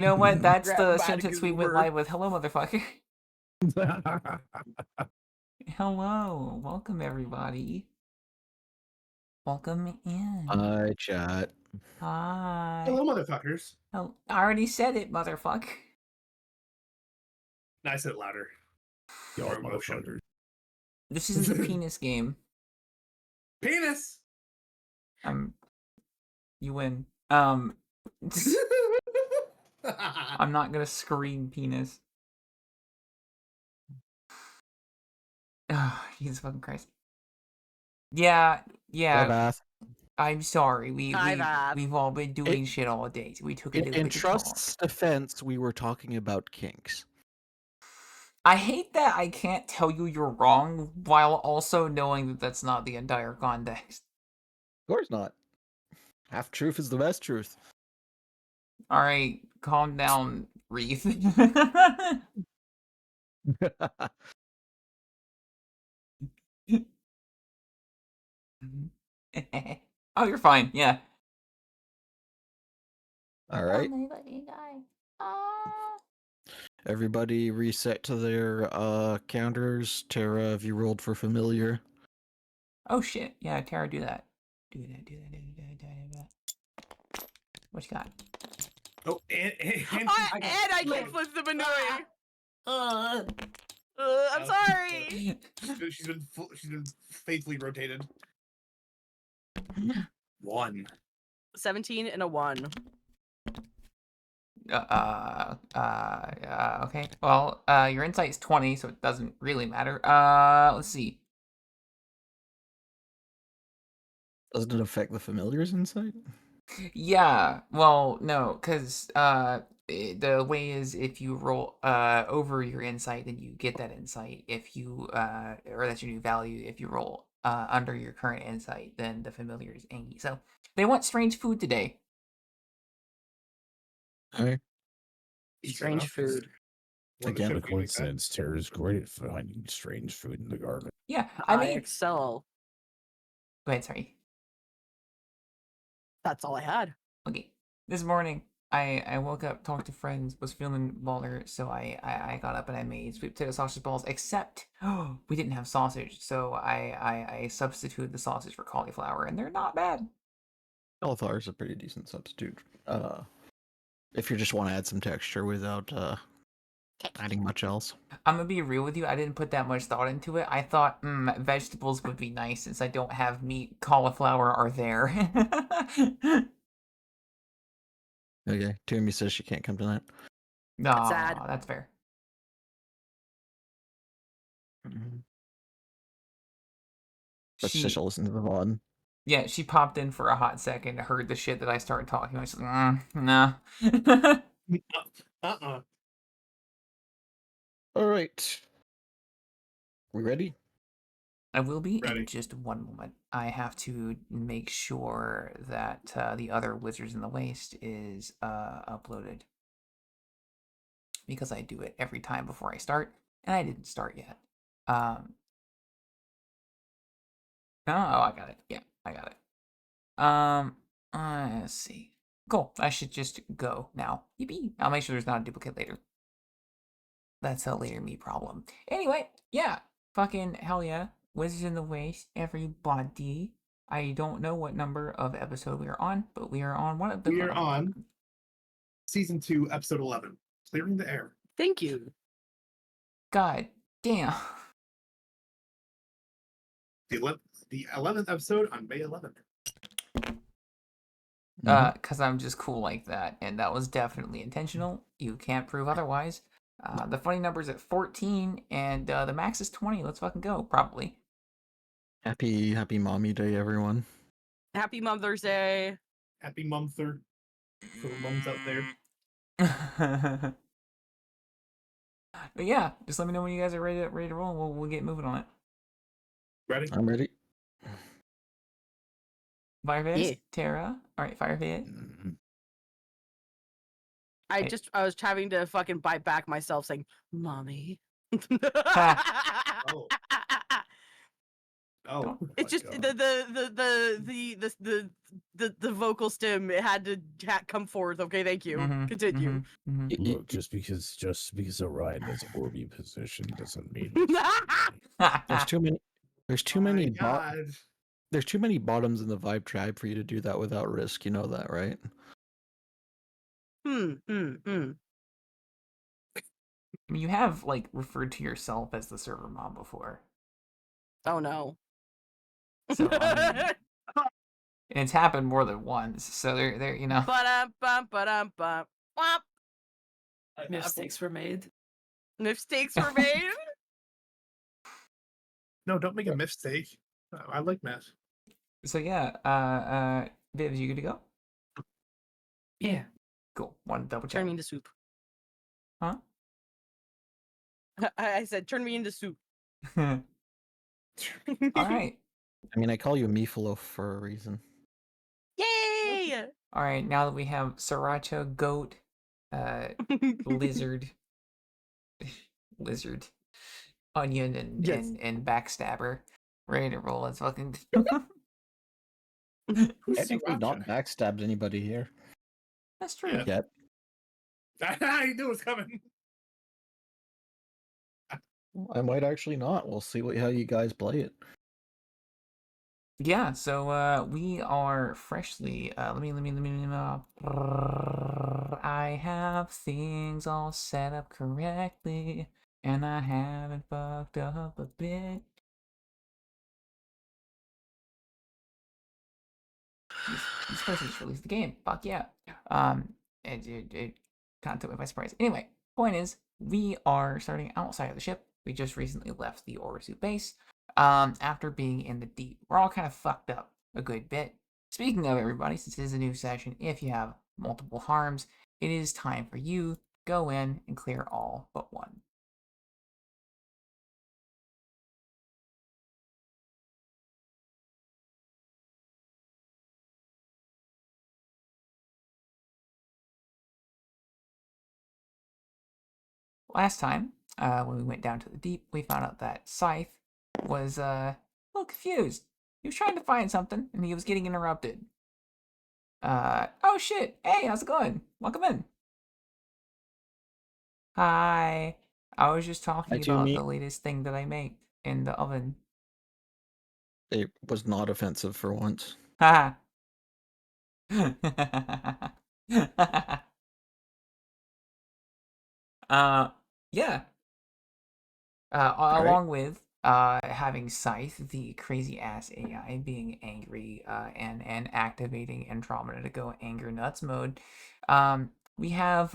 You know what? That's the Riding sentence we went Uber. live with. Hello, motherfucker. Hello. Welcome, everybody. Welcome in. Hi, chat. Hi. Hello, motherfuckers. Oh, I already said it, motherfucker. No, I said it louder. Y'all Your emotion. motherfuckers. This isn't the penis game. Penis! You win. I'm not gonna scream penis. Oh, Jesus fucking Christ. Yeah. Bath. I'm sorry. Hi, Vav. We've all been doing shit all day. So we took a In little bit of talk. Trust's defense, we were talking about kinks. I hate that I can't tell you you're wrong while also knowing that that's not the entire context. Of course not. Half truth is the best truth. All right, calm down, Wreath. Oh, you're fine. Yeah. All right. Everybody reset to their counters. Tara, have you rolled for familiar? Oh shit. Yeah, Tara, do that. Do that. What you got? Oh, and I kickflipped the manure. I'm sorry. She's been faithfully rotated. 1. 17 and a 1. Okay. Well, your insight's 20, so it doesn't really matter. Let's see. Doesn't it affect the familiar's insight? Yeah, well, no, because the way is if you roll over your insight, then you get that insight. If you or that's your new value. If you roll under your current insight, then the familiar is angry. So they want strange food today. Okay. Strange food. Again, What a coincidence. Tara's great at finding strange food in the garden. Yeah, I I mean, excel. go ahead. Sorry. That's all I had. Okay. This morning, I woke up, talked to friends, was feeling baller, so I got up and I made sweet potato sausage balls, except we didn't have sausage, so I substituted the sausage for cauliflower, and they're not bad. Cauliflower is a pretty decent substitute. If you just want to add some texture without adding much else. I'm gonna be real with you, I didn't put that much thought into it. I thought, vegetables would be nice since I don't have meat, cauliflower are there. Okay, Toomey says she can't come tonight. No, sad. that's fair. But she will listen to the VOD. Yeah, she popped in for a hot second, heard the shit that I started talking about. She's like, nah. All right. We ready? I will be Ready. in just one moment. I have to make sure that the other Wizards in the Waste is uploaded. Because I do it every time before I start, and I didn't start yet. Oh, I got it. Yeah, I got it. Let's see. Cool. I should just go now. Yippee. I'll make sure there's not a duplicate later. That's a later me problem. Anyway, yeah. Fucking hell yeah. Wizards in the Waste, everybody. I don't know what number of episode we are on, but we are on one of the. We are on season 2, episode 11. Clearing the air. Thank you. God damn. The 11th episode on May 11th. Because I'm just cool like that, and that was definitely intentional. You can't prove otherwise. The funny number's at 14, and the max is 20. Let's fucking go, probably. Happy Mommy Day, everyone. Happy Mother's Day. Happy Mumther for the mums out there. But yeah, just let me know when you guys are ready to roll, and we'll get moving on it. Ready? I'm ready. Fireface, Yeah. Tara. All right, Fireface. I was having to fucking bite back myself saying, Mommy. Oh. Oh, Don't- It's my just God. the vocal stem. It had to come forth. Okay, thank you. Continue. Look, just because Orion has Orby position doesn't mean There's too many. There's too My many. God. There's too many bottoms in the Vibe tribe for you to do that without risk. You know that, right? Hmm. I mean, you have like referred to yourself as the server mom before, Oh no. so I mean, and it's happened more than once. So there, you know. Ba-dum-bum. Womp. Mistakes were made. Mistakes were made. No, don't make a mistake. I like mess. So yeah, Viv, you good to go? Yeah. Cool. Want to double check? Turn me into soup. Huh? I said, turn me into soup. All right. I mean, I call you Meefalo for a reason. Yay! All right. Now that we have Sriracha, goat, lizard, lizard, onion, and Yes. and backstabber ready to roll. Let's fucking. Who's Technically, not Sriracha? backstabbed anybody here That's true. Yeah. yet. I knew it was coming. I might actually not. We'll see how you guys play it. Yeah, so we are freshly let me I have things all set up correctly and I haven't fucked up a bit. This person just released the game. Fuck yeah. It kind of took me by surprise. Anyway, point is, we are starting outside of the ship. We just recently left the Orisu base. After being in the deep, we're all kind of fucked up a good bit. Speaking of everybody, since it is a new session, if you have multiple harms, it is time for you to go in and clear all but one. Last time, when we went down to the deep, we found out that Scythe was a little confused. He was trying to find something, and he was getting interrupted. Oh shit! Hey, how's it going? Welcome in. Hi. I was just talking Hi, about Tumi. the latest thing that I make in the oven. It was not offensive for once. Haha. Yeah. Great. Along with having Scythe, the crazy ass AI, being angry and activating Andromeda to go anger nuts mode. We have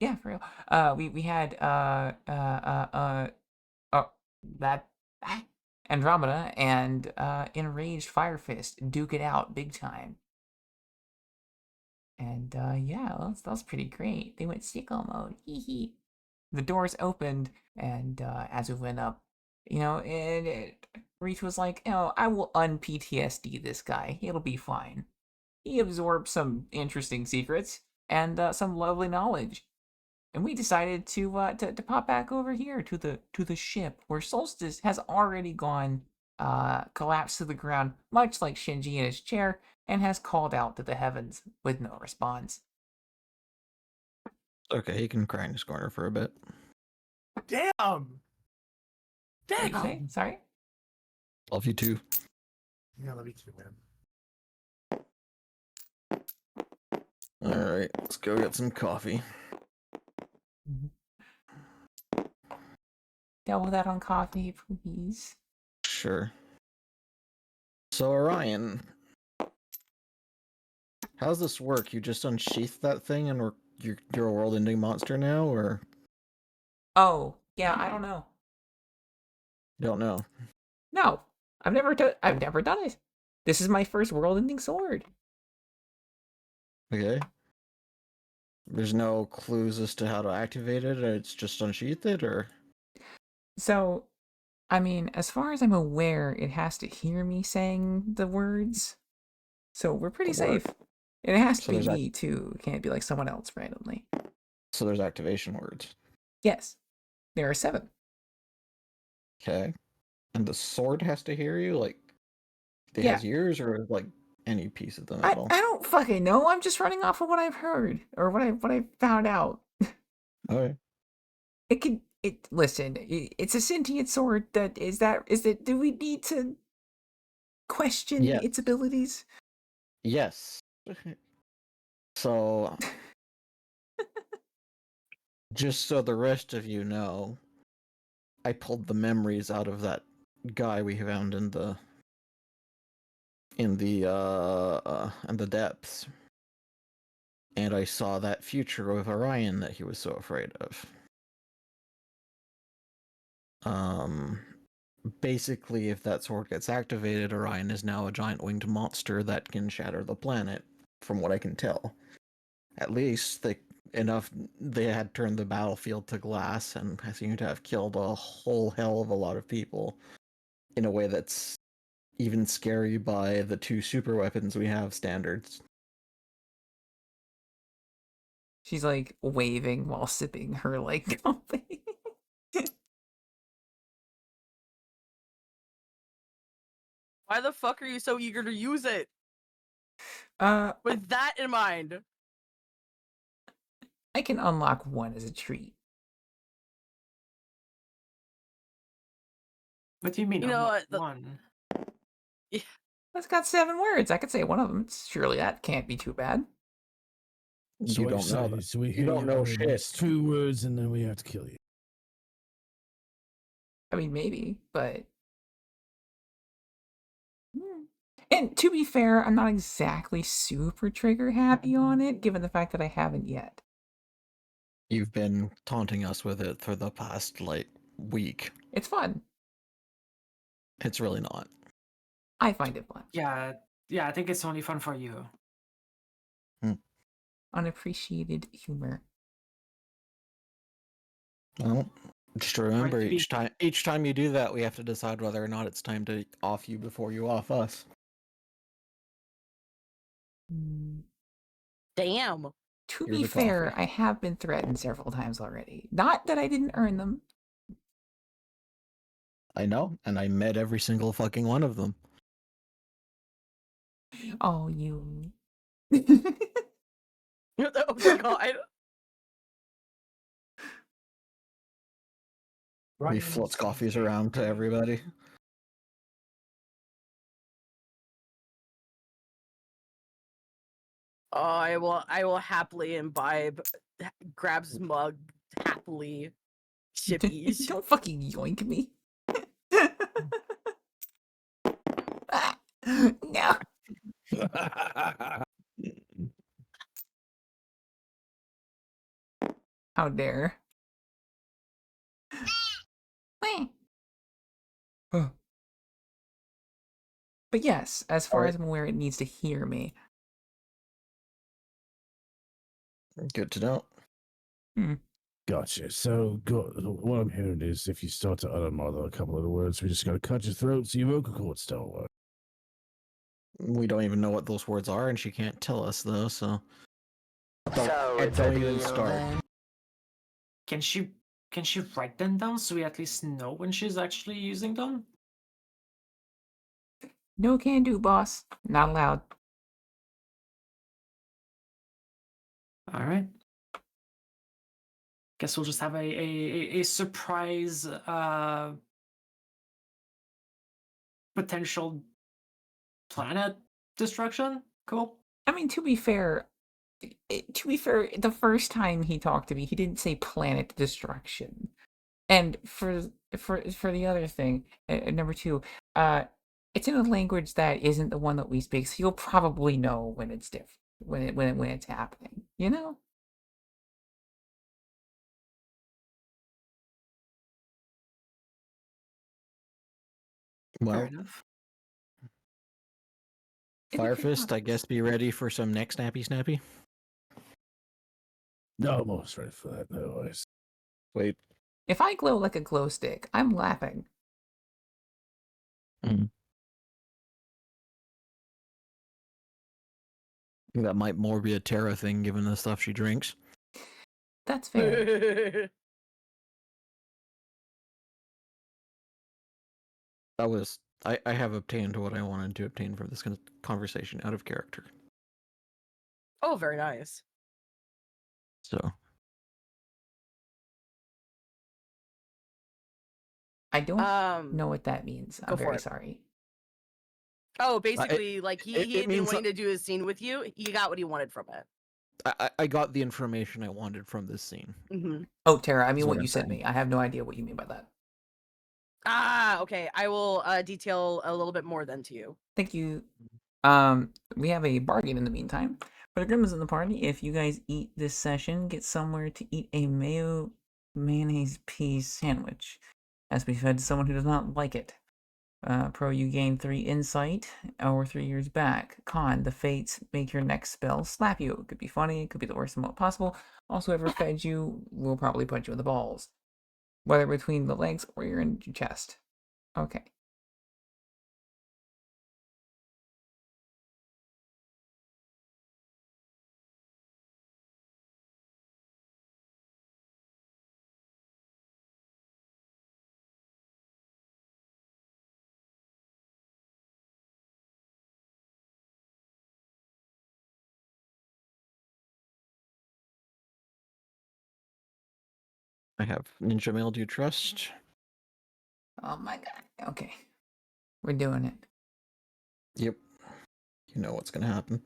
yeah, for real. We had oh, that Andromeda and enraged Fire Fist duke it out big time. And yeah, that's pretty great. They went sicko mode. Hee hee. The doors opened, and as we went up, you know, Reach was like, I will un-PTSD this guy. It'll be fine. He absorbed some interesting secrets and some lovely knowledge, and we decided to pop back over here to the ship where Solstice has already gone collapsed to the ground, much like Shinji in his chair, and has called out to the heavens with no response. Okay, he can cry in his corner for a bit. Damn. What did you say? Damn. Sorry? Love you too. Yeah, love you too, man. All right, let's go get some coffee. Double that on coffee, please. Sure. So Orion, how's this work? You just unsheathed that thing and you're a world-ending monster now, or Oh, yeah, I don't know. you don't know? No, I've never done it. This is my first world-ending sword. Okay. There's no clues as to how to activate it, or it's just unsheath it, or So, I mean, as far as I'm aware, it has to hear me saying the words. So we're pretty The word. safe. And it has to So be there's me too. It can't be like someone else randomly. so there's activation words. Yes, there are 7. Okay. And the sword has to hear you? Like, it Yeah. has ears, or like any piece of the I metal? don't fucking know. I'm just running off of what I've heard or what I found out. Okay. It can listen. It's a sentient sword. Do we need to question Yes. its abilities? Yes. So, just so the rest of you know, I pulled the memories out of that guy we found in the depths, and I saw that future of Orion that he was so afraid of. Um, Basically, if that sword gets activated, Orion is now a giant winged monster that can shatter the planet, from what I can tell. At least they had turned the battlefield to glass and seem to have killed a whole hell of a lot of people in a way that's even scary by the 2 super weapons we have standards. She's like waving while sipping her like coffee. Why the fuck are you so eager to use it? I With that in mind. can unlock one as a treat. What do you mean? You know, unlock the- one. That's got 7 words. I could say one of them. Surely that can't be too bad. So You what don't you're know. saying is we You hear don't you know out in shit. these 2 words and then we have to kill you. I mean, maybe, but. And to be fair, I'm not exactly super trigger happy on it, given the fact that I haven't yet. You've been taunting us with it for the past, like, week. It's fun. It's really not. I find it fun. Yeah, I think it's only fun for you. Unappreciated humor. Well, just remember, Right, each time you do that, we have to decide whether or not it's time to off you before you off us. Mm. damn. To Here's be a fair, coffee. I have been threatened several times already. Not that I didn't earn them. I know, and I met every single fucking one of them. Oh, you. Oh my god. We floats coffees around to everybody. Oh, I will happily imbibe. Grabs mug happily. Shippies. Don't fucking yoink me. Ah, no. How dare. Wah. Huh. But yes, as far as I'm aware, it needs to hear me. Good to know. Gotcha. So what I'm hearing is if you start to utter more than a couple of the words, we just gotta cut your throat so your vocal cords don't work. We don't even know what those words are, and she can't tell us though. So it's don't a even deal start. then. Can she write them down so we at least know when she's actually using them? No can do, boss. Not allowed. All right. Guess we'll just have a surprise potential planet destruction. Cool. I mean, to be fair, the first time he talked to me, he didn't say planet destruction. And for the other thing, number 2, it's in a language that isn't the one that we speak, so you'll probably know when it's different, when it's happening. You know? Fair Well, enough. Fire Fist, I guess be ready for some neck snappy. No, I'm almost ready for that. No worries. Wait. If I glow like a glow stick, I'm laughing. That might more be a Terra thing given the stuff she drinks. That's fair. I have obtained what I wanted to obtain from this conversation out of character. Oh, very nice. So I don't know what that means. go I'm for very it. sorry. Oh, basically, like he it had been means waiting to do his scene with you. He got what he wanted from it. I got the information I wanted from this scene. Mm-hmm. Oh, Tara, I mean Is what what you I'm sent saying. me. I have no idea what you mean by that. Ah, okay. I will detail a little bit more then to you. Thank you. We have a bargain in the meantime. For the Grimmins in the party, if you guys eat this session, get somewhere to eat a mayo mayonnaise peas sandwich. As be fed to someone who does not like it. Pro, you gain 3 insight or 3 years back. Con, the fates make your next spell slap you. It could be funny, it could be the worst remote possible. Also, whoever fed you will probably punch you in the balls. Whether between the legs or you're in your chest. Okay. I have Ninja Mail. Do you trust? Oh my god. Okay. We're doing it. Yep. You know what's gonna happen.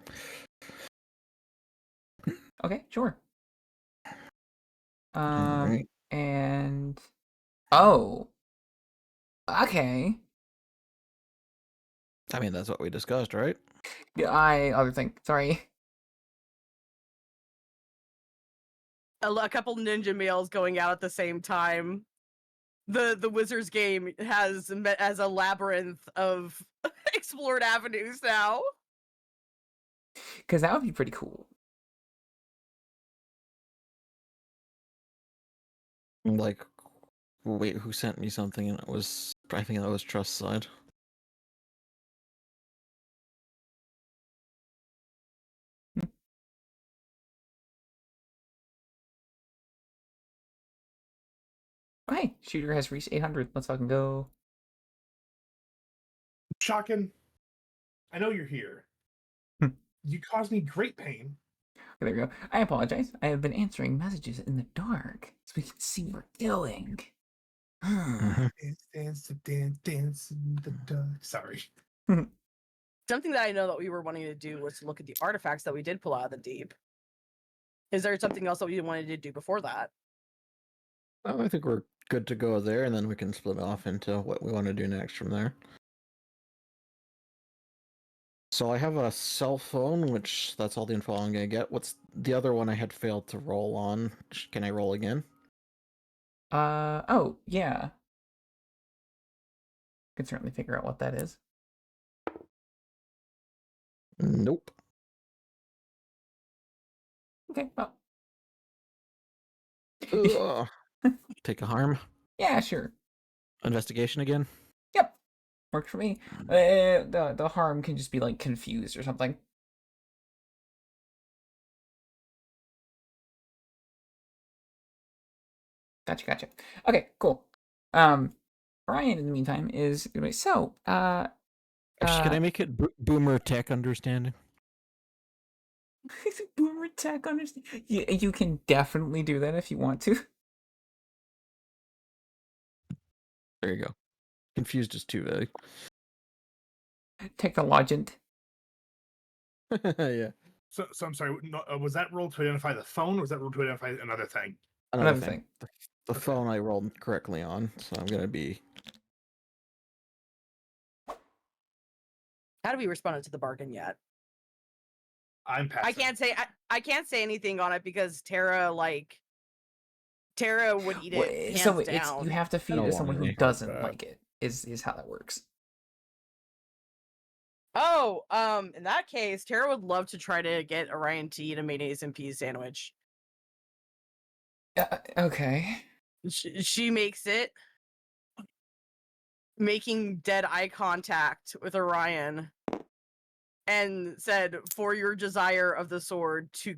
Okay, sure. Alright. And oh, okay. I mean, that's what we discussed, right? Yeah, other thing. Sorry. A couple ninja mails going out at the same time. The Wizards game has a labyrinth of explored avenues now. Because that would be pretty cool. Like, wait, who sent me something? And it was, I think that was Trust Side. Oh, hey, shooter has reached 800. Let's fucking go. Shocking. I know you're here. Hmm. You caused me great pain. Okay, there we go. I apologize. I have been answering messages in the dark so we can see what we're doing. Dance in the dark. Sorry. Something that I know that we were wanting to do was to look at the artifacts that we did pull out of the deep. Is there something else that we wanted to do before that? Oh, I think we're good to go there, and then we can split off into what we want to do next from there. So I have a cell phone, which that's all the info I'm gonna get. What's the other one I had failed to roll on? Can I roll again? Oh, yeah. Can certainly figure out what that is. Nope. Okay, well. Ugh. Take a harm. Yeah, sure. Investigation again. Yep. Works for me. The harm can just be like confused or something. Gotcha. Okay, cool. Brian in the meantime is gonna be Actually, can I make it boomer tech understanding? boomer tech understand. You can definitely do that if you want to. There you go. Confused is too vague. Technologent. Yeah. So I'm sorry. No, was that roll to identify the phone, or was that roll to identify another thing? Another thing. The phone I rolled correctly on, so I'm gonna be. How do we respond to the bargain yet? I'm passing. I can't say anything on it because Tara would eat it hands So down. you have to feed it to someone who doesn't like it. Is how that works. Oh, in that case, Tara would love to try to get Orion to eat a mayonnaise and peas sandwich. Okay. She makes it, making dead eye contact with Orion, and said, "For your desire of the sword to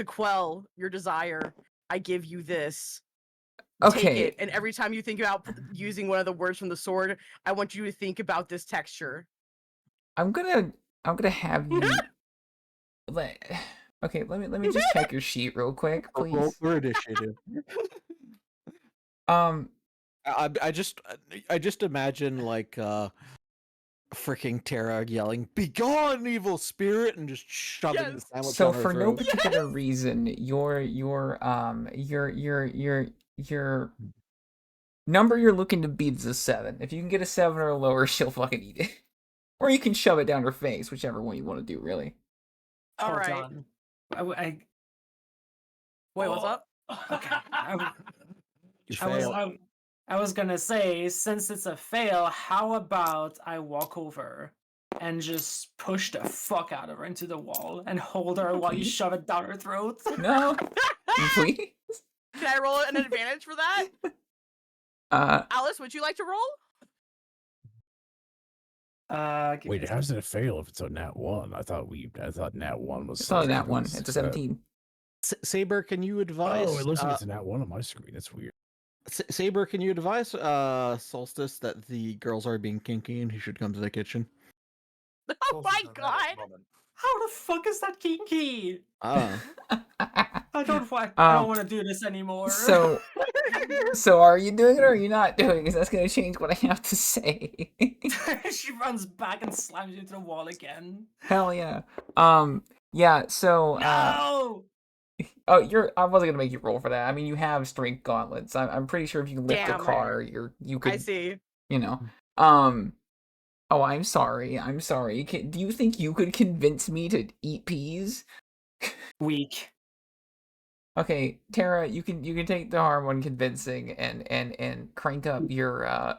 quell your desire, I give you this." take Okay. it, and every time you think about using one of the words from the sword, I want you to think about this texture. I'm gonna have you. Okay, let me just check your sheet real quick, Roll please. for initiative. Um, I just imagine like freaking Terra yelling, "Be gone, evil spirit!" and just shoving the Yes. sandwich so down her for no throat. particular reason, your number you're looking to beat is a 7. If you can get a 7 or lower, she'll fucking eat it. Or you can shove it down her face, whichever one you want to do, really. All Hold right. on. Wait, what's up? Okay. You I was fail. I was gonna say, since it's a fail, how about I walk over and just push the fuck out of her into the wall and hold her while you Please? shove it down her throat? No, please. Can I roll an advantage for that? Alice, would you like to roll? Give me Wait, a how's second. it fail if it's a nat 1? I thought nat 1 was It's not a like, nat 1. was It's a set. 17. Saber, can you advise? Oh, it looks like it's a nat 1 on my screen. That's weird. Saber, can you advise Solstice that the girls are being kinky and he should come to the kitchen? Oh my god! How the fuck is that kinky? Ah, I don't want to do this anymore. So are you doing it or are you not doing it? Because that's going to change what I have to say. She runs back and slams you into the wall again. Hell yeah. Yeah, so, No! oh, I wasn't gonna make you roll for that. I mean, you have strength gauntlets. I'm pretty sure if you lift Damn. a car, you could, I see. you know. Oh, I'm sorry. Do you think you could convince me to eat peas? Weak. Okay, Tara, you can take the hard one convincing and crank up your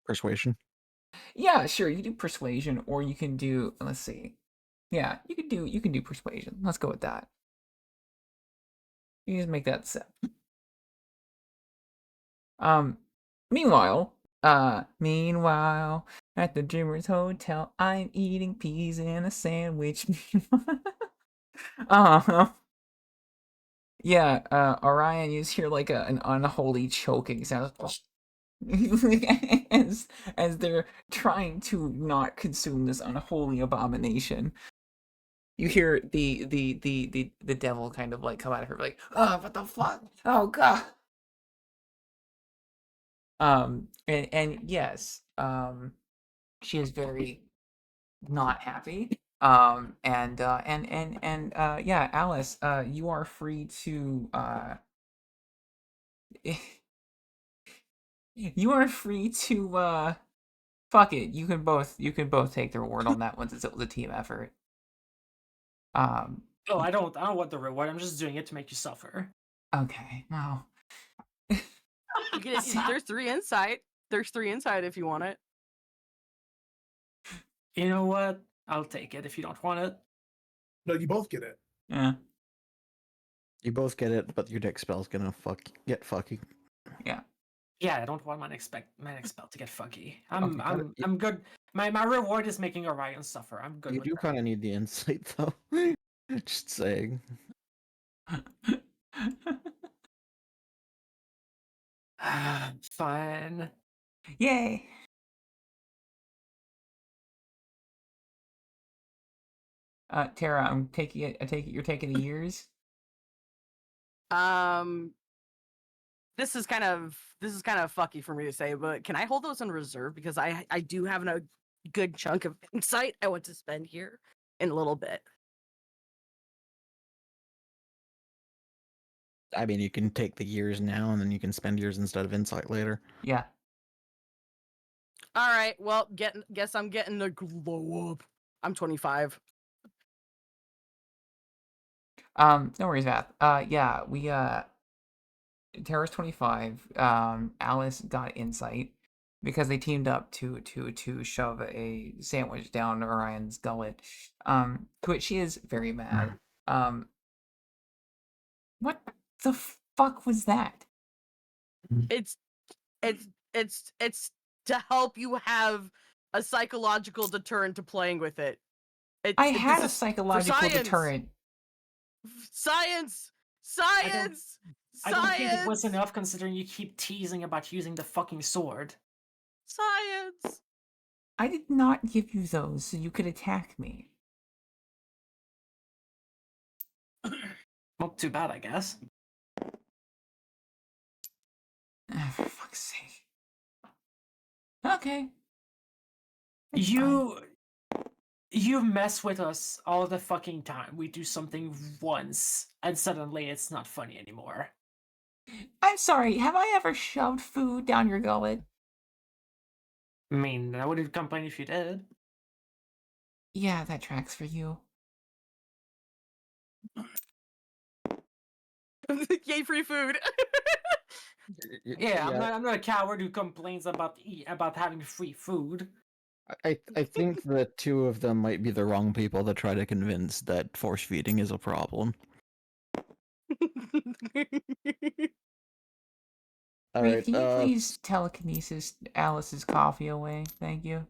persuasion. Yeah, sure, you can do persuasion or you can do, let's see. Yeah, you can do persuasion. Let's go with that. You just make that 7. Meanwhile, at the Dreamers Hotel, I'm eating peas in a sandwich. Yeah, Orion, you just hear like an unholy choking sound as they're trying to not consume this unholy abomination. You hear the devil kind of like come out of her like, oh, what the fuck? Oh god. And yes, she is very not happy. Yeah, Alice, you are free to you are free to fuck it. You can both take the reward on that one since it was a team effort. Oh, I don't want the reward. I'm just doing it to make you suffer. Okay, well. There's 3 insight. There's 3 insight if you want it. You know what? I'll take it if you don't want it. No, you both get it. Yeah. You both get it, but your deck spell's gonna get fucking. Yeah. Yeah, I don't want my next spell to get funky. Okay, I'm good. My reward is making Orion suffer. I'm good. You with do that. kind of need the insight, though. Just saying. Fine. Yay. Tara, I take it you're taking the years? This is kind of fucky for me to say, but can I hold those in reserve because I do have a good chunk of insight I want to spend here in a little bit. I mean, you can take the years now, and then you can spend years instead of insight later. Yeah. All right. Well, guess I'm getting the glow up. I'm 25. No worries, Math. Yeah, we Tara's 25. Alice got insight because they teamed up to shove a sandwich down Orion's gullet. To which she is very mad. What the fuck was that? It's to help you have a psychological deterrent to playing with it. I had a this is for psychological science. deterrent. Science. Science! I don't think it was Science! enough considering you keep teasing about using the fucking sword. Science! I did not give you those so you could attack me. Not too bad, I guess. For fuck's sake. Okay. It's fine. You mess with us all the fucking time. We do something once, and suddenly it's not funny anymore. I'm sorry, have I ever shoved food down your gullet? I mean, I wouldn't complain if you did. Yeah, that tracks for you. Yay, free food! Yeah, I'm not a coward who complains about having free food. I think the two of them might be the wrong people to try to convince that force feeding is a problem. All Reed, right. can you please telekinesis Alice's coffee away? Thank you.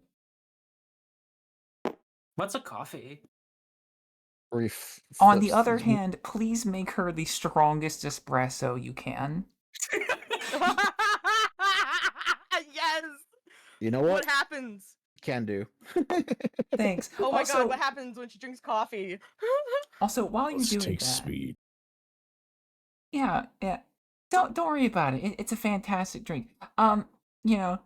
What's a coffee? On the other hand, please make her the strongest espresso you can. Yes! You know what? What happens? Can do. Thanks. Oh my Also- god, what happens when she drinks coffee? Also, while you're Let's doing take that, speed. yeah, don't worry about it. It's a fantastic drink. You know,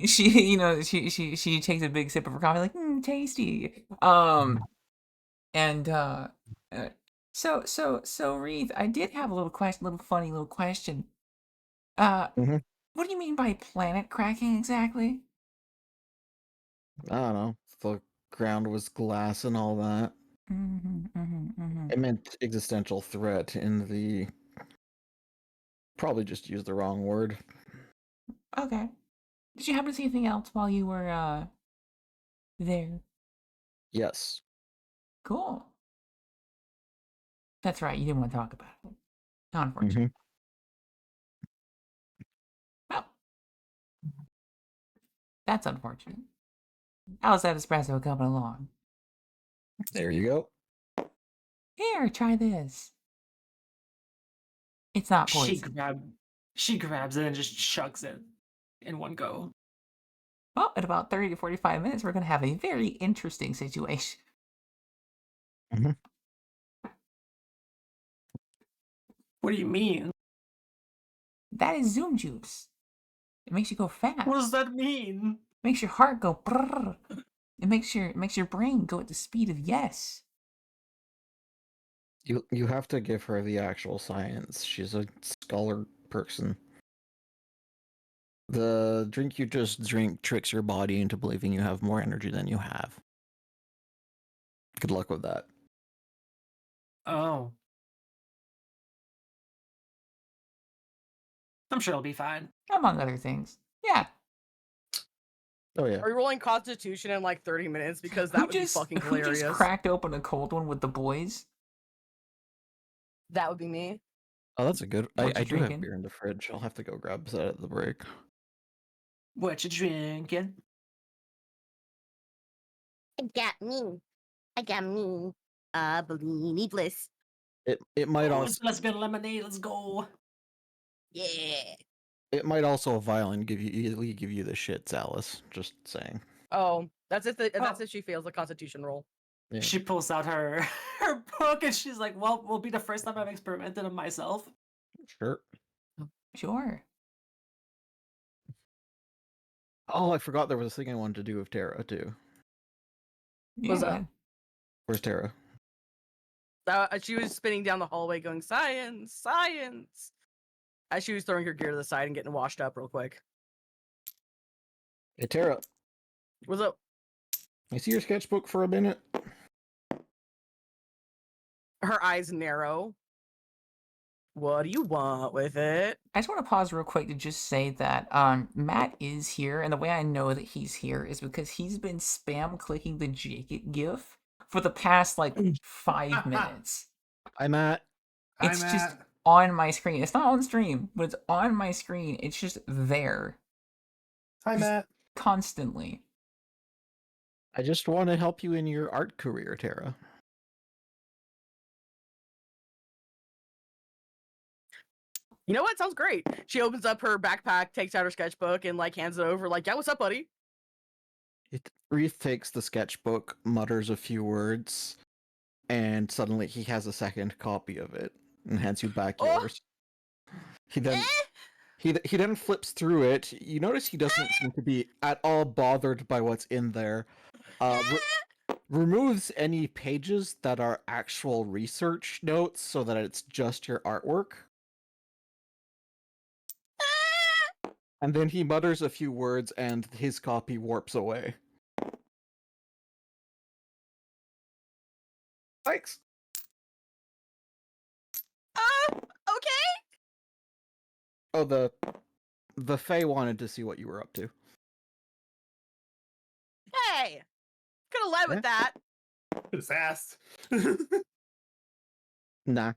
she takes a big sip of her coffee, like, tasty. And so Reed, I did have a little funny little question. Mhm. What do you mean by planet cracking exactly? I don't know. The ground was glass and all that. It meant existential threat in the. Probably just used the wrong word. Okay. Did you happen to see anything else while you were there? Yes. Cool. That's right. You didn't want to talk about it. Unfortunate. Well, that's unfortunate. How's that espresso coming along? There you go. Here, try this. It's not She poison. grabs it and just chugs it in one go. Well, in about 30 to 45 minutes, we're going to have a very interesting situation. What do you mean? That is Zoom juice. It makes you go fast. What does that mean? Makes your heart go brrr. It makes your brain go at the speed of yes. You have to give her the actual science. She's a scholar person. The drink you just drink tricks your body into believing you have more energy than you have. Good luck with that. Oh. I'm sure it'll be fine. Among other things. Yeah. Oh yeah. Are we rolling Constitution in like 30 minutes? Because that Who would be fucking who hilarious. just cracked open a cold one with the boys? That would be me. Oh, that's a good. What I you do have drinking? beer in the fridge. I'll have to go grab that at the break. What you drinking? I got me. Bellini Bliss. It might Oh, also it's lesbian lemonade. Let's go. Yeah. it might also violently give you the shits, Alice. Just saying. Oh, that's if she fails the Constitution roll. Yeah. She pulls out her her book and she's like, "Well, will be the first time I've experimented on myself." Sure. Sure. Oh, I forgot there was a thing I wanted to do with Tara too. Was that? Where's Tara? She was spinning down the hallway going, science, science. As she was throwing her gear to the side and getting washed up real quick. Hey Tara, What's up? I see your sketchbook for a minute. Her eyes narrow. What do you want with it? I just want to pause real quick to just say that Matt is here, and the way I know that he's here is because he's been spam clicking the Jacket GIF for the past like 5 minutes. Hi Matt. Hi, It's Matt. just on my screen. It's not on stream, but it's on my screen. It's just there Hi, Matt. constantly. I just want to help you in your art career, Tara. You know what? Sounds great. She opens up her backpack, takes out her sketchbook, and like hands it over. Like, yeah, what's up, buddy? Reef takes the sketchbook, mutters a few words, and suddenly he has a second copy of it and hands you back Oh! yours. He then he then flips through it. You notice he doesn't seem to be at all bothered by what's in there. Removes any pages that are actual research notes so that it's just your artwork. And then he mutters a few words and his copy warps away. Thanks. Okay. Oh, the Fae wanted to see what you were up to. Hey, could have led with that. Just asked. Nah.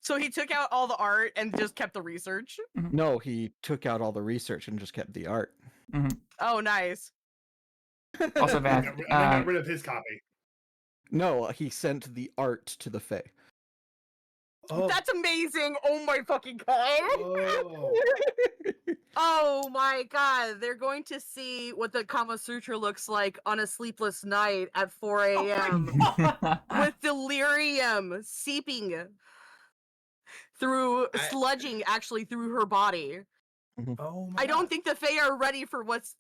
So he took out all the art and just kept the research. No, he took out all the research and just kept the art. Oh, nice. Also, I Vath, got rid of his copy. No, he sent the art to the Fae. Oh. That's amazing. Oh my fucking god. Oh. Oh my god. They're going to see what the Kama Sutra looks like on a sleepless night at 4 a.m. with delirium seeping through, sludging actually through her body. Oh my I don't God. think the Fae are ready for what's.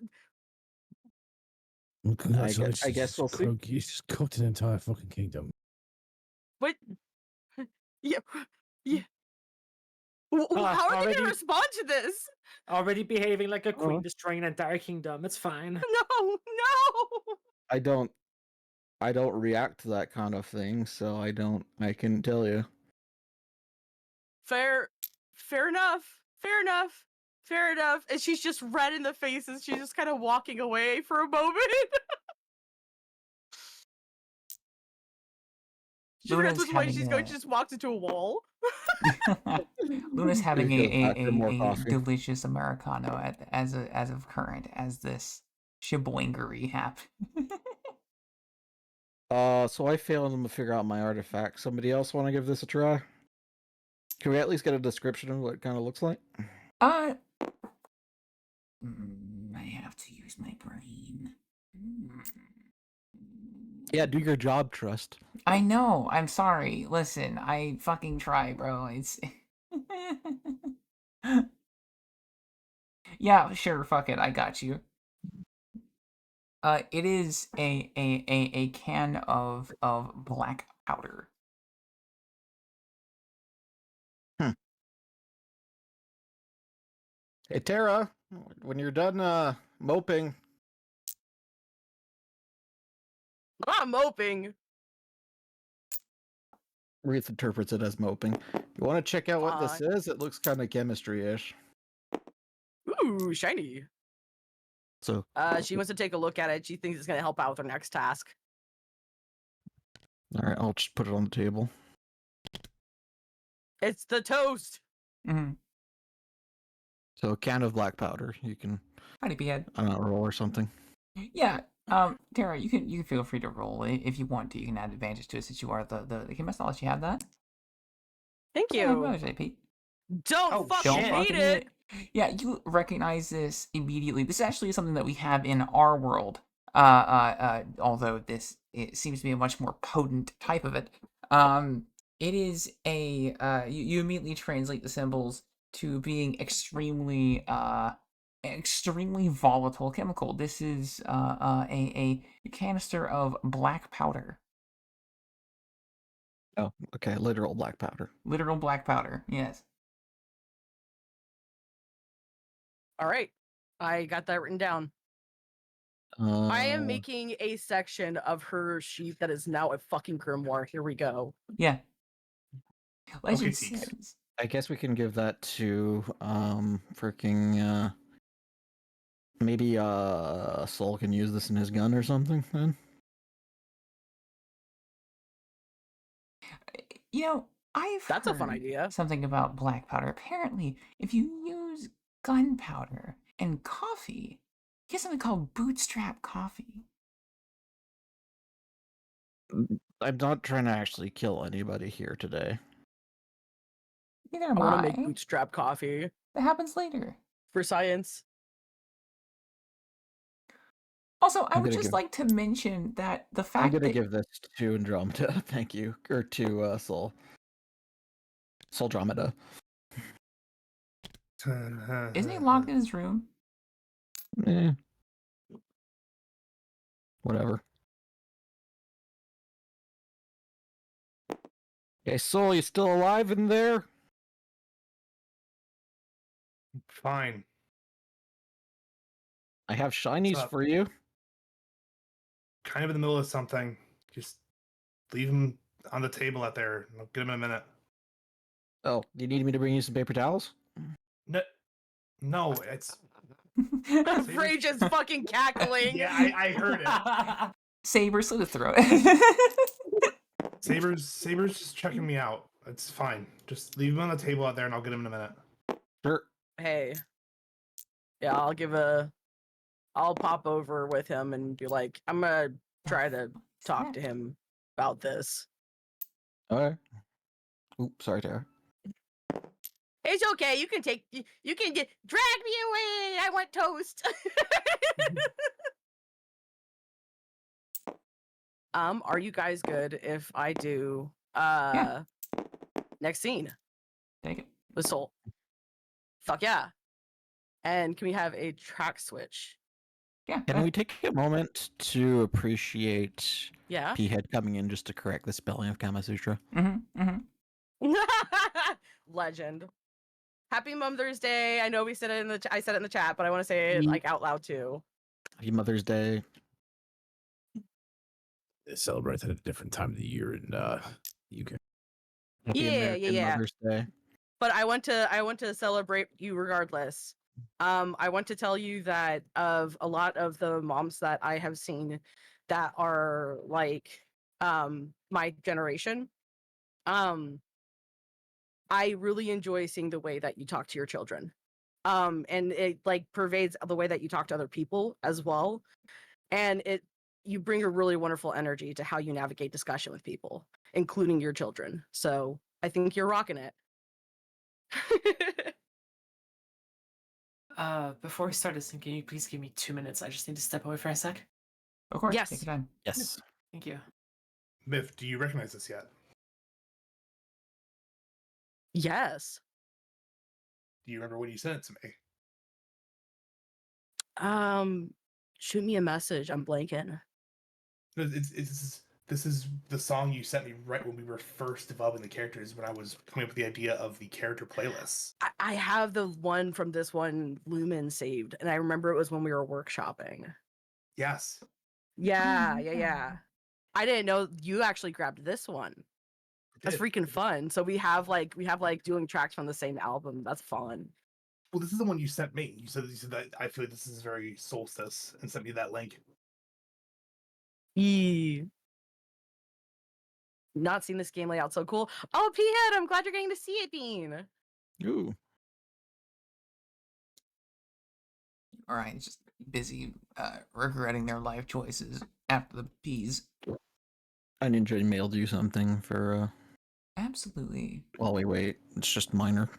Well, congratulations. I guess we'll see. Croak, you just cooked an entire fucking kingdom. What? Yeah. Yeah. How are they already- going to respond to this? Already behaving like a queen, destroying an entire kingdom. It's fine. No, no. I don't react to that kind of thing, so I couldn't tell you. Fair enough. Fair enough. Fair enough. And she's just red in the face and she's just kind of walking away for a moment. She forgets which way she's going. She just walks into a wall. Luna's having Goes back for more a coffee. delicious Americano as of current as this shibwingery happens. So I failed to figure out my artifact. Somebody else want to give this a try? Can we at least get a description of what it kind of looks like? I have to use my brain. Yeah, do your job, Trust. I know. I'm sorry. Listen, I fucking try, bro. It's yeah, sure. Fuck it. I got you. It is a can of black powder. Hey, Tara, when you're done moping, I'm moping. Reith interprets it as moping. You want to check out what this Fine. is? It looks kind of chemistry-ish. Ooh, shiny. So, She wants to take a look at it. She thinks it's going to help out with her next task. all right, I'll just put it on the table. It's the toast. Mm-hmm. So, a can of black powder. You can, Howdy, behead. I don't know, roll or something. Yeah. Tara, you can feel free to roll it if you want to. You can add advantage to it since you are the chemist. I'll let you have that. Thank Yeah, you. what was I, Pete? Don't fucking Don't read fucking it. Yeah, you recognize this immediately. This actually is something that we have in our world. Although it seems to be a much more potent type of it. It is a you immediately translate the symbols to being extremely volatile chemical. This is a canister of black powder. Oh, okay, literal black powder. Literal black powder. Yes. All right. I got that written down. I am making a section of her sheet that is now a fucking grimoire. Here we go. Yeah. Legend tease. says. I guess we can give that to freaking maybe Soul can use this in his gun or something then. You know, I've That's a fun heard idea. something about black powder. Apparently, if you use gunpowder and coffee, you get something called bootstrap coffee. I'm not trying to actually kill anybody here today. Neither I am want to I. make bootstrap coffee That happens later. for science. Also, I I'm would gonna just give- like to mention that the I'm fact gonna that give this to Andromeda. Thank you, or to Soul. Soldromeda. isn't he locked in his room? Eh. Whatever. Hey, Soul, you still alive in there? Fine. I have shinies up? for you. Kind of in the middle of something. Just leave him on the table out there. I'll get him in a minute. Oh, you need me to bring you some paper towels? No, no, it's Rage is fucking cackling. yeah. I heard it. Saber slit his throat. Saber's just checking me out. It's fine. Just leave him on the table out there, and I'll get him in a minute. Sure. Hey. Yeah, I'll pop over with him and be like, I'm gonna try to talk to him about this. Alright. Oops, sorry, Tara. It's okay. You can get drag me away. I want toast. Are you guys good if I do next scene Take it. with Soul? Fuck yeah. And can we have a track switch? Yeah. Can we take a moment to appreciate Yeah. P-Head coming in just to correct the spelling of Kama Sutra? Mm-hmm. Mm-hmm. Legend. Happy Mother's Day. I know we said it in the I said it in the chat, but I want to say it like out loud too. Happy Mother's Day. They celebrate at a different time of the year in UK. Happy Yeah, American yeah. Mother's Day. But I want to celebrate you regardless. I want to tell you that of a lot of the moms that I have seen that are like my generation, I really enjoy seeing the way that you talk to your children. And it like pervades the way that you talk to other people as well. And you bring a really wonderful energy to how you navigate discussion with people, including your children. So I think you're rocking it. Before we start this, can you please give me 2 minutes? I just need to step away for a sec. Of course. Yes. Take your time. Yes. Thank you. Myth, do you recognize this yet? Yes. Do you remember when you sent it to me? Shoot me a message. I'm blanking. This is the song you sent me right when we were first developing the characters, when I was coming up with the idea of the character playlists. I have the one from this one Lumen saved, and I remember it was when we were workshopping. Yes. Yeah. I didn't know you actually grabbed this one. That's did. freaking fun. So we have like doing tracks from the same album. That's fun. Well, this is the one you sent me. You said that I feel like this is very solstice, and sent me that link. Yee. Not seen this game layout so cool. Oh, P-Head, I'm glad you're getting to see it, Bean. Ooh. All right. It's just busy regretting their life choices after the peas. I Ninja mailed you something for Absolutely. while we wait. It's just minor.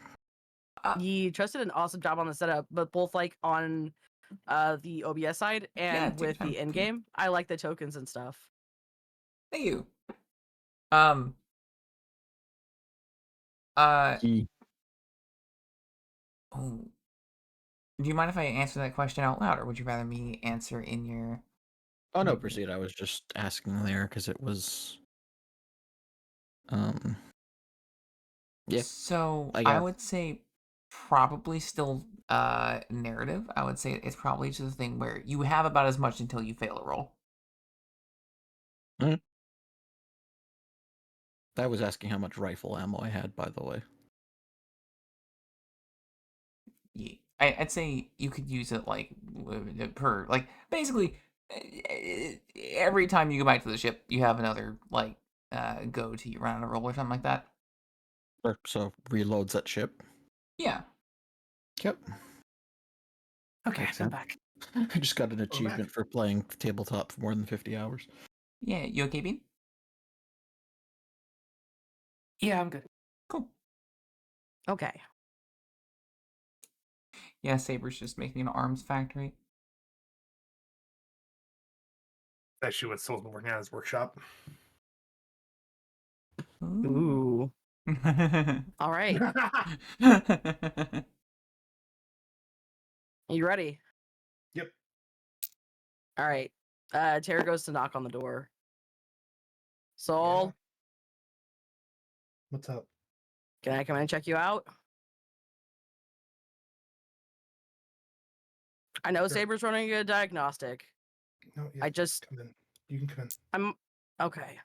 You trusted an awesome job on the setup, but both like on the OBS side and Yeah, take your with time. the end game. I like the tokens and stuff. Thank you. He Oh. Do you mind if I answer that question out loud, or would you rather me answer in your? Oh no, Maybe. proceed. I was just asking there because it was yeah. So I I got- would say probably still narrative. I would say it's probably just a thing where you have about as much until you fail a roll. I was asking how much rifle ammo I had, by the way. Yeah. I'd say you could use it like per like basically every time you go back to the ship, you have another like go to you run on a roll or something like that. Sure. So reloads that ship. Yeah. Yep. Okay, Makes I'm sense. back. I just got an back. achievement for playing tabletop for more than 50 hours. Yeah. You okay, Bean? Yeah, I'm good. Cool. Okay. Yeah, Saber's just making an arms factory. Actually, what Soul's been working on his workshop. Ooh. All right. You ready? Yep. All right. Tara goes to knock on the door. Soul, Yeah. What's up? can I come in and check you out? I know Sure. Saber's running a diagnostic. No, yeah, I just, come in. You can come in. I'm okay.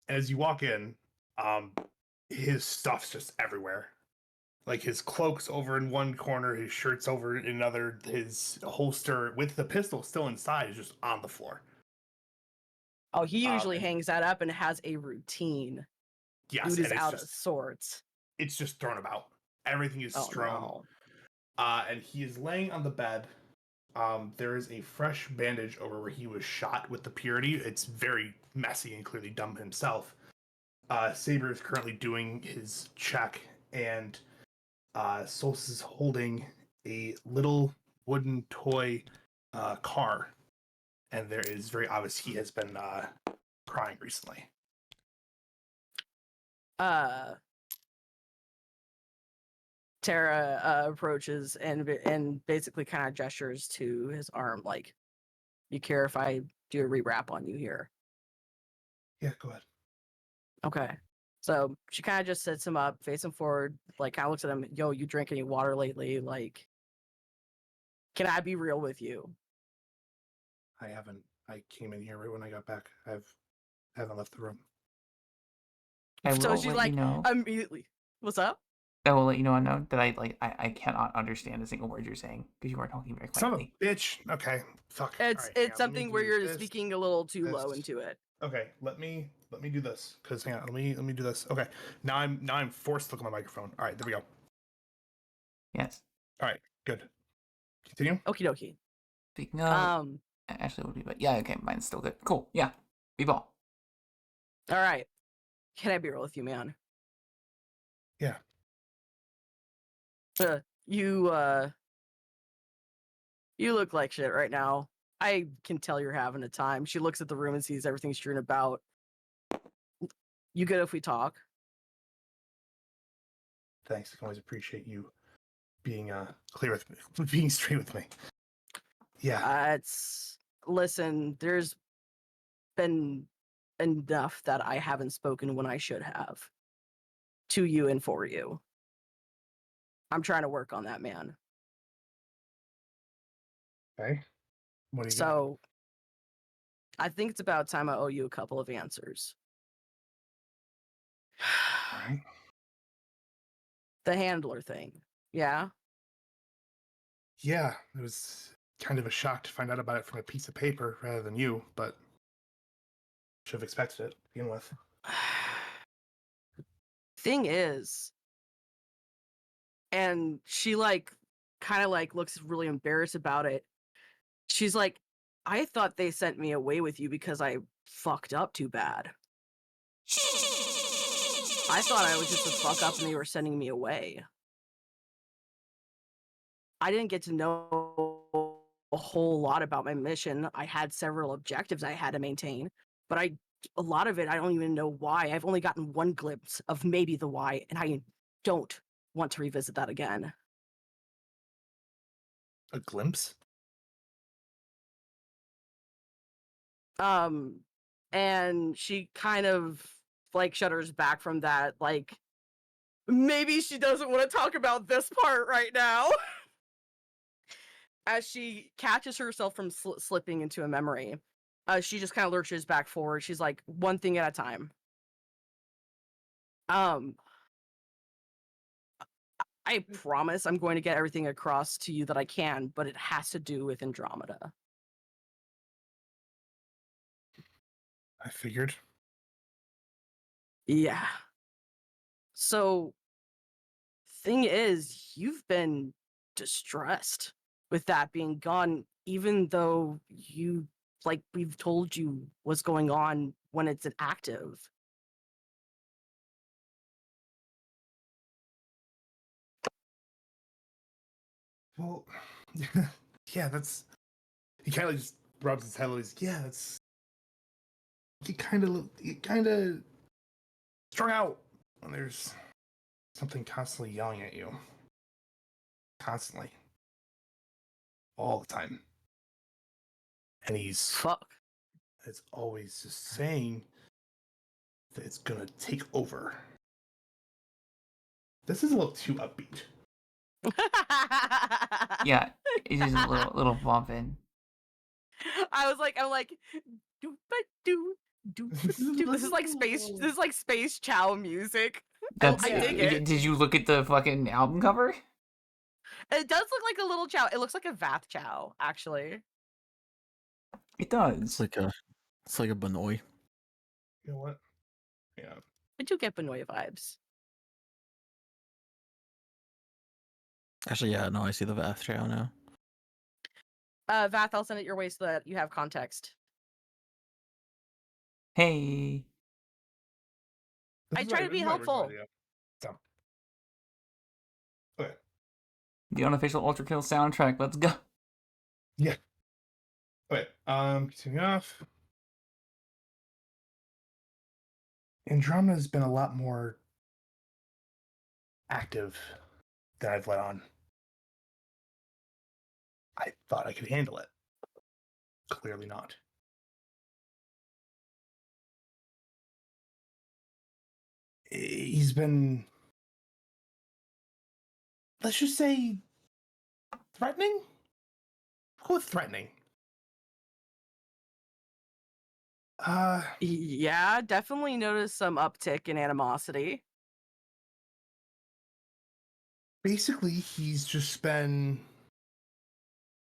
As you walk in, his stuff's just everywhere. Like his cloak's over in one corner, his shirt's over in another, his holster with the pistol still inside is just on the floor. Oh, he usually And hangs that up and has a routine. yes, Dude is and out of sorts. it's just thrown about. Everything is Oh strewn. no. And he is laying on the bed. There is a fresh bandage over where he was shot with the purity. It's very messy and clearly done himself. Saber is currently doing his check, and Solstice is holding a little wooden toy car, and there is very obvious he has been crying recently. Tara approaches and basically kind of gestures to his arm, like, "You care if I do a rewrap on you here?" Yeah, go ahead. Okay. So she kind of just sits him up, face him forward, like kind of looks at him. "Yo, you drink any water lately? Like, can I be real with you?" I haven't. I came in here right when I got back. Haven't left the room. I So will she's let like, you know. immediately, "What's up?" I will let you know, unknown, that I cannot understand a single word you're saying because you are talking very Son of quietly. a bitch. Okay, fuck. It's All right, hang it's on, let me something where do you're this, speaking a little too low this. into it. Okay, let me do this because hang on, let me do this. Okay, now I'm forced to look at my microphone. All right, there we go. Yes. All right, good. Continue. Okie dokie. Speaking of, actually, would be, but yeah, okay, mine's still good. Cool. Yeah, B-ball. All right. Can I be real with you, man? Yeah. You you look like shit right now. I can tell you're having a time. She looks at the room and sees everything strewn about. You good if we talk? Thanks. I can always appreciate you being clear with me, being straight with me. Yeah. Listen, there's been enough that I haven't spoken when I should have. To you and for you. I'm trying to work on that, man. Okay. What do you So I think it's about time I owe you a couple of answers. got? All right. The handler thing. Yeah? Yeah, it was kind of a shock to find out about it from a piece of paper rather than you, but should have expected it to begin with. Thing is, and she like kind of like looks really embarrassed about it. She's like, "I thought they sent me away with you because I fucked up too bad. I thought I was just a fuck up and they were sending me away. I didn't get to know a whole lot about my mission. I had several objectives I had to maintain, but a lot of it I don't even know why. I've only gotten one glimpse of maybe the why, and I don't want to revisit that again." A glimpse? And she kind of like shudders back from that, like maybe she doesn't want to talk about this part right now. As she catches herself from slipping into a memory, she just kind of lurches back forward. She's like, "One thing at a time. um I promise I'm going to get everything across to you that I can, but it has to do with Andromeda." I figured. Yeah. So, thing is, you've been distressed with that being gone, even though you, like, we've told you what's going on when it's active. Well, yeah, that's. He kind of just rubs his head. He's yeah, that's. You kind of strung out when there's something constantly yelling at you. Constantly. All the time. And Fuck. it's always just saying that it's gonna take over. This is a little too upbeat. Yeah, it's just a little bumping. I'm like, do but do do. This is like space. This is like space chow music. That's. I dig it. Did you look at the fucking album cover? It does look like a little chow. It looks like a Vath chow, actually. It does. It's like a Benoi. You know what? Yeah. I do get Benoit vibes. Actually, yeah, no, I see the Vath Chow now. Vath, I'll send it your way so that you have context. Hey. I try to be helpful. So. Okay. The unofficial Ultra Kill soundtrack. Let's go. Yeah. Okay. Continuing off. Andromeda has been a lot more active than I've let on. I thought I could handle it. Clearly not. He's been, let's just say, threatening? Go with threatening. Yeah, definitely noticed some uptick in animosity. Basically, he's just been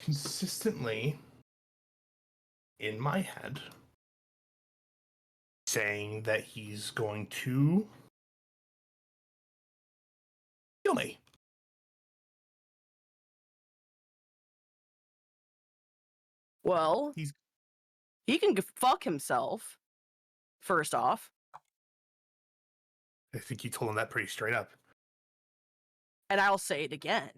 consistently in my head saying that he's going to kill me. Well, he can fuck himself, first off. I think you told him that pretty straight up. And I'll say it again.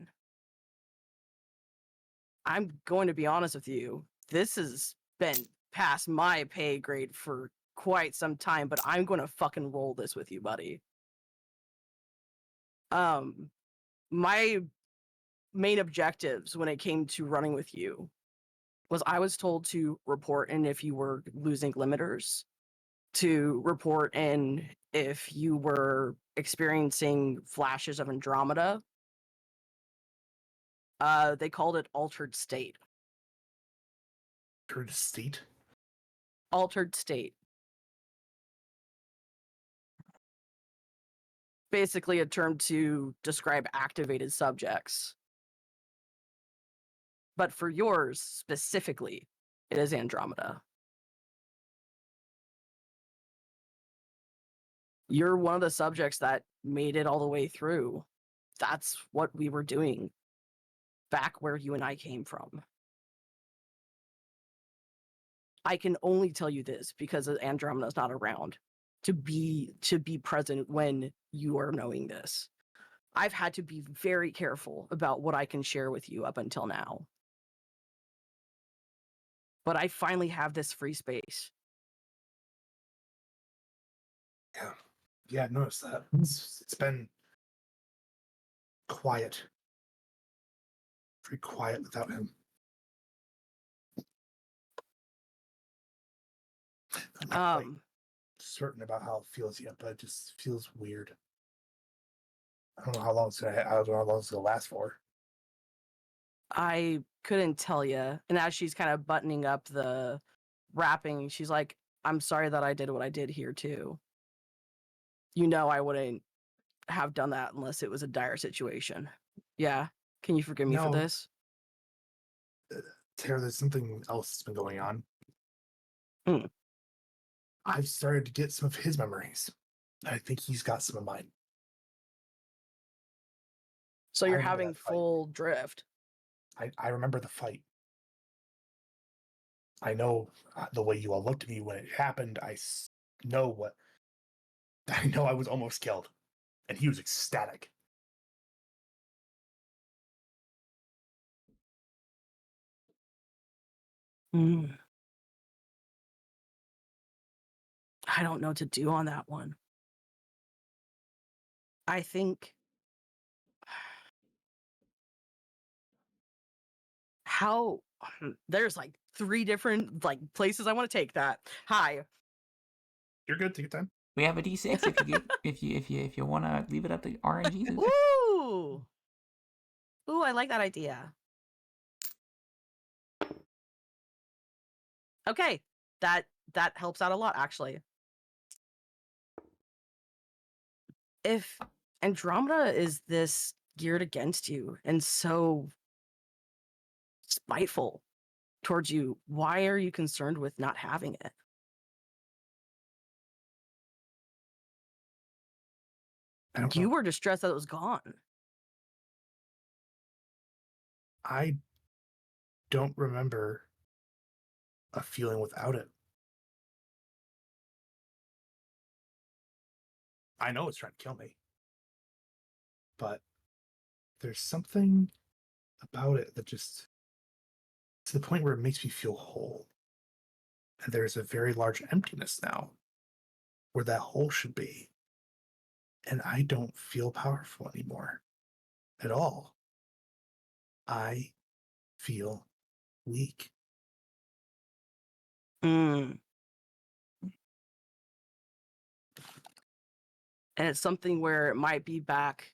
I'm going to be honest with you. This has been past my pay grade for quite some time, but I'm going to fucking roll this with you, buddy. My main objectives when it came to running with you was I was told to report in if you were losing limiters, to report in if you were experiencing flashes of Andromeda. They called it altered state. Altered state? Altered state. Basically a term to describe activated subjects. But for yours specifically, it is Andromeda. You're one of the subjects that made it all the way through. That's what we were doing back where you and I came from. I can only tell you this because Andromeda's not around to be present when you are knowing this. I've had to be very careful about what I can share with you up until now. But I finally have this free space. Yeah, I noticed that. It's been quiet. Very quiet without him. I'm not quite certain about how it feels yet, but it just feels weird. I don't know how long it's gonna last for. I couldn't tell you. And as she's kind of buttoning up the wrapping, she's like, I'm sorry that I did what I did here too. You know I wouldn't have done that unless it was a dire situation. Yeah. Can you forgive me for No. this? Tara, there's something else that's been going on. Hmm. I've started to get some of his memories. I think he's got some of mine. So I you're remember having that fight. full drift. I remember the fight. I know the way you all looked at me when it happened. I know I was almost killed, and he was ecstatic. Mm. I don't know what to do on that one. I think how there's like 3 different like places I want to take that. Hi. You're good. Take your time. We have a D6 if you get if you want to leave it up to RNG. Ooh. Ooh, I like that idea. Okay. That helps out a lot actually. If Andromeda is this geared against you and so spiteful towards you, why are you concerned with not having it? I don't You know. were distressed that it was gone. I don't remember a feeling without it. I know it's trying to kill me, but there's something about it that just to the point where it makes me feel whole. And there's a very large emptiness now where that hole should be. And I don't feel powerful anymore at all. I feel weak. Mm. And it's something where it might be back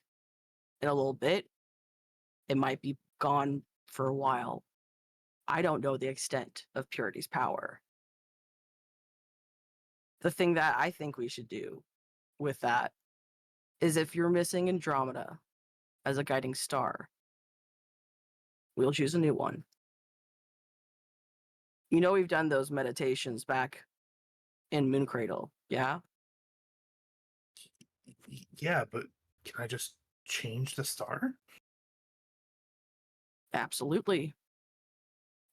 in a little bit. It might be gone for a while. I don't know the extent of Purity's power. The thing that I think we should do with that is if you're missing Andromeda as a guiding star, we'll choose a new one. You know, we've done those meditations back in Moon Cradle, yeah? Yeah, but can I just change the star? Absolutely.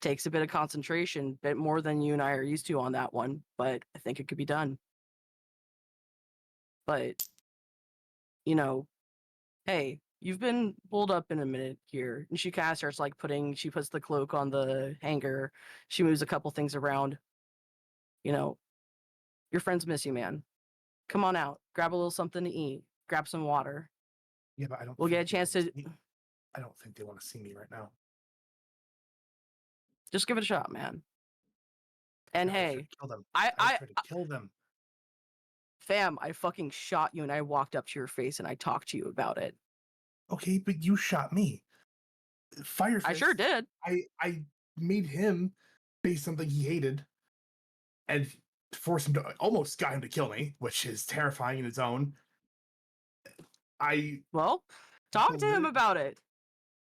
Takes a bit of concentration, bit more than you and I are used to on that one, but I think it could be done. But, you know, hey, you've been pulled up in a minute here. And she kind of starts like she puts the cloak on the hanger. She moves a couple things around. You know, your friends miss you, man. Come on out. Grab a little something to eat. Grab some water. Yeah, but I don't. We'll get a think they chance wanna to see me. I don't think they want to see me right now. just give it a shot, man. And I always try hey, to kill them. I I try to kill them. fam, I fucking shot you and I walked up to your face and I talked to you about it. Okay, but you shot me. Firefist. I sure did. I made him face something he hated, and forced him to almost got him to kill me, which is terrifying in its own. I Well, talk to him believe- about it.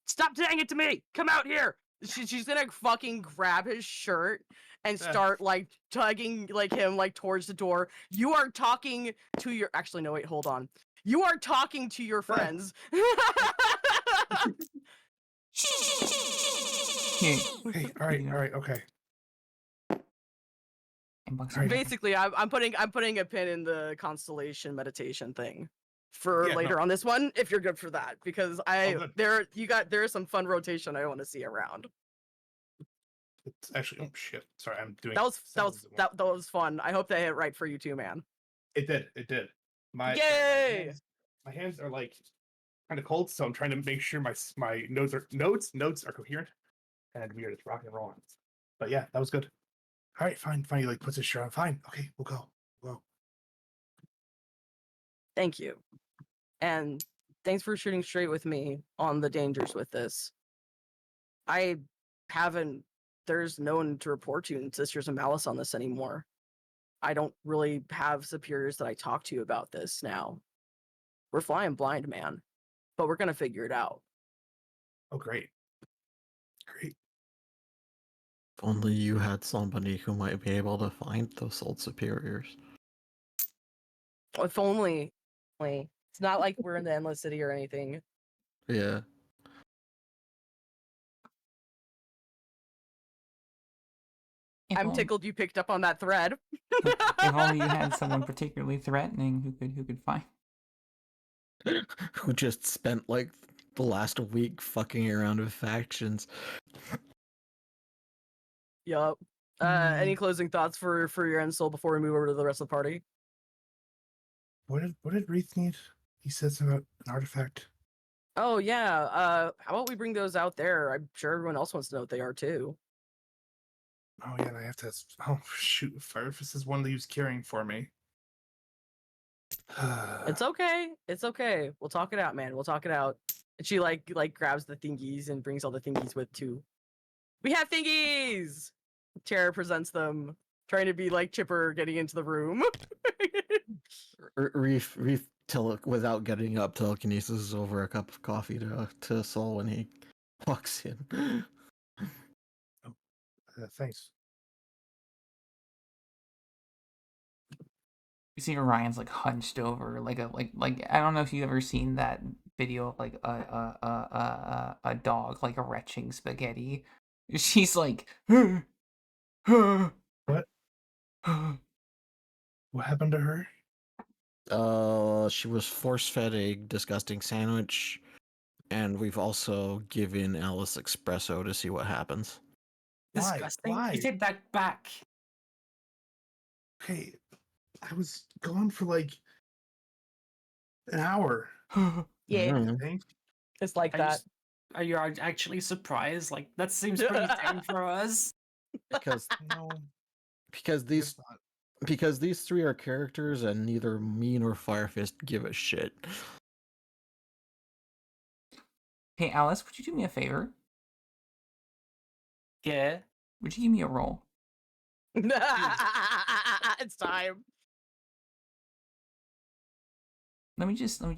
Stop saying it to me. Come out here. She's gonna fucking grab his shirt and start like tugging like him like towards the door. You are talking to your actually no wait, hold on. You are talking to your friends. Here, Okay, all right, okay. inbox. Alright. Basically, I'm putting a pin in the constellation meditation thing for Yeah, later no. on this one if you're good for that because good. there is some fun rotation I want to see around. It's actually oh shit. Sorry, I'm doing That was sounds at once. that was fun. I hope that hit right for you too, man. It did. My Yay! my hands are like kind of cold, so I'm trying to make sure my notes are coherent, and we are just rocking and rolling. But yeah, that was good. All right, fine. He like puts his shirt on. Fine. Okay, we'll go. Thank you. And thanks for shooting straight with me on the dangers with this. I haven't, there's no one to report to in Sisters of Malice on this anymore. I don't really have superiors that I talk to about this now. We're flying blind, man, but we're going to figure it out. Oh, great. Great. If only you had somebody who might be able to find those old superiors. If only, it's not like we're in the Endless City or anything. Yeah. I'm tickled you picked up on that thread. If only you had someone particularly threatening who could find. Who just spent like the last week fucking around with factions. Yup. Any closing thoughts for your end soul before we move over to the rest of the party? What did Wreath need? He said something about an artifact. Oh yeah. How about we bring those out there? I'm sure everyone else wants to know what they are too. Oh yeah, and I have to. Oh shoot, Firefist is one that he was carrying for me. It's okay. It's okay. We'll talk it out, man. We'll talk it out. And she like grabs the thingies and brings all the thingies with too. We have thingies. Tara presents them, trying to be like chipper, getting into the room. Reef without getting up, telekinesis over a cup of coffee to Sol when he walks in. Thanks. You see Orion's like hunched over, like I don't know if you've ever seen that video of like a dog like retching spaghetti. She's like, What? What happened to her? She was force fed a disgusting sandwich, and we've also given Alice espresso to see what happens. Why? Disgusting. Why? You take that back. Okay, I was gone for like an hour. Yeah, Mm. I think. it's like Are you, that. s- are you actually surprised? Like that seems pretty tame for us. Because No, because I these guess not. because these three are characters, and neither me nor Firefist give a shit. hey Alice, would you do me a favor? Yeah. Would you give me a roll? It's time. Let me just give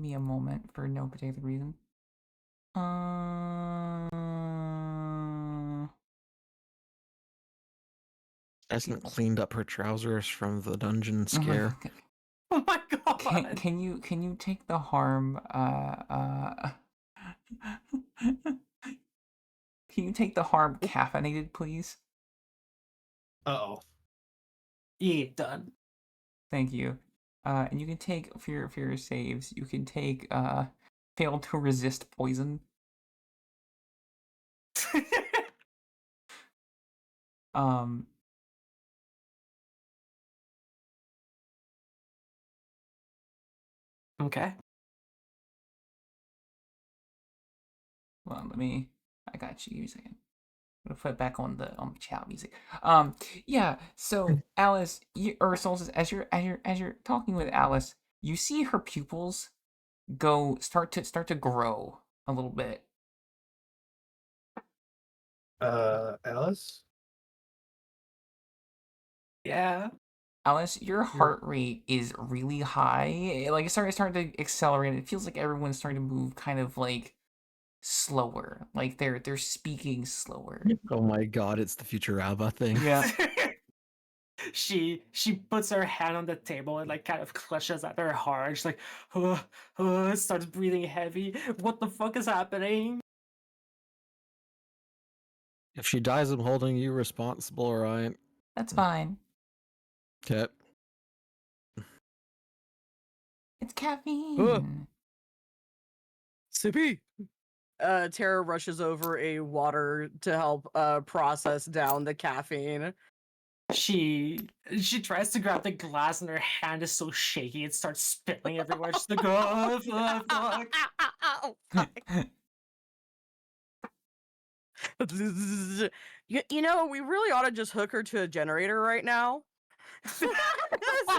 me a moment for no particular reason. Hasn't cleaned up her trousers from the dungeon scare. Oh my god. Can you take the harm can you take the harm caffeinated, please? Uh-oh. Yeah, done. Thank you. And you can take for your saves. You can take fail to resist poison. Um, Okay. well, let me. I got you. Give me a second. I'm gonna put it back on the chat music. Yeah. So Alice, or Solstice, as you're talking with Alice, you see her pupils start to grow a little bit. Alice? Yeah. Alice, your heart rate is really high. Like it's starting to accelerate. It feels like everyone's starting to move kind of like slower. Like they're speaking slower. Oh my god, it's the Futurama thing. Yeah. she puts her hand on the table and like kind of clutches at her heart. She's like, starts breathing heavy. What the fuck is happening? If she dies, I'm holding you responsible, right? That's fine. Okay. It's caffeine. Sippy. Tara rushes over a water to help process down the caffeine. She tries to grab the glass and her hand is so shaky it starts spilling everywhere. She's like, oh fuck. You know, we really ought to just hook her to a generator right now.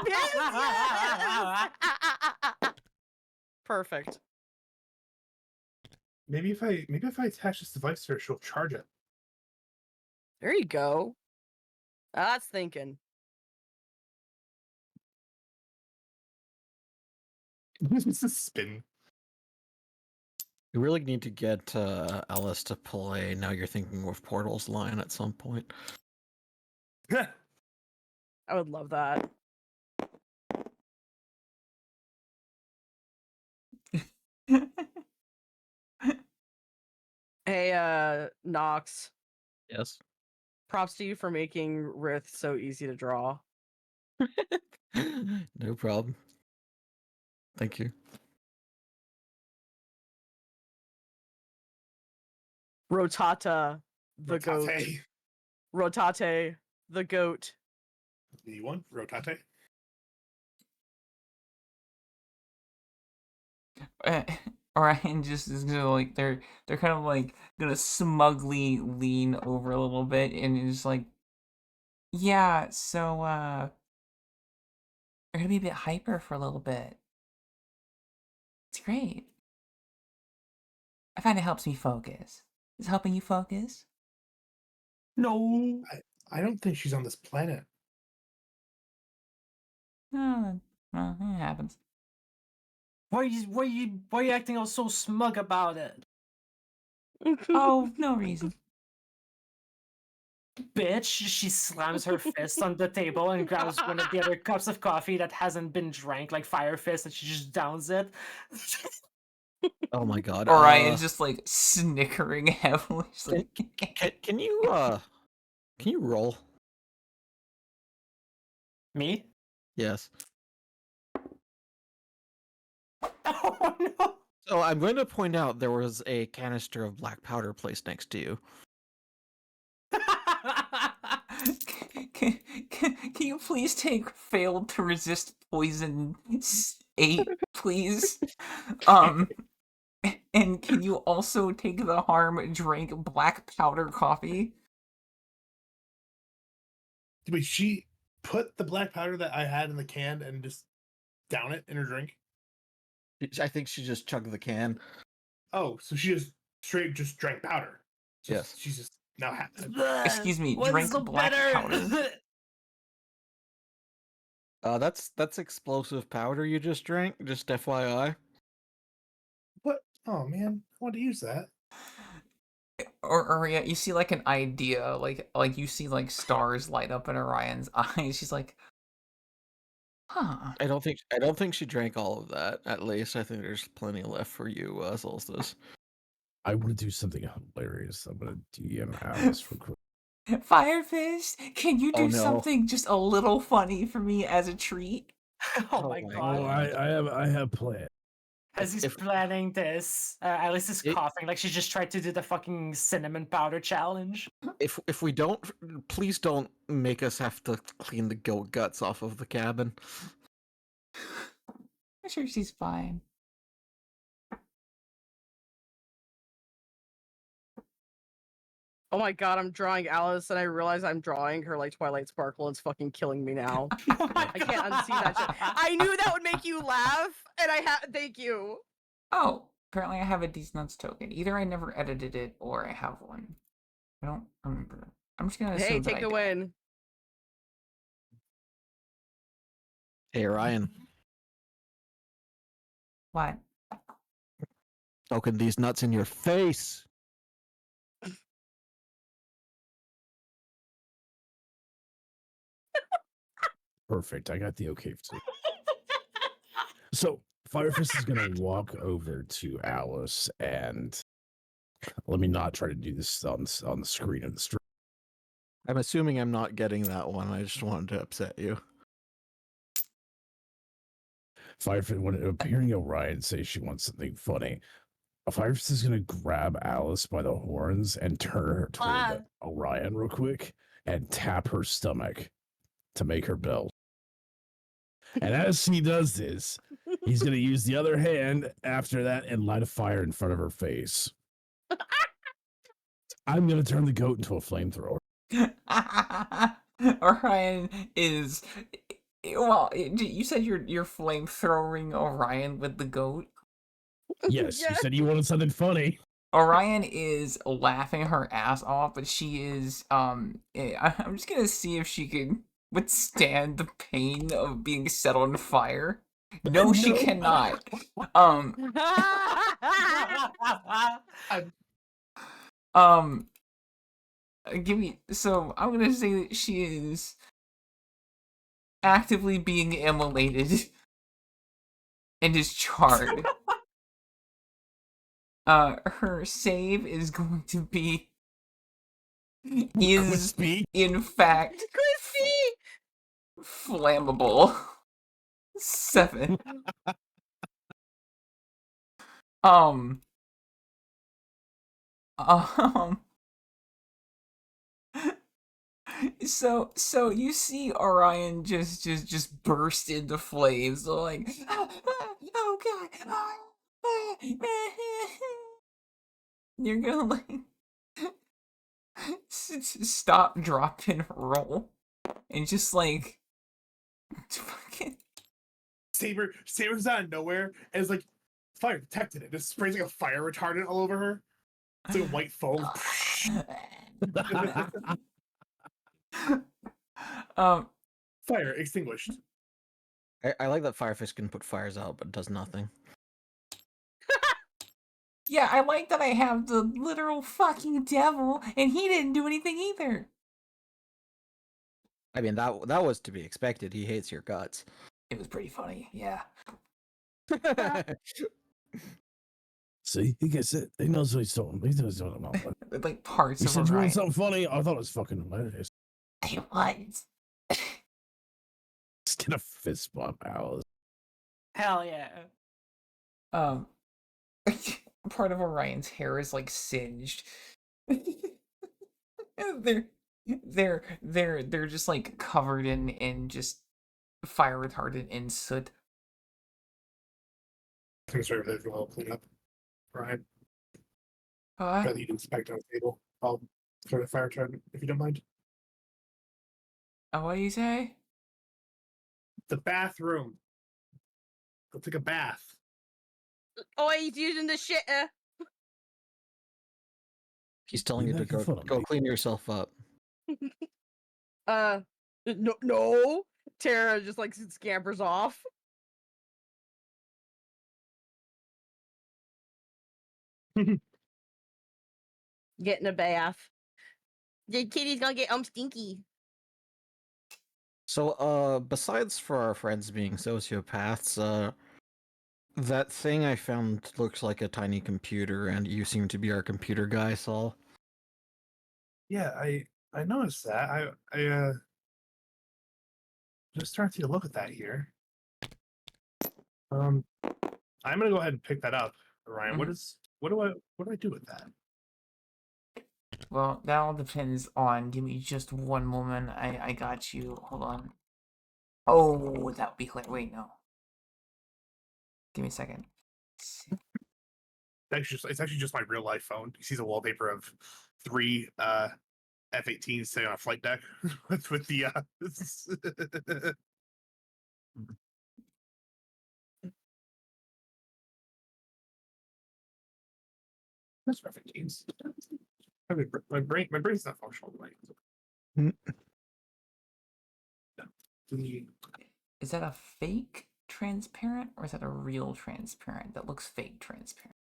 Yes. Perfect. Maybe if I attach this device to her, she'll charge it. There you go. That's thinking. It's a spin. You really need to get Alice to pull a "Now You're Thinking with Portals" line at some point. I would love that. Hey, Nox. Yes. Props to you for making Rith so easy to draw. No problem. Thank you. Rotata the goat. Rotate. Rotate, the goat. The one, rotate. Orion just is gonna like they're kind of like gonna smugly lean over a little bit and is like, yeah, so we're gonna be a bit hyper for a little bit. It's great. I find it helps me focus. Is it helping you focus? No. I don't think she's on this planet. No, well, it happens. Why are you acting all so smug about it? Oh, no reason. Bitch, she slams her fist on the table and grabs one of the other cups of coffee that hasn't been drank, like Fire Fist, and she just downs it. Oh my god. Orion's just like snickering heavily. She's like, Can you roll? Me? Yes. Oh no! So I'm going to point out there was a canister of black powder placed next to you. can you please take failed to resist poison 8, please? And can you also take the harm drink black powder coffee? Wait, she put the black powder that I had in the can and just down it in her drink? I think she just chugged the can. Oh, so she just drank powder. So Yes. She's just now Excuse me, What's drink so black better? powder. That's explosive powder you just drank. Just FYI. What? Oh man, I want to use that. Or yeah, you see like an idea, like you see like stars light up in Orion's eyes. She's like, huh. I don't think she drank all of that. At least I think there's plenty left for you, Solstice. I want to do something hilarious. I'm gonna DM Alice real quick. Firefish, can you do Oh, no. something just a little funny for me as a treat? Oh my my god. Oh, I have plans. As he's If- planning this, Alice is It- coughing like she just tried to do the fucking cinnamon powder challenge. If we don't, please don't make us have to clean the goat guts off of the cabin. I'm sure she's fine. Oh my god, I'm drawing Alice and I realize I'm drawing her like Twilight Sparkle. It's fucking killing me now. Oh my I can't unsee that shit. I knew that would make you laugh, and thank you. Oh, apparently I have a These Nuts token. Either I never edited it or I have one. I don't remember. I'm just gonna assume Hey, that take I the don't. win. Hey Ryan, What? soaking these nuts in your face. Perfect. I got the okay too. So Firefist is gonna walk over to Alice and let me not try to do this on the screen of the stream. I'm assuming I'm not getting that one. I just wanted to upset you. Firefist, when hearing Orion say she wants something funny, Firefist is gonna grab Alice by the horns and turn her toward Orion real quick and tap her stomach to make her belt. And as he does this, he's going to use the other hand after that and light a fire in front of her face. I'm going to turn the goat into a flamethrower. Orion is. Well, you said you're flamethrowing Orion with the goat. Yes, Yeah. you said you wanted something funny. Orion is laughing her ass off, but she is I'm just gonna see if she can withstand the pain of being set on fire. No, she No. cannot. Give me. So I'm gonna say that she is actively being immolated and is charred. Her save is going to be is Crispy. in fact Crispy! flammable. 7. Um So you see Orion just burst into flames, like, oh god, you're gonna like stop, drop, and roll, and just like fucking. Saber's out of nowhere and is like, fire detected it. Just sprays like a fire retardant all over her. It's like a white foam. um, Fire extinguished. I like that Firefish can put fires out, but does nothing. yeah, I like that I have the literal fucking devil, and he didn't do anything either. I mean, that was to be expected. He hates your guts. It was pretty funny, yeah. See, he gets it. He knows what he's talking. He knows what I'm about. Like parts He of said, "You want Orion. something funny?" I thought it was fucking hilarious. It was. Just get a fist bump, Alice. Hell yeah. Part of Orion's hair is like singed. they're just like covered in just fire retardant and soot. Things are really well clean up. Right. Huh? Rather you'd inspect on the table. I'll throw the fire retardant if you don't mind. What do you say? The bathroom. Go take a bath. Oh, he's using the shit. He's telling You're you to making fun of go me. clean yourself up. No. Tara just like scampers off. Getting a bath. The kitty's gonna get stinky. So, besides for our friends being sociopaths, that thing I found looks like a tiny computer, and you seem to be our computer guy, Saul. Yeah, I noticed that. I just starting to take a look at that here. I'm gonna go ahead and pick that up, Ryan. What do I do with that? Well, that all depends on. Give me just one moment. I got you. Hold on. Oh, that would be clear. Wait, no. Give me a second. It's actually just my real life phone. He sees a wallpaper of 3 F-18s sitting on a flight deck with the that's F-18s. My brain's not functional tonight. Is that a fake transparent or is that a real transparent that looks fake transparent?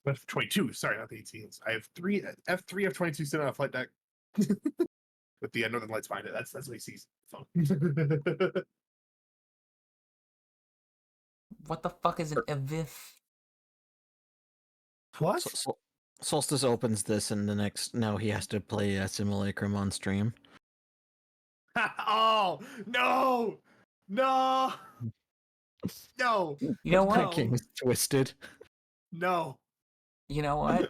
F-22. Sorry, not the 18s. I have 3 F-22 sitting on a flight deck with the northern lights behind it. That's what he sees. Phone. What the fuck is an Aviv? What? Solstice opens this, and now he has to play a Simulacrum on stream. Oh no! No! No! You know what? That game is twisted. No! You know what?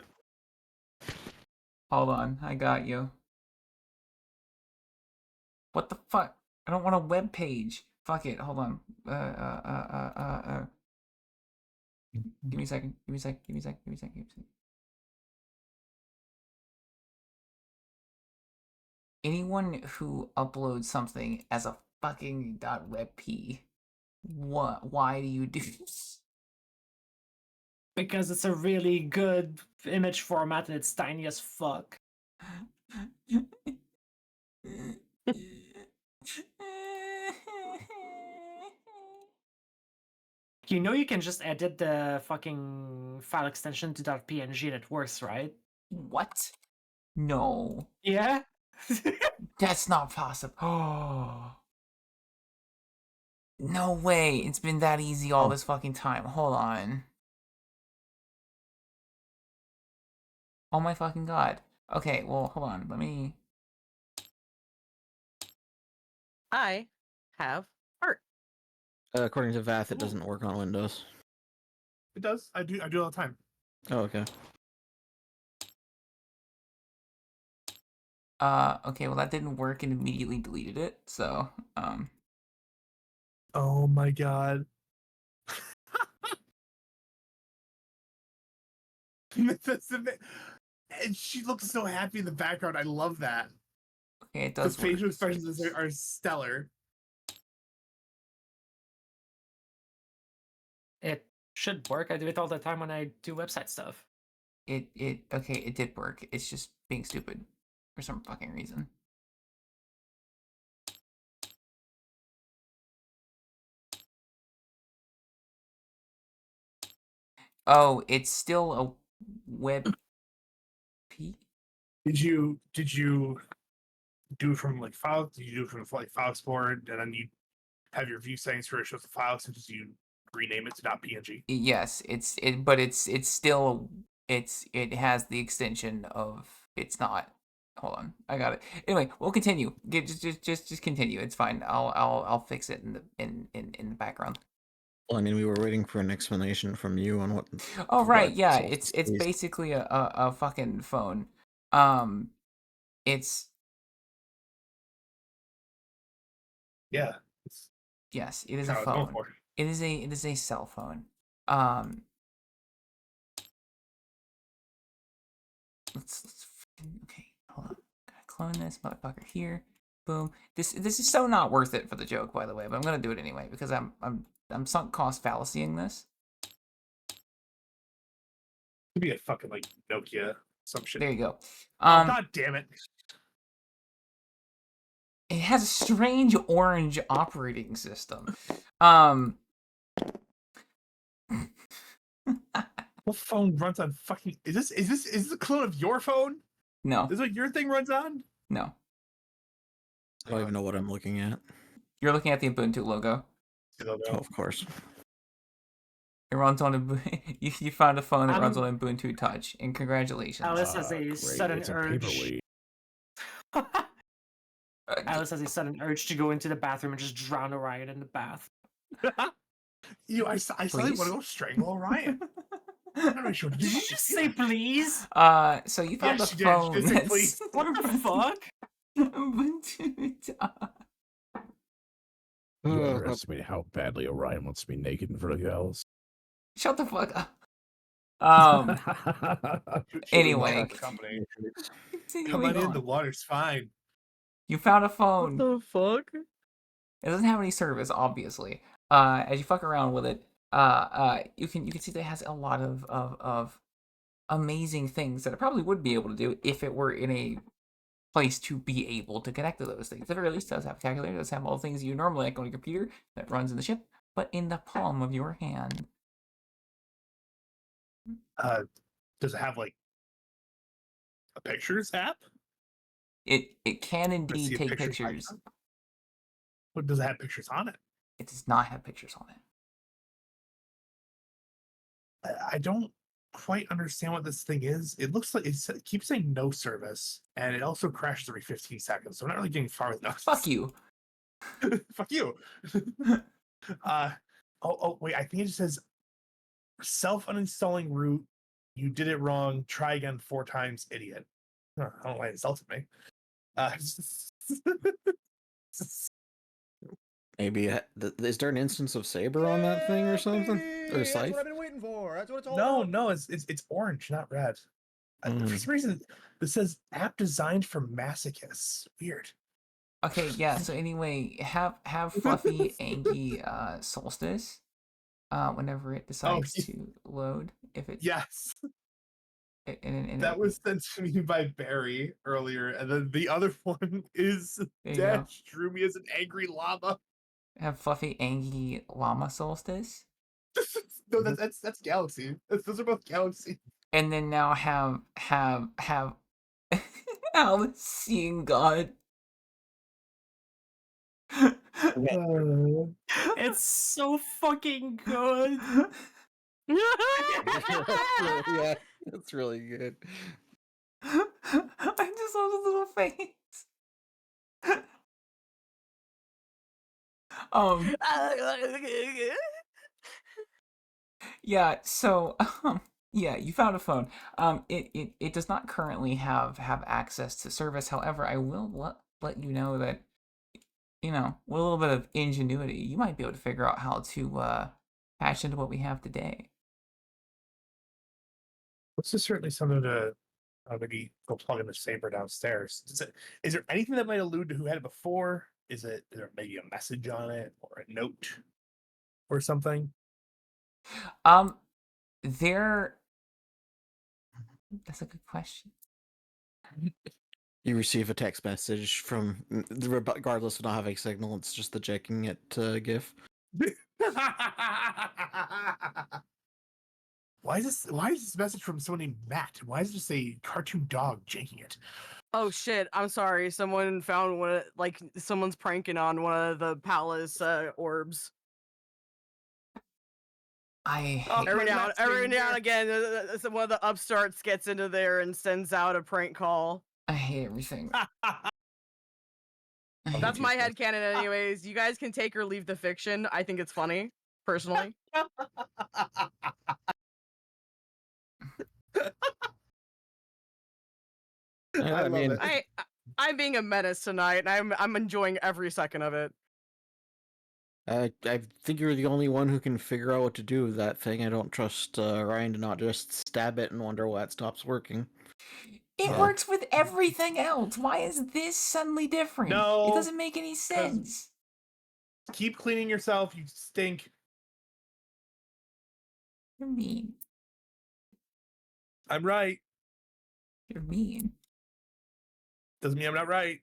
Hold on, I got you. What the fuck? I don't want a web page. Fuck it. Hold on. Give me a second. Give me a second. Give me a second. Give me a second. Give me a second. Anyone who uploads something as a fucking .webp, what? Why do you do this? Because it's a really good image format and it's tiny as fuck. You know you can just edit the fucking file extension to .png and it works, right? What? No. Yeah? That's not possible. Oh. No way. It's been that easy all this fucking time. Hold on. Oh my fucking god. Okay, well, hold on. Let me... I have art. According to Vath, it doesn't work on Windows. It does. I do all the time. Oh, okay. Okay, well that didn't work and immediately deleted it. So, Oh my god. That's and she looks so happy in the background. I love that. okay, it The does work. facial expressions are stellar. It should work. I do it all the time when I do website stuff. Okay, it did work. It's just being stupid for some fucking reason. Oh, it's still a web p. Did you do it from like file? Did you do it from like file explorer, and then you have your view settings where it shows the file since you rename it to .png? Yes, but it's still it has the extension of it's not. Hold on, I got it. Anyway, we'll continue. Just continue. It's fine. I'll fix it in the background. Well, I mean, we were waiting for an explanation from you on what. Oh right, what yeah. Solstice It's is. basically a fucking phone. It's Yeah, it's yes, it is a kind of what I was phone. going for. It is a cell phone. Um, let's okay. Hold on. Gotta clone this motherfucker here. Boom. This is so not worth it for the joke, by the way, but I'm gonna do it anyway because I'm sunk cost fallacying this. Could be a fucking like Nokia some shit. There you go. Oh god damn it! It has a strange orange operating system. Um. What phone runs on fucking? Is this a clone of your phone? No, This is what your thing runs on? no. I don't even know what I'm looking at. You're looking at the Ubuntu logo. Oh, of course. It runs on you found a phone that runs I'm- on Ubuntu Touch, and congratulations. Alice has a Great, sudden it's a urge. paperweight. Alice has a sudden urge to go into the bathroom and just drown Orion in the bath. I suddenly want Please? to go strangle Orion. I'm not really sure. Did you just say please? So you found Yes, a she did. She phone did say that's please. What the fuck? Ubuntu Touch. You Uh, underestimate how badly Orion wants to be naked in front of gals. Shut the fuck up. Anyway, Company. continuing Come on in. The on. water's fine. You found a What phone. the fuck? It doesn't have any service, obviously. As you fuck around with it, you can see that it has a lot of amazing things that it probably would be able to do if it were in a place to be able to connect to those things. At the very least, it does have a calculator, it does have all the things you normally like on a computer that runs in the ship, but in the palm of your hand. Does it have like a pictures app? It can see indeed a take pictures pictures. icon? What does it have pictures on it? It does not have pictures on it. I don't quite understand what this thing is. It looks like it keeps saying no service, and it also crashes every 15 seconds. So I'm not really getting far with no. Fuck you. Fuck you. Wait, I think it just says self uninstalling root. You did it wrong. Try again 4 times, idiot. I don't know why it insulted me. Maybe is there an instance of Saber on that thing or something? Or That's Scythe? what I've been waiting for. That's what it's all no, about. no, it's orange, not red. For some reason, this says app designed for masochists. Weird. Okay, yeah, so anyway, have Fluffy Angie Solstice whenever it decides to load. If it Yes, and that was sent to me by Barry earlier, and then the other one is There you go. Dash drew me as an angry llama. Have Fluffy Angie Llama Solstice. No, that's Galaxy. Those are both Galaxy. And then now have Alice seeing God. It's so fucking good. Yeah, that's really good. I just love the little face. Yeah, so Yeah, you found a phone. It does not currently have access to service. However, I will let you know that, with a little bit of ingenuity, you might be able to figure out how to patch into what we have today. This is certainly something to maybe go plug in the saber downstairs. Is there anything that might allude to who had it before? Is there maybe a message on it or a note or something? There. That's a good question. You receive a text message from, regardless of not having signal, it's just the checking it GIF. Why is this message from someone named Matt? Why is it just a cartoon dog janking it? Oh shit! I'm sorry. Someone found someone's pranking on one of the palace orbs. I Oh, hate, Every now Matt's and being again, one of the upstarts gets into there and sends out a prank call. I hate everything. I hate That's you my guys. headcanon, anyways. You guys can take or leave the fiction. I think it's funny, personally. I love it. I'm being a menace tonight, and I'm enjoying every second of it. I think you're the only one who can figure out what to do with that thing. I don't trust Ryan to not just stab it and wonder why it stops working. It works with everything else. Why is this suddenly different? No, It doesn't make any sense. Keep cleaning yourself, you stink. You're mean. I'm right. You're mean. Doesn't mean I'm not right.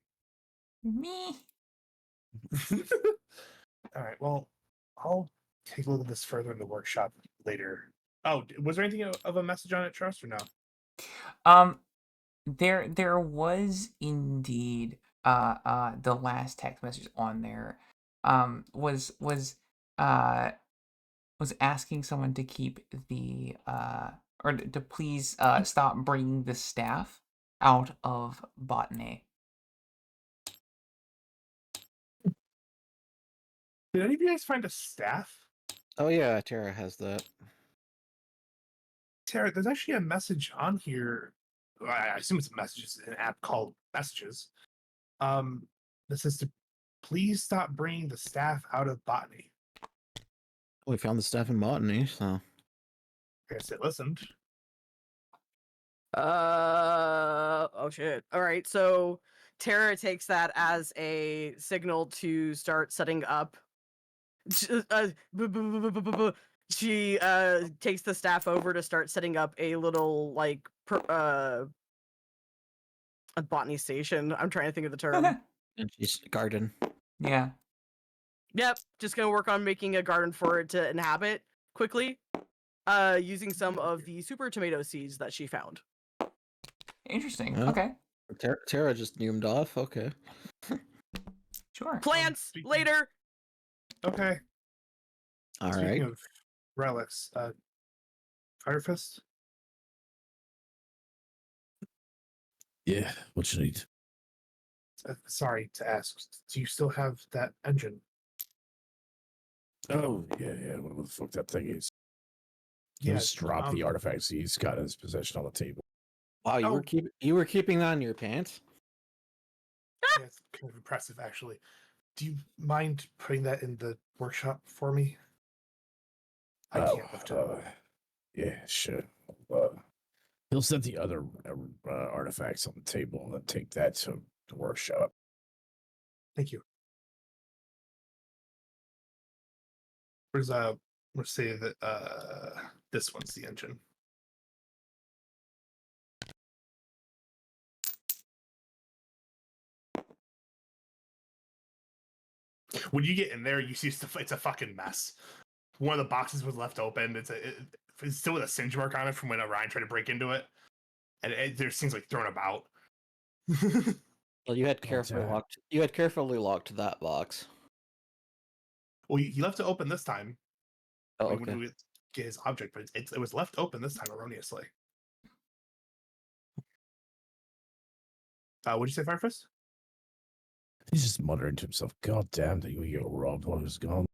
You're me. All right, well, I'll take a look at this further in the workshop later. Oh, was there anything of a message on it, Trust, or no? There was indeed the last text message on there was asking someone to keep the or to please stop bringing the staff out of botany. Did any of you guys find a staff? Oh yeah, Tara has that. Tara, there's actually a message on here. Well, I assume it's a message. It's an app called Messages. That says to please stop bringing the staff out of botany. We found the stuff in botany, so. I guess it listened. Oh shit. All right, so Tara takes that as a signal to start setting up. She takes the staff over to start setting up a little a botany station. I'm trying to think of the term. And she's garden. Yeah. Yep, just gonna work on making a garden for it to inhabit quickly, using some of the super tomato seeds that she found. Interesting. Oh. Okay. Tara just zoomed off. Okay. Sure. Plants later. Okay. All Speaking right. of relics, Fire Fist? Yeah, what you need? Sorry to ask. Do you still have that engine? Oh, yeah, whatever the fuck that thing is. Yeah. Just drop the artifacts he's got in his possession on the table. Wow, you were keeping that in your pants? Yeah, it's kind of impressive, actually. Do you mind putting that in the workshop for me? I can't lift it. Yeah, sure. He'll set the other artifacts on the table and then take that to the workshop. Thank you. Let's say that this one's the engine. When you get in there, you see it's a fucking mess. One of the boxes was left open. It's still with a singe mark on it from when Orion tried to break into it, and there's things like thrown about. Well, you had carefully locked. You had carefully locked that box. Well, he left it open this time. Oh, When okay. we get his object, but it was left open this time erroneously. What'd you say, Firefist? He's just muttering to himself, God damn, that you get robbed while he was gone.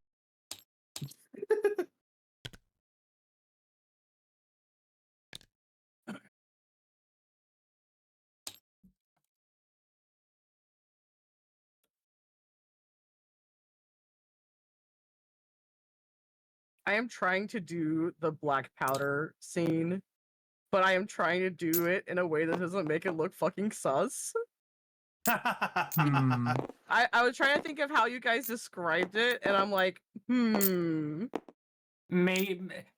I am trying to do the black powder scene, but I am trying to do it in a way that doesn't make it look fucking sus. Hmm. I was trying to think of how you guys described it, and I'm like,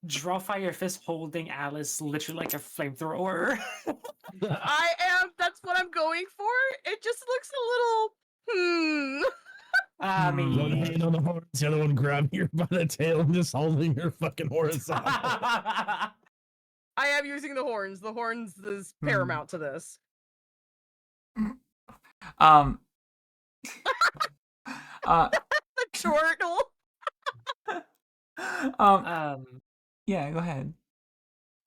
Draw Fire Fist holding Alice literally like a flamethrower. that's what I'm going for. It just looks a little, I One hand mean, on the horns, the other one grabbing her by the tail and just holding her fucking horizontal. I am using the horns. The horns is paramount to this. Um. The turtle. Yeah, go ahead.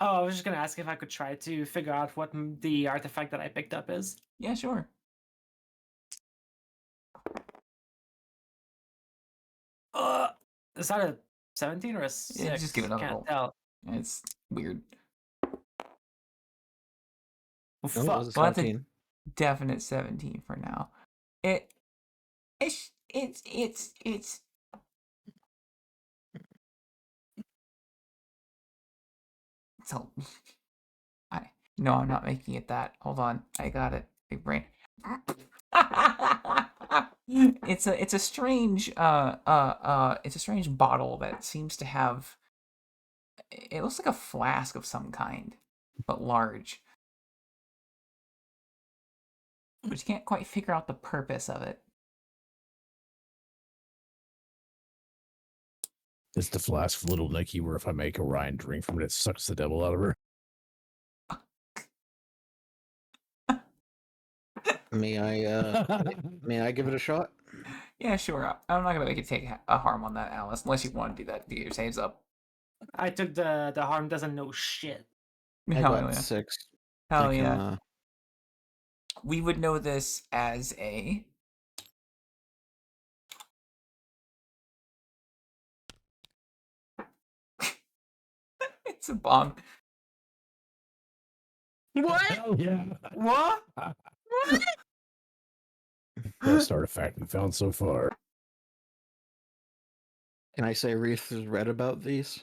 Oh, I was just gonna ask if I could try to figure out what the artifact that I picked up is. Yeah, sure. Is that a 17 or a 6? Yeah, just give it another Can't roll. tell. It's weird. Oh, No, fuck. it was a Well, that's a 17. definite 17 for now. It's a no, I'm not making it that. Hold on. I got it. Big brain. It's a strange it's a strange bottle that seems to have, it looks like a flask of some kind, but large. But you can't quite figure out the purpose of it. It's the flask of Little Nicky where if I make Orion drink from it, it sucks the devil out of her. May I give it a shot? Yeah, sure. I'm not gonna make you take a harm on that, Alice, unless you want to do that to get your saves up. I took the harm doesn't know shit. I Hell got yeah. 6. Hell I can, yeah. We would know this as a... It's a bong. What? Hell yeah. What? What? Best artifact we found so far. Can I say Reese has read about these?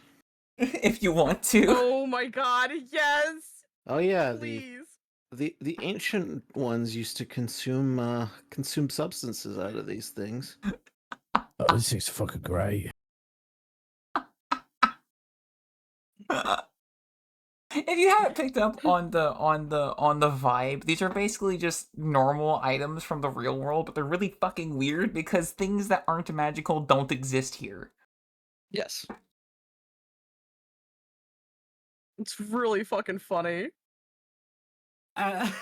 If you want to. Oh my god, yes! Oh yeah, Please. the ancient ones used to consume substances out of these things. Oh, this thing's fucking great. If you haven't picked up on the vibe, these are basically just normal items from the real world, but they're really fucking weird because things that aren't magical don't exist here. Yes. It's really fucking funny. Have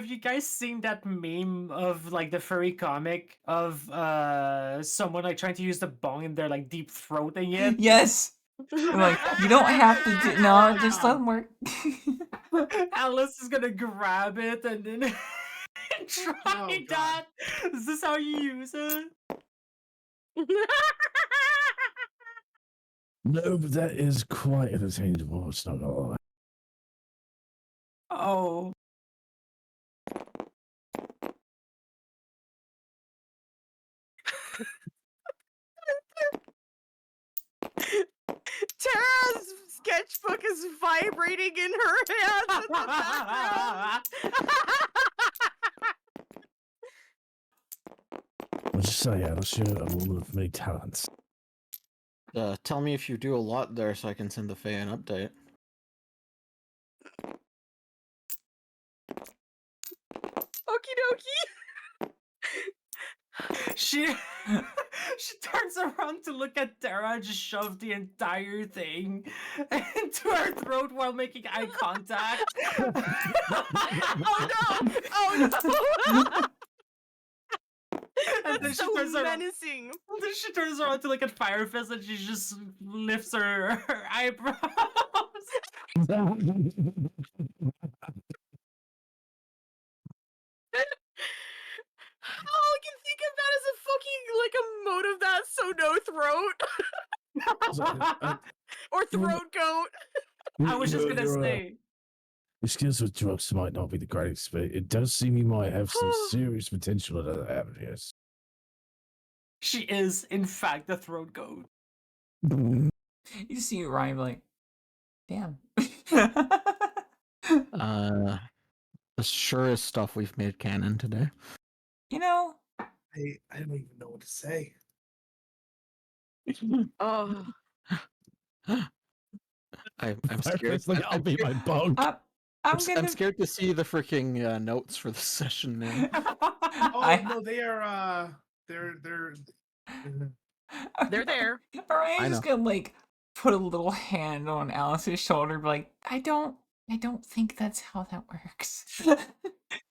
you guys seen that meme of like the furry comic of someone like trying to use the bong and they're like deep throating it? Yes. Like, you don't have to do, no, just let them work. Alice is gonna grab it and then try Oh, God. that. Is this how you use it? No, but that is quite interchangeable. It's not gonna lie. Oh. Tara's sketchbook is vibrating in her hands in the background. Let's just say, Alice, you're a woman of many talents. Tell me if you do a lot there so I can send the Fae an update. Okie dokie. She turns around to look at Tara and just shove the entire thing into her throat while making eye contact. Oh no! Oh no! And then That's she so turns around. menacing. And then she turns around to look at Firefist and she just lifts her eyebrows. All I can think of that is a fucking like a motive that's so no throat. Or throat goat. I was just gonna say. Your skills with drugs might not be the greatest, but it does seem you might have some serious potential in other avenues. She is, in fact, the throat goat. You see Ryan like, damn. The surest stuff we've made canon today. You know, I don't even know what to say. Oh, I'm scared. Firefist, like, I'll be my bunk. I'm gonna. I'm scared to see the freaking notes for the session now. Oh no, they are they're they're there. Ryan's I just know. gonna like put a little hand on Alice's shoulder, and be like, I don't think that's how that works.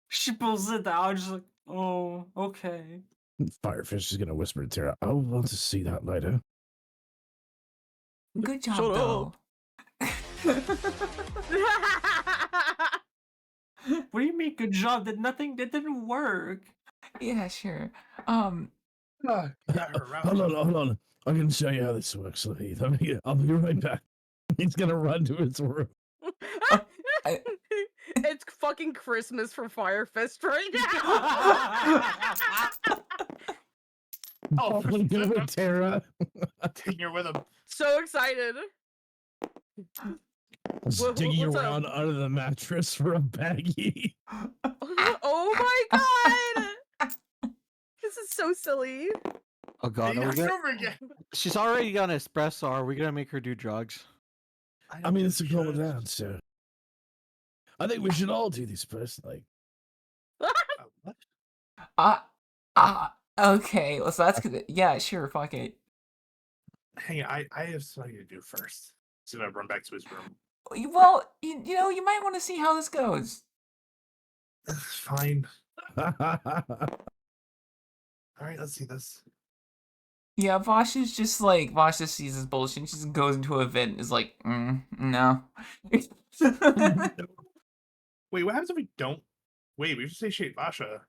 She pulls it out, just like, oh, okay. Firefish is gonna whisper to Tara, I want to see that later. Good job, Shut though. What do you mean, good job? That didn't work. Yeah, sure. got her aroused. Hold on. I can show you how this works, Heath. I'll be right back. He's gonna run to his room. It's fucking Christmas for Firefist right now. Oh, Falling over Tara. taking her with him. So excited. Digging what's up? around under the mattress for a baggie. Oh my god! This is so silly. Oh god, He are we knocks gonna... over again. She's already on espresso. Are we gonna make her do drugs? I mean, it's a think we cool should. down, so I think we should all do this personally. What? Okay. Well, so that's good. Yeah, sure. Fuck it. Hang on, I have something to do first. So I run back to his room. Well, you know, you might want to see how this goes. Fine. All right, let's see this. Yeah, Vosh is just like, Vosh just sees this bullshit and just goes into a vent and is like, no. Wait, what happens if we don't? Wait, we should say Shade Vasha.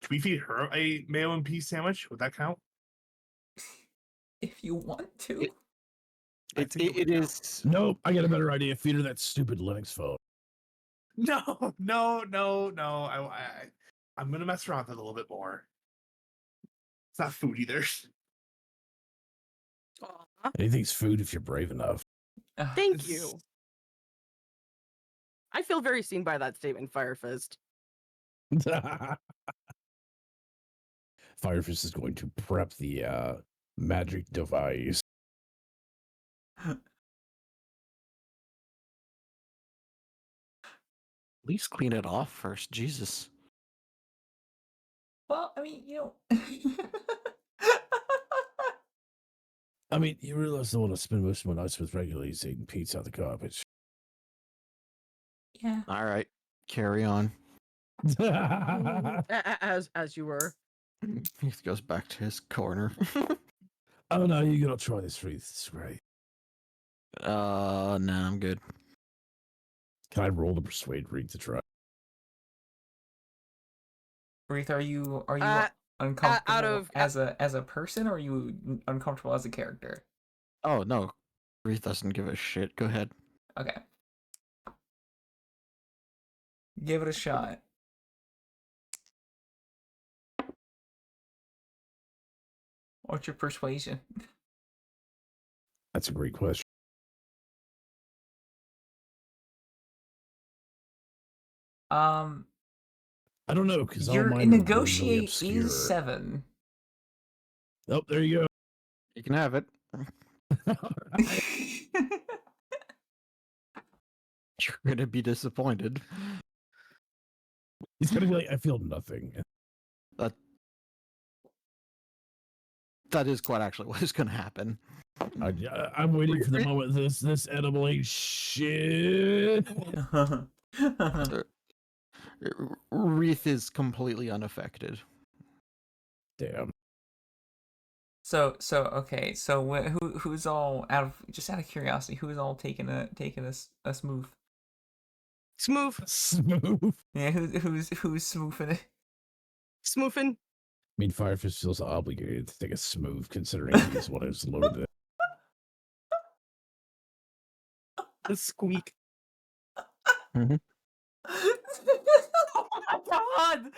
Should we feed her a mayo and peas sandwich? Would that count? If you want to. I It think would count. is. Nope, I got a better idea. Feed her that stupid Linux phone. No. I'm gonna mess around with it a little bit more. It's not food either. Aw, Anything's food if you're brave enough. thank you. I feel very seen by that statement, Firefist. Firefish is going to prep the magic device. At least clean it off first. Jesus. Well, I mean, you know. I mean, you realize I want to spend most of my nights with regulars eating pizza out the garbage. Yeah. All right, carry on. As you were. He goes back to his corner. Oh no, you gotta try this, Reese. It's great. Nah, I'm good. Can I roll to persuade Reed to try? Reith, are you Uh, uncomfortable as a person, or are you uncomfortable as a character? Oh no, Reed doesn't give a shit. Go ahead. Okay. Give it a shot. What's your persuasion? That's a great question. I don't know, because all Your mine are really, really negotiate obscure. is 7. Oh, there you You can have it. go. You're gonna be disappointed. He's gonna be like, I feel nothing. That is quite actually what is gonna happen. I'm waiting for the moment this edible ain't shit. Wreath is completely unaffected. Damn. So okay. So who's all out of curiosity? Who's all taking a smooth? Smooth. Smooth. Yeah, who's smoothing it? Smoofing. I mean, Firefish feels obligated to take a smooth, considering he's one who's loaded. The squeak. Oh my god!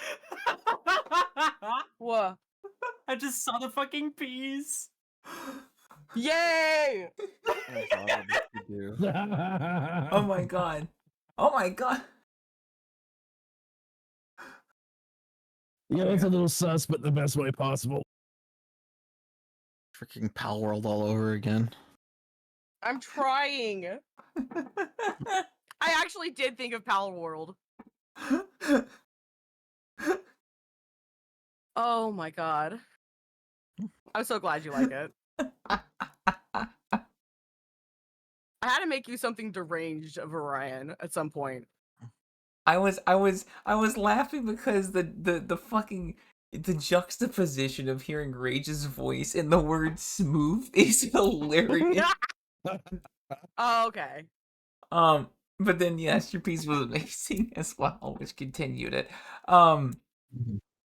What? I just saw the fucking peas. Yay! I thought of it to do. Oh my god. Oh my god. Yeah, Oh my that's a God. little sus, but the best way possible. Freaking Pal World all over again. I'm trying. I actually did think of Pal World. Oh my god. I'm so glad you like it. I had to make you something deranged of Orion at some point. I was laughing because the fucking the juxtaposition of hearing Rage's voice and the word smooth is hilarious. Oh, okay. But then yes, your piece was amazing as well, which continued it. Um,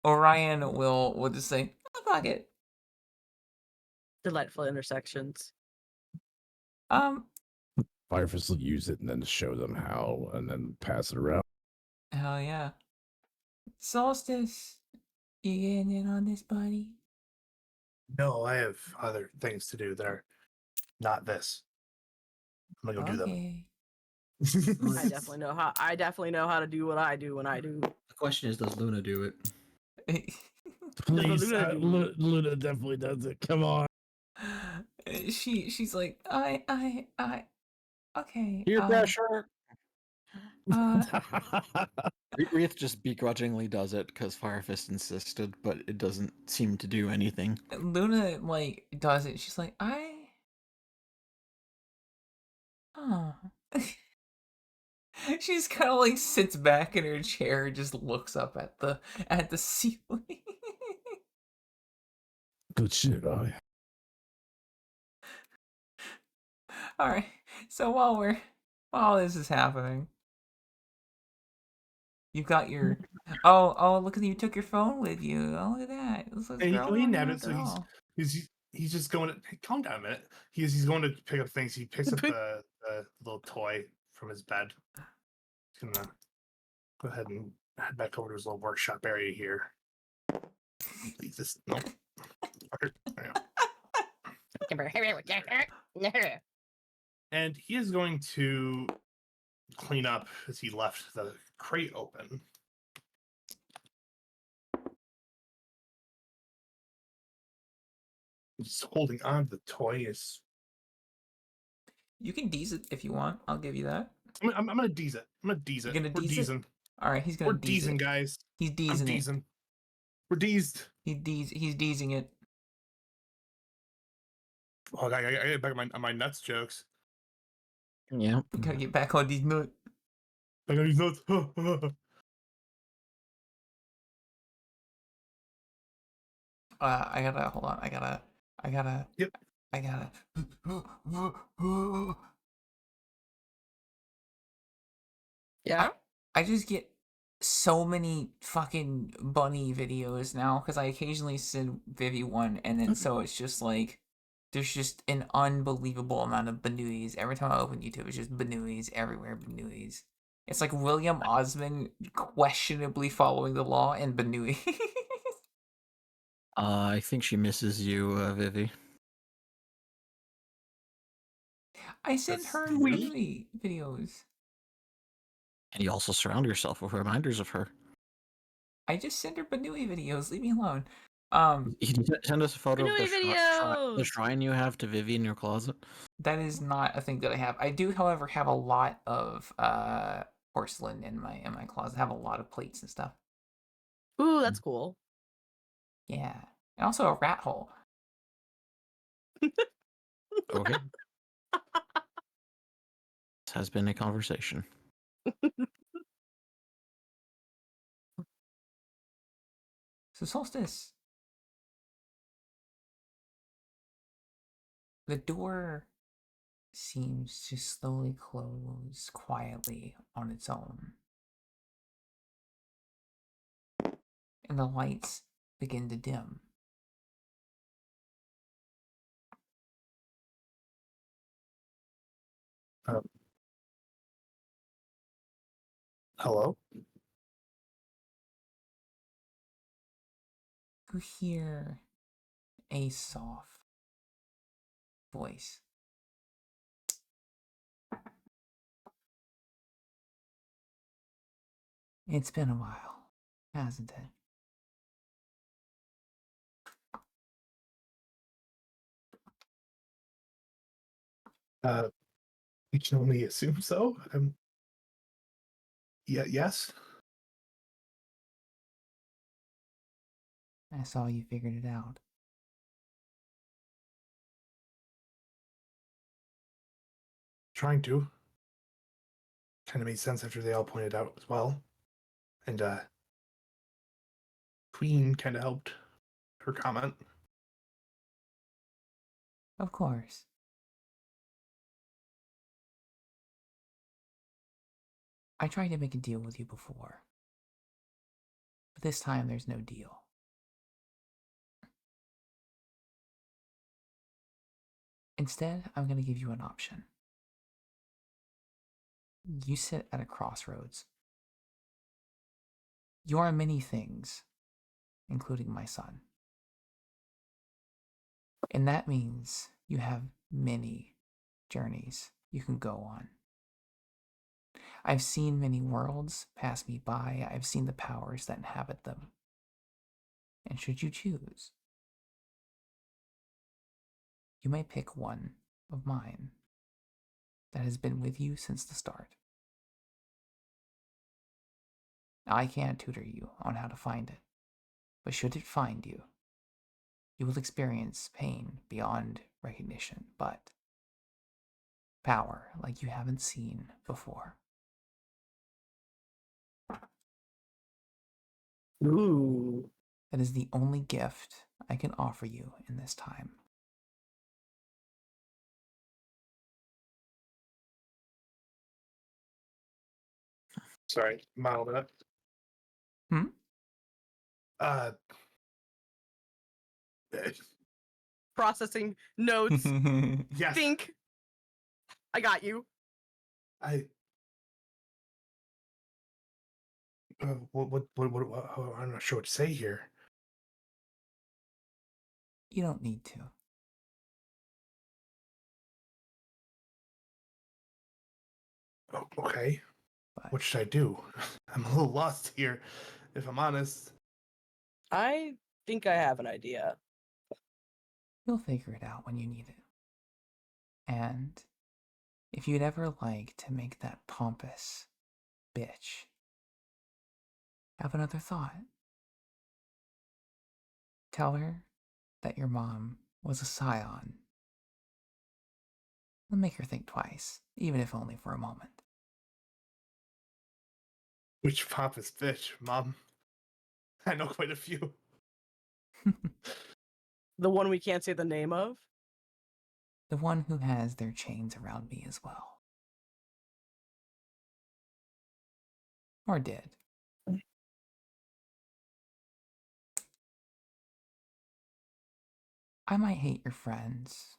Orion will just say, oh, fuck it. Delightful intersections. Firefist will use it and then show them how, and then pass it around. Hell yeah. Solstice, you getting in on this, buddy? No, I have other things to do that are not this. I'm gonna go Okay. I do them. definitely know how. I definitely know how to do what I do when I do. The question is, does Luna do it? Please, Luna do? Luna definitely does it. Come on. She's like, okay. Peer pressure. Uh, Wreath just begrudgingly does it because Firefist insisted, but it doesn't seem to do anything. Luna like does it. She's like, oh. She's kind of like sits back in her chair, and just looks up at the ceiling. Good shit, I. All right. So while this is happening, you've got your oh look at you took your phone with you. Oh look at that. This looks And he girl. nabbed it, so he's just going to hey, calm down a minute. He's going to pick up things. He picks up the little toy from his bed. He's gonna go ahead and head back over to his little workshop area here. Leave this. No. Okay, there you go. And he is going to clean up as he left the crate open. Just holding on to the toy is. You can deeze it if you want. I'll give you that. I'm gonna deeze it. I'm gonna deeze it. You're gonna We're deeze it? deezing. All right, he's gonna We're deeze deezing, it. guys. He's I'm deezing it. deezing. We're deezed. He's deezing it. Oh, I get back on my nuts jokes. Yeah. Gotta get back on these nuts. I got these nuts. I gotta hold on. I gotta. Yep. I gotta. Yeah. I just get so many fucking bunny videos now because I occasionally send Vivi one, and then so it's just like there's just an unbelievable amount of Banuis. Every time I open YouTube, it's just Banuis everywhere. Banuis. It's like William Osmond questionably following the law and Banui. I think she misses you, Vivi. I send That's her sweet. Banui videos. And you also surround yourself with reminders of her. I just send her Banui videos. Leave me alone. Can you send us a photo of Banui the videos! shrine you have to Vivi in your closet? That is not a thing that I have. I do, however, have a lot of porcelain in my closet. I have a lot of plates and stuff. Ooh, that's cool. Yeah, and also a rat hole. Okay. This has been a conversation. So Solstice, the door seems to slowly close quietly on its own, and the lights begin to dim. Hello? You hear a soft voice. It's been a while, hasn't it? I can only assume so. Yeah, yes. I saw you figured it out. Trying to. Kind of made sense after they all pointed out as well. And Queen kind of helped her comment. Of course. I tried to make a deal with you before. But this time there's no deal. Instead, I'm going to give you an option. You sit at a crossroads. You are many things, including my son. And that means you have many journeys you can go on. I've seen many worlds pass me by. I've seen the powers that inhabit them. And should you choose, you may pick one of mine that has been with you since the start. I can't tutor you on how to find it, but should it find you, you will experience pain beyond recognition, but power like you haven't seen before. Ooh. That is the only gift I can offer you in this time. Sorry, modeled it. Hmm? Uh, Processing notes. yes. Think. I got you. I. I'm not sure what to say here. You don't need to. Oh, okay. But What should I do? I'm a little lost here, if I'm honest. I think I have an idea. you'll figure it out when you need it. And if you'd ever like to make that pompous bitch have another thought, tell her that your mom was a scion. It'll make her think twice, even if only for a moment. Which pompous bitch, Mom? I know quite a few. The one we can't say the name of? The one who has their chains around me as well. Or did. I might hate your friends,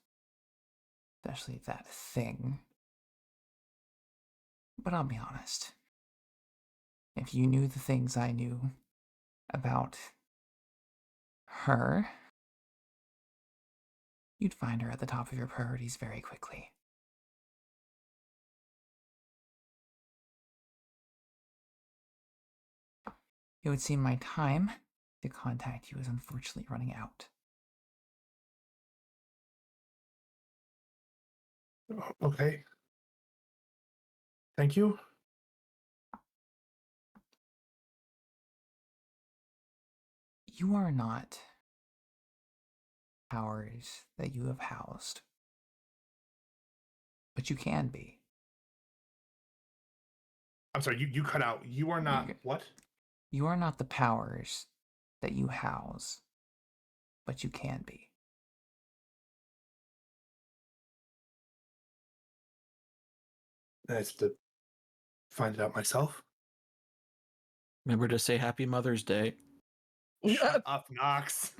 especially that thing. But I'll be honest. If you knew the things I knew about her, you'd find her at the top of your priorities very quickly. It would seem my time to contact you is unfortunately running out. Okay. Thank you. You are not powers that you have housed, but you can be. I'm sorry, you cut out. You are not what? You are not the powers that you house, but you can be. I have to find it out myself. Remember to say Happy Mother's Day. Shut up, Knox.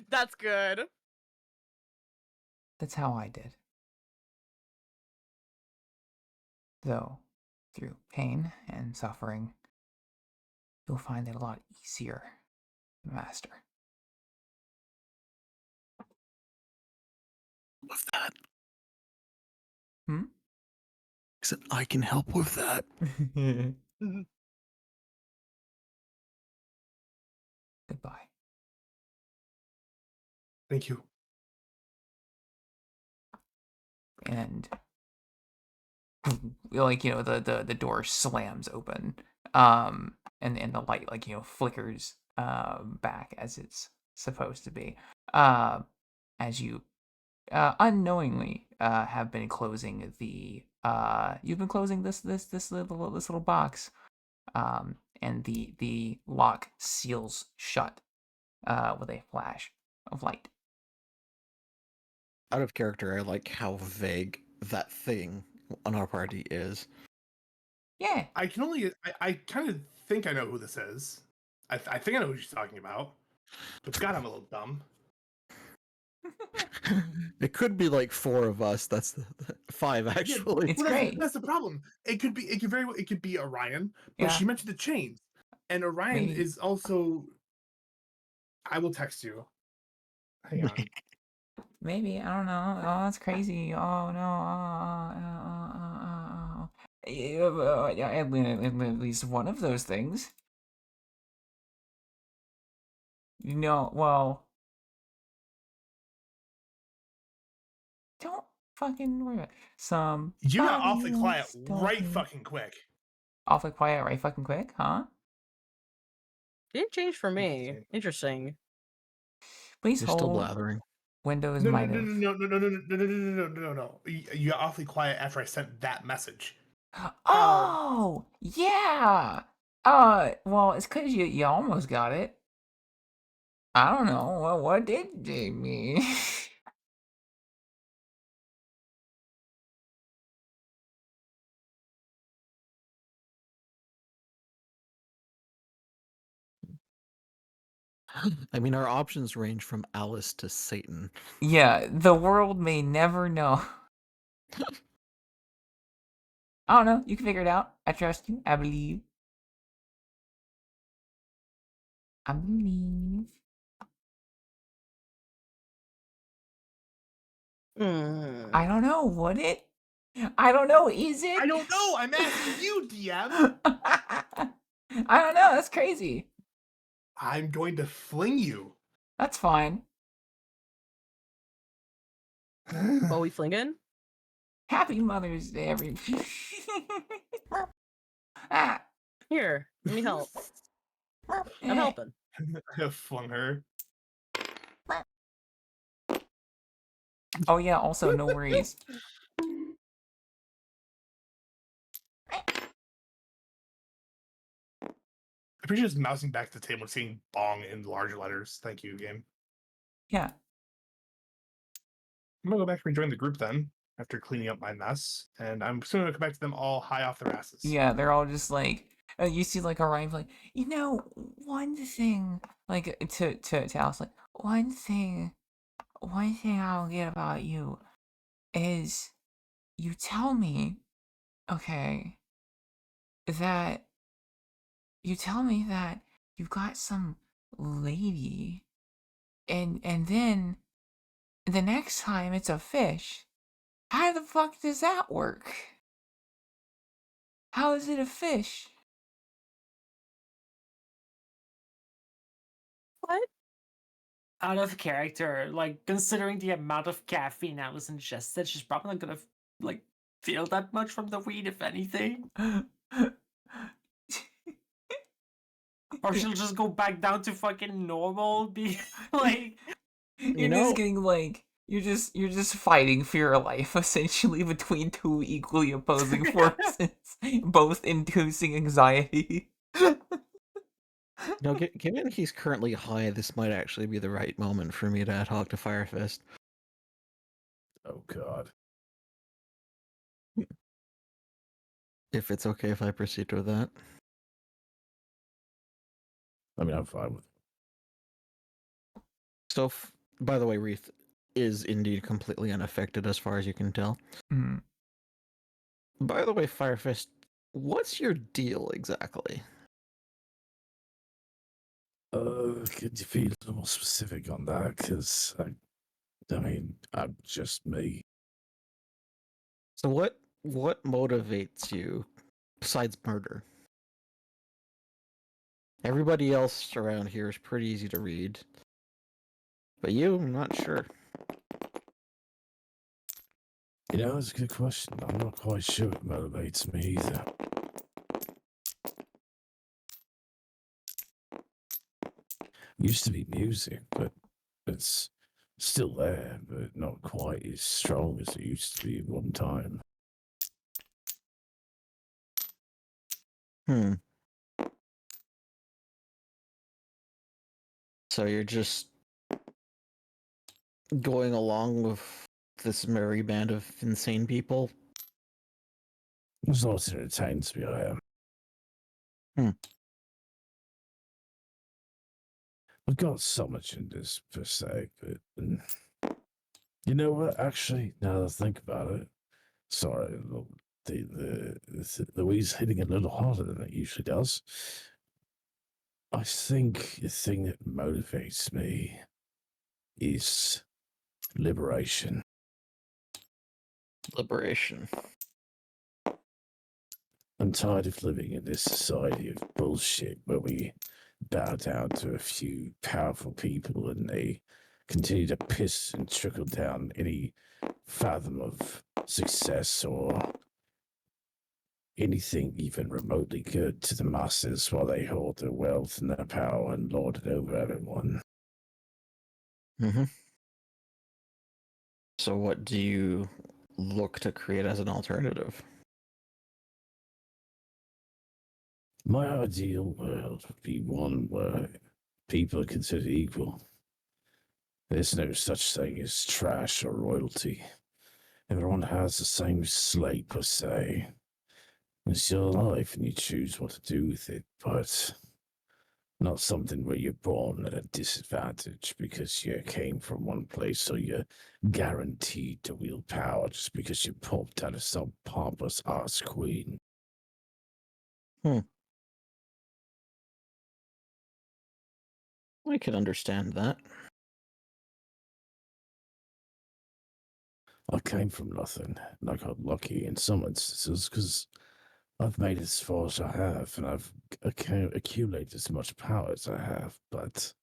That's good. That's how I did. Though, through pain and suffering, you'll find it a lot easier to master. with that. Hmm? I said, I can help with that. Goodbye. Thank you. And like, you know, the door slams open. And the light, like, you know, flickers back as it's supposed to be. As you unknowingly have been closing the you've been closing this little box. And the lock seals shut with a flash of light. Out of character, I like how vague that thing on our party is. Yeah. I kind of think I know who this is. I think I know who she's talking about. But God, I'm a little dumb. It could be like 4 of us. That's five actually. It's Well, great. that's the problem. It could very well, it could be Orion, but Yeah. she mentioned the chains, and Orion Maybe. is also. I will text you. Hang on. Maybe, I don't know. Oh, that's crazy. Oh no. Yeah, at least one of those things. You know, well, don't fucking worry about it. You got Somebody awfully quiet was right talking. fucking quick. Awfully quiet, right fucking quick, huh? Didn't change for me. Interesting. Interesting. Please You're still hold. blathering. Windows No, no, might no, have. no, no, no, no, no, no, no, no, no, no, no. You got awfully quiet after I sent that message. Oh, yeah. Well, it's because you almost got it. I don't know. What did they mean? I mean, our options range from Alice to Satan. Yeah, the world may never know. I don't know. You can figure it out. I trust you. I believe. I believe. I don't know. Would it? I don't know. Is it? I don't know. I'm asking you, DM. I don't know. That's crazy. I'm going to fling you. That's fine. Well, we flinging? Happy Mother's Day, everybody. Ah. Here, let me help. I'm helping. I flung her. Oh yeah. Also, no worries. I appreciate just mousing back to the table and seeing bong in large letters. Thank you, game. Yeah. I'm gonna go back and rejoin the group then after cleaning up my mess, and I'm soon gonna come back to them all high off their asses. Yeah, they're all just like you see like Orion like, you know, one thing like to Alice like one thing I'll get about you is you tell me, okay, that you tell me that you've got some lady and then the next time it's a fish. How the fuck does that work? How is it a fish? What? Out of character, like considering the amount of caffeine Alice ingested, she's probably not gonna like feel that much from the weed, if anything. Or she'll just go back down to fucking normal, be like You're know- just getting like you're just fighting for your life essentially between two equally opposing forces, both inducing anxiety. No, given he's currently high, this might actually be the right moment for me to talk to Firefist. Oh God. If it's okay if I proceed with that. I mean, I'm fine with it. So, by the way, Wreath is indeed completely unaffected as far as you can tell. Mm. By the way, Firefist, what's your deal exactly? Could you be a little more specific on that? Because I I mean, I'm just me. So what motivates you besides murder? Everybody else around here is pretty easy to read. But you, I'm not sure. You know, that's a good question. I'm not quite sure what motivates me either. Used to be music, but it's still there, but not quite as strong as it used to be at one time. So you're just going along with this merry band of insane people? As long as it entertains me, I am. Hmm. I've got so much in this per se, but you know what? Actually, now that I think about it, sorry, the weed's hitting a little harder than it usually does. I think the thing that motivates me is liberation. Liberation. I'm tired of living in this society of bullshit where we bow down to a few powerful people and they continue to piss and trickle down any fathom of success or anything even remotely good to the masses while they hold their wealth and their power and lord it over everyone. Mm-hmm. So what do you look to create as an alternative? My ideal world would be one where people are considered equal. There's no such thing as trash or royalty. Everyone has the same slate per se. It's your life and you choose what to do with it, but not something where you're born at a disadvantage because you came from one place or you're guaranteed to wield power just because you popped out of some pompous ass queen. I can understand that. I came from nothing, and I got lucky in some instances because I've made it as far as I have, and I've accumulated as much power as I have. But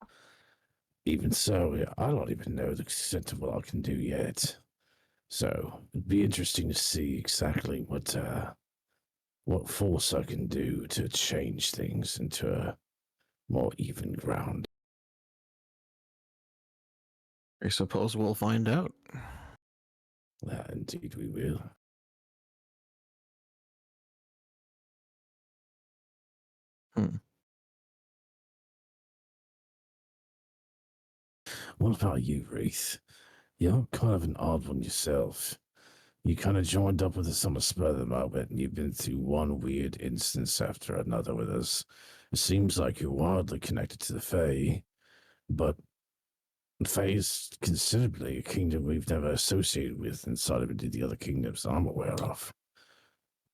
even so, I don't even know the extent of what I can do yet. So it'd be interesting to see exactly what force I can do to change things into a more even ground. I suppose we'll find out. Indeed, we will. Hmm. What about you, Wreath? You're kind of an odd one yourself. You kind of joined up with us on the spur of the moment, and you've been through one weird instance after another with us. It seems like you're wildly connected to the Fae, but the Fae is considerably a kingdom we've never associated with inside of any of the other kingdoms I'm aware of.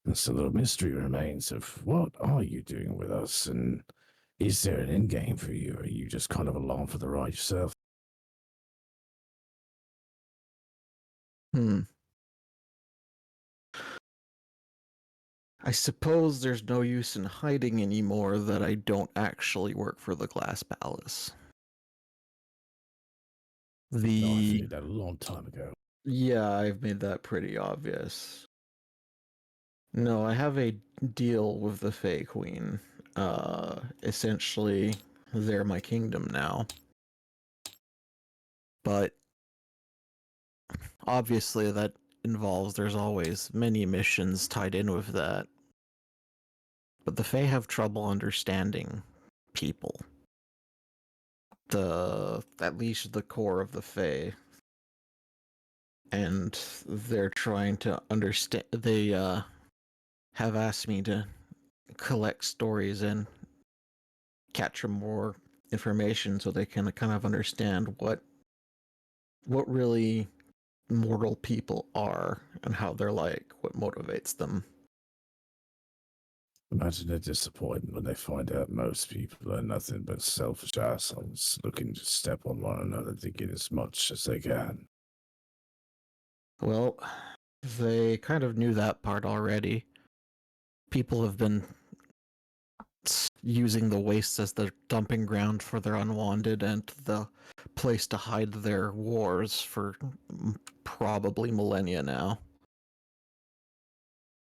And so the mystery remains of what are you doing with us, and is there an end game for you, or are you just kind of along for the ride yourself? Hmm. I suppose there's no use in hiding anymore that I don't actually work for the Glass Palace. No, I The figured that a long time ago. Yeah, I've made that pretty obvious. No, I have a deal with the Fae Queen. Essentially, they're my kingdom now. But obviously that involves there's always many missions tied in with that. But the Fae have trouble understanding people. At least the core of the Fae. And they're trying to understand they have asked me to collect stories and capture more information so they can kind of understand what really mortal people are and how they're like, what motivates them. Imagine their disappointment when they find out most people are nothing but selfish assholes looking to step on one another to get as much as they can. Well, they kind of knew that part already. People have been using the wastes as their dumping ground for their unwanted and the place to hide their wars for probably millennia now.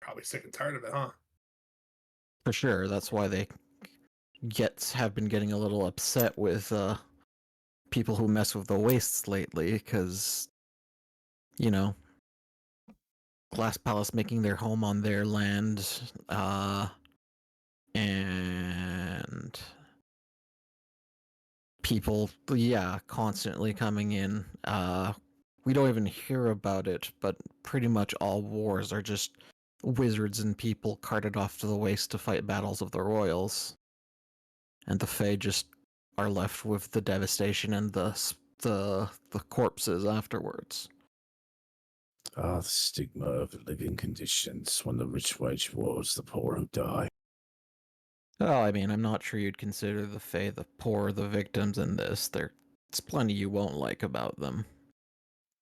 Probably sick and tired of it, huh? For sure, that's why they have been getting a little upset with people who mess with the wastes lately, because, you know, Glass Palace making their home on their land, and people, yeah, constantly coming in. We don't even hear about it, but pretty much all wars are just wizards and people carted off to the waste to fight battles of the royals, and the Fae just are left with the devastation and the corpses afterwards. Ah, the stigma of living conditions when the rich wage wars the poor who die. Oh, I mean, I'm not sure you'd consider the Fae the poor the victims in this. There's plenty you won't like about them.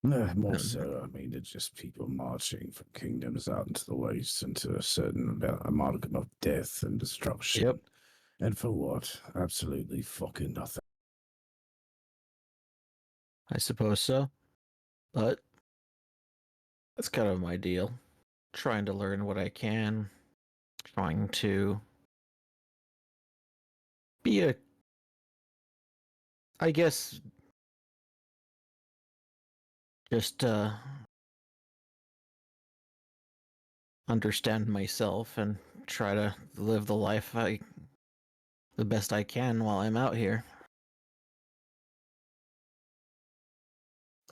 Nah, more And so, I mean, it's just people marching from kingdoms out into the waste into a certain amalgam of death and destruction. Yep. And for what? Absolutely fucking nothing. I suppose so. But that's kind of my deal. Trying to learn what I can. Trying to be I guess, just understand myself and try to live the life the best I can while I'm out here.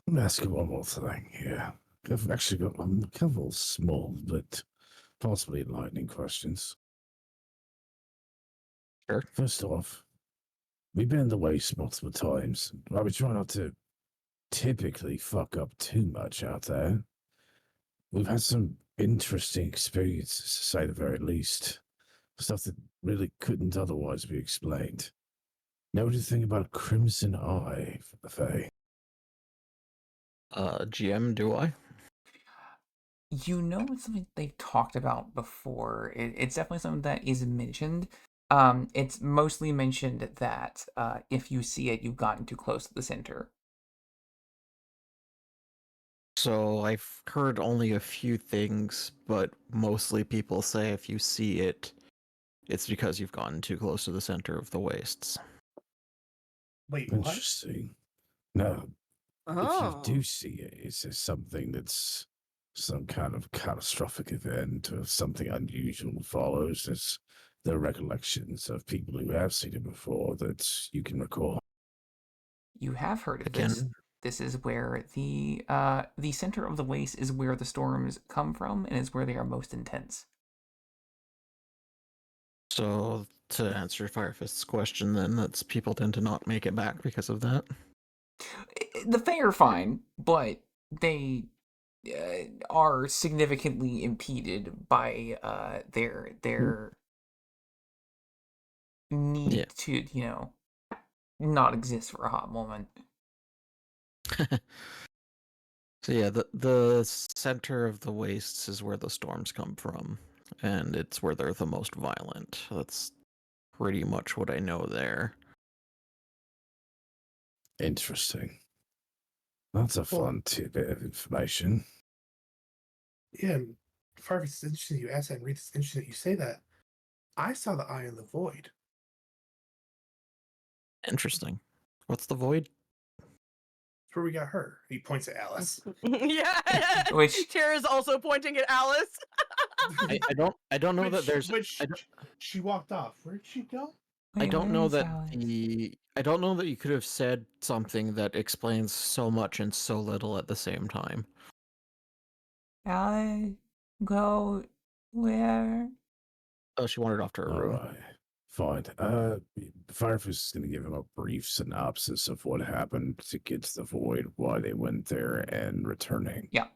I'm gonna ask you one more thing here. I've actually got a couple small but possibly enlightening questions. Sure. First off, we've been in the waste multiple times. While we try not to typically fuck up too much out there, we've had some interesting experiences, to say the very least. Stuff that really couldn't otherwise be explained. Know anything about Crimson Eye for the Fae? GM, do I? You know, it's something they've talked about before. It's definitely something that is mentioned. It's mostly mentioned that if you see it, you've gotten too close to the center. So I've heard only a few things, but mostly people say if you see it, it's because you've gotten too close to the center of the wastes. Wait, what? Interesting. Now, if you Oh. do see it, is there something that's some kind of catastrophic event or something unusual follows? Is there recollections of people who have seen it before that you can recall? You have heard of this. Again, This is where the center of the waste is where the storms come from, and is where they are most intense. so to answer Firefist's question, then, that's people tend to not make it back because of that. The Fae are fine, but they are significantly impeded by their need Yeah. to, not exist for a hot moment. So yeah, the center of the wastes is where the storms come from, and it's where they're the most violent. That's pretty much what I know there. Interesting. That's a fun tidbit of information. Yeah, Farvis, it's interesting you ask that, and Reed, it's interesting that you say that. I saw the Eye in the Void. Interesting. What's the void? That's where we got her. He points at Alice. Yeah. Which- Tara's also pointing at Alice. I don't know that there's She walked off. Where'd she go? I Wait, don't where know is that Alice? I don't know that you could have said something that explains so much and so little at the same time. Alice, go where? Oh, she wandered off to her All room. right. Fine. Firefish is going to give him a brief synopsis of what happened to get to the void, why they went there, and returning. Yeah.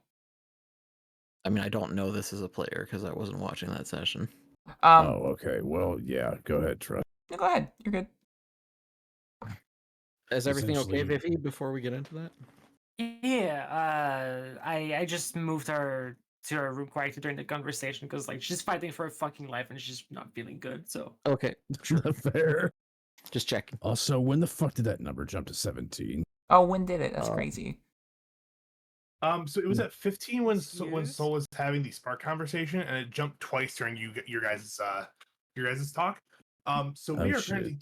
I mean, I don't know this as a player because I wasn't watching that session. Oh, okay. Well, yeah. Go ahead, Trey. No, go ahead. You're good. Is everything okay, Essentially- Vivi, before we get into that? Yeah, I just moved her to her room quietly during the conversation because like she's fighting for her fucking life and she's not feeling good. So Okay, sure. Fair. Just checking. Also, when the fuck did that number jump to 17? Oh, when did it? That's Uh, crazy. So it was at 15 when Excuse? Soul was having the spark conversation, and it jumped twice during your guys' talk. So Oh, we are shit.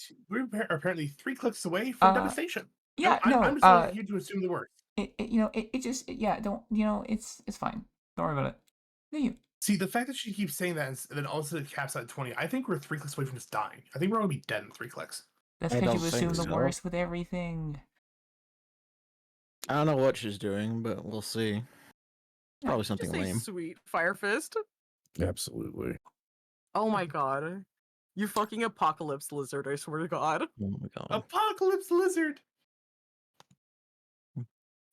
apparently 3 clicks away from Uh, devastation. yeah, I'm no. just wanting you to assume the worst. Yeah. Don't it's fine. Don't worry about it. No, you. See, the fact that she keeps saying that and then also it caps out at 20, I think we're 3 clicks away from just dying. I think we're gonna be dead in 3 clicks. That's I because don't you think assume the so. worst with everything. I don't know what she's doing, but we'll see. Probably Just something say lame. sweet Fire Fist. Absolutely. Oh my god. You fucking apocalypse lizard, I swear to god. Oh my god. Apocalypse Lizard!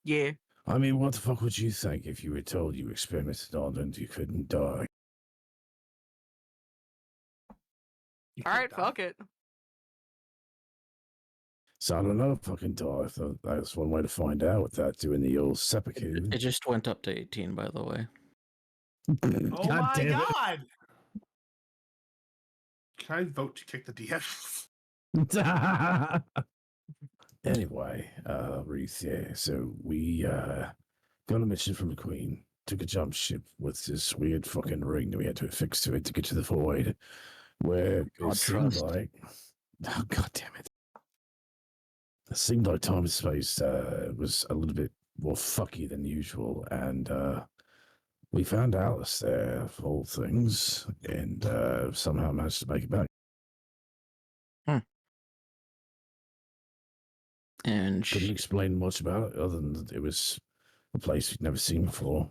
Yeah. I mean, what the fuck would you think if you were told you experimented on and you couldn't die? You Alright, can't die. fuck it. So I don't know if I can die. I thought that's one way to find out without doing the old seppuku. It just went up to 18, by the way. Oh my god! Can I vote to kick the DF? Anyway, Ruth, yeah, so we got a mission from the Queen, took a jump ship with this weird fucking ring that we had to affix to it to get to the void, where it God seemed trust. like, oh god damn it. It seemed like time and space was a little bit more fucky than usual, and we found Alice there, of all things, and somehow managed to make it back. And Couldn't explain much about it other than that it was a place we'd never seen before.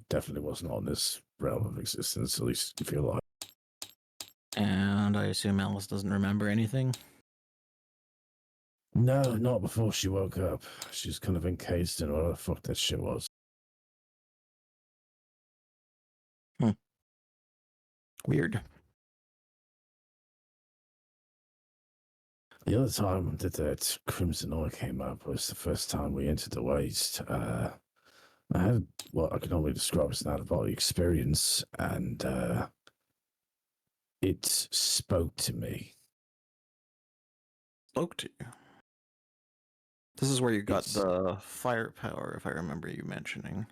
Definitely wasn't on this realm of existence, at least I feel like. and I assume Alice doesn't remember anything. No, not before she woke up. She's kind of encased in whatever the fuck that shit was. Weird. The other time that Crimson Eye came up was the first time we entered the Waste. I had what I can only describe as an out-of-body experience, and it spoke to me. Spoke to you. This is where you got Yes. the firepower, if I remember you mentioning.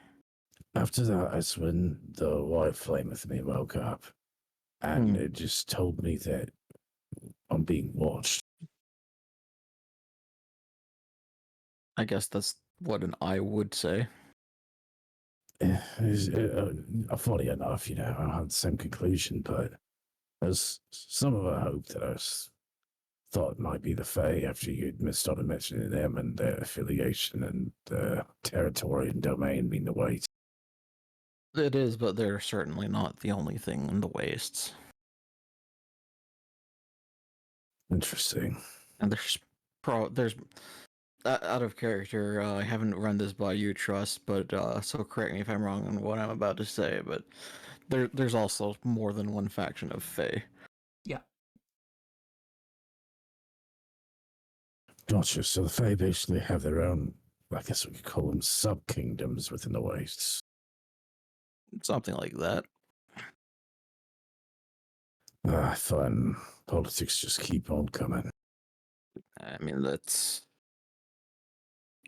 After that, that's when the white flame with me woke up, and it just told me that I'm being watched. I guess that's what an eye would say. Funny enough, I had the same conclusion, but there's some of a hope that thought it might be the Fae after you started mentioning them and their affiliation and territory and domain being the Waste. It is, but they're certainly not the only thing in the wastes. Interesting. And there's out of character. I haven't run this by you, Trust, but so correct me if I'm wrong on what I'm about to say. But there's also more than one faction of Fae. Yeah. Gotcha. So the Fae basically have their own, I guess we could call them sub-kingdoms within the Wastes. Something like that. Ah, fun. Politics just keep on coming. I mean, that's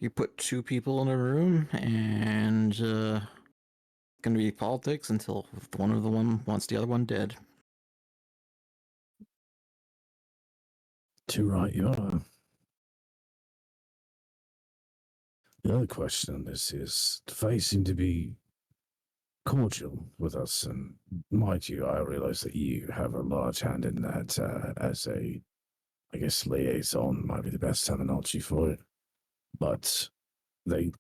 you put two people in a room, and gonna be politics until one of the one wants the other one dead. Too right you are. The other question on this is, the Fae seem to be cordial with us, and mind you, I realize that you have a large hand in that as a, I guess, liaison might be the best terminology for it, but they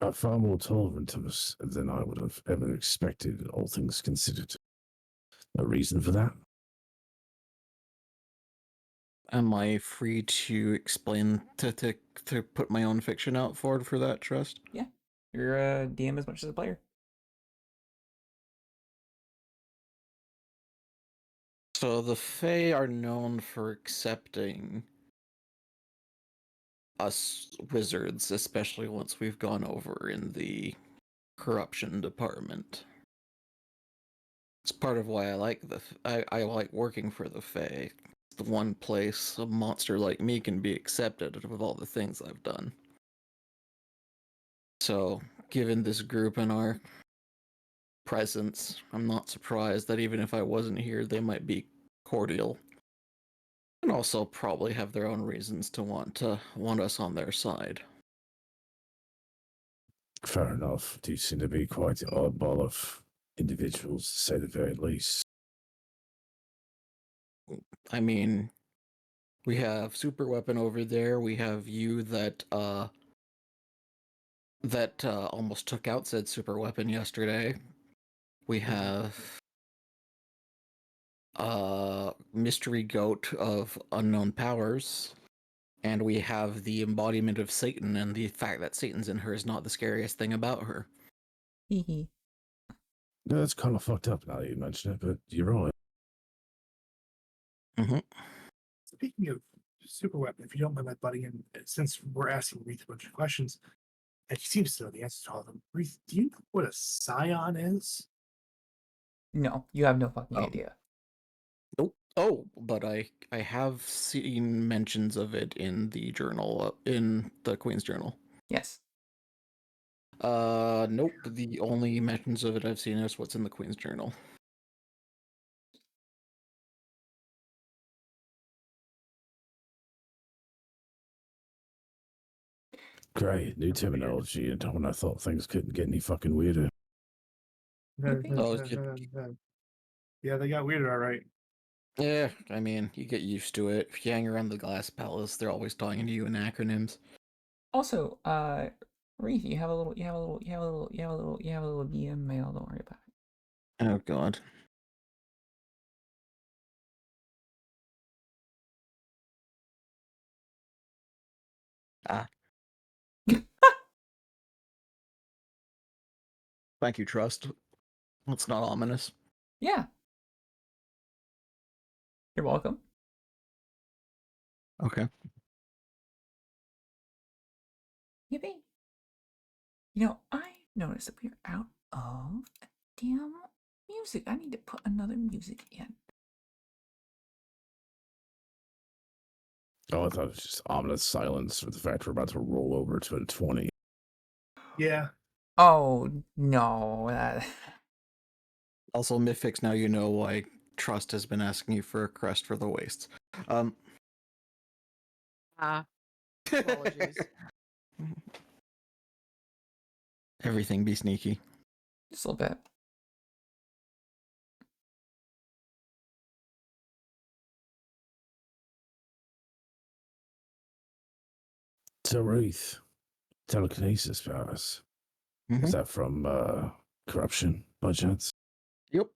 are far more tolerant of us than I would have ever expected, all things considered. A reason for that? Am I free to explain to put my own fiction out forward for that, Trust? Yeah. You're a DM as much as a player. So the Fae are known for accepting us wizards, especially once we've gone over in the corruption department. It's part of why I like I like working for the Fae. It's the one place a monster like me can be accepted with all the things I've done. So, given this group and our presence, I'm not surprised that even if I wasn't here, they might be cordial. And also probably have their own reasons to want us on their side. Fair enough. Do seem to be quite an oddball of individuals, to say the very least. I mean, we have Super Weapon over there. We have you that almost took out said Super Weapon yesterday. We have Mystery Goat of Unknown Powers. And we have the embodiment of Satan, and the fact that Satan's in her is not the scariest thing about her. Hee No, that's kind of fucked up now that you mention it, but you're right. Mm-hmm. Speaking of super weapon, if you don't mind my butting in, since we're asking Reith a bunch of questions, and he seems to know the answers to all of them. Reith, do you know what a scion is? No, you have no fucking Oh. idea. Nope. Oh, but I have seen mentions of it in the journal, in the Queen's Journal. Yes. Nope. The only mentions of it I've seen is what's in the Queen's Journal. Great, new terminology, and when I thought things couldn't get any fucking weirder. Oh, Yeah, they got weirder, all right. yeah, I mean, you get used to it. If you hang around the Glass Palace, they're always talking to you in acronyms. Also, Reef, you have a little DM mail. Don't worry about it. Oh God. Ah. Thank you, Trust. That's not ominous. Yeah. You're welcome. Okay. Yippee. You know, I noticed that we're out of damn music. I need to put another music in. Oh, I thought it was just ominous silence for the fact we're about to roll over to a 20. Yeah. Oh no. Also, Mythix, now you know why Trust has been asking you for a crest for the wastes. Apologies. Everything be sneaky. Just a little bit. So, Wraith, telekinesis powers. Is that from corruption, by chance? Yep.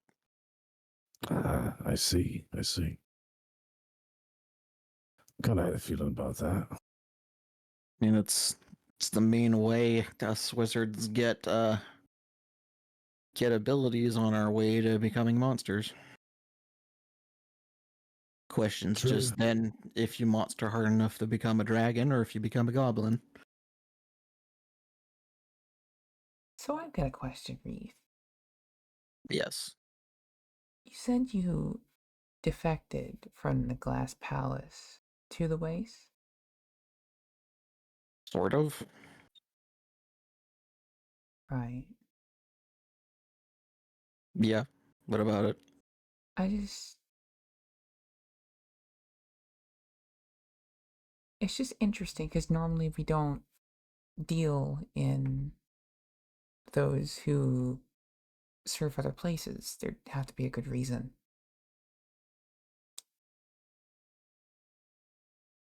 Ah, I see. Kind of had a feeling about that. I mean, it's the main way us wizards get abilities on our way to becoming monsters. Question's True. just then if you monster hard enough to become a dragon or if you become a goblin. So I've got a question, Reef. Yes. You said you defected from the Glass Palace to the Waste? Sort of. Right. Yeah. What about it? It's just interesting because normally we don't deal in those who serve other places. There'd have to be a good reason.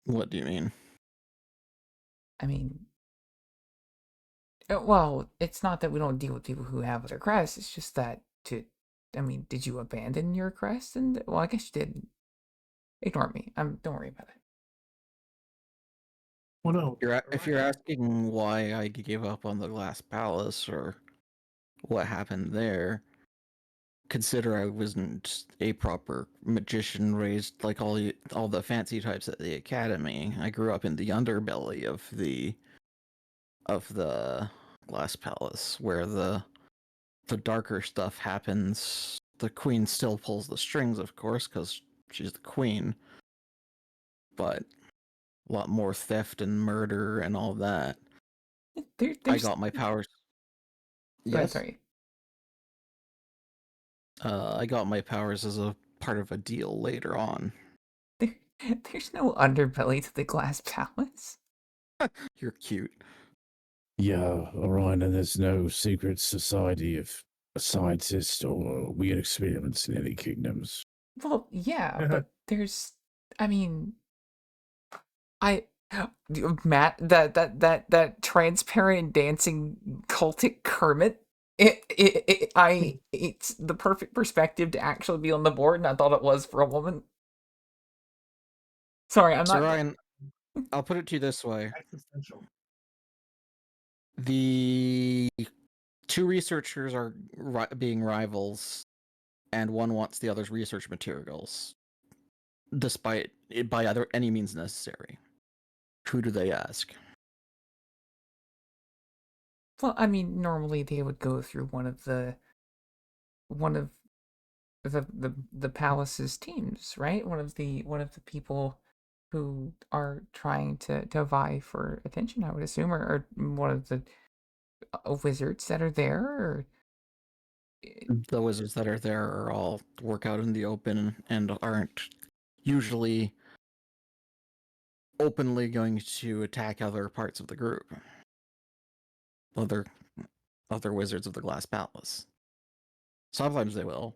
What do you mean? I mean, well, it's not that we don't deal with people who have other crests. It's just that did you abandon your crest? And well, I guess you did. Ignore me. Don't worry about it. Well, no. If you're asking why I gave up on the Glass Palace or what happened there, consider I wasn't a proper magician raised like all the fancy types at the academy. I grew up in the underbelly of the Glass Palace, where the darker stuff happens. The queen still pulls the strings, of course, because she's the queen, but a lot more theft and murder and all that. I There's got my powers. Go ahead, Yes. sorry. I got my powers as a part of a deal later on. There's no underbelly to the Glass Palace. You're cute. Yeah, Orion, and there's no secret society of scientists or weird experiments in any kingdoms. Well, yeah, but I mean, I Matt, that transparent dancing cultic Kermit. It's the perfect perspective to actually be on the board, and I thought it was for a woman. Sorry, I'm So not. Ryan, I'll put it to you this way: Existential. the two researchers are being rivals, and one wants the other's research materials, despite it by any means necessary. Who do they ask? Well, I mean, normally they would go through one of the palace's teams, right? One of the people who are trying to vie for attention, I would assume, or one of the wizards that are there, or The wizards that are there are all work out in the open and aren't usually openly going to attack other parts of the group. Other wizards of the Glass Palace. Sometimes they will,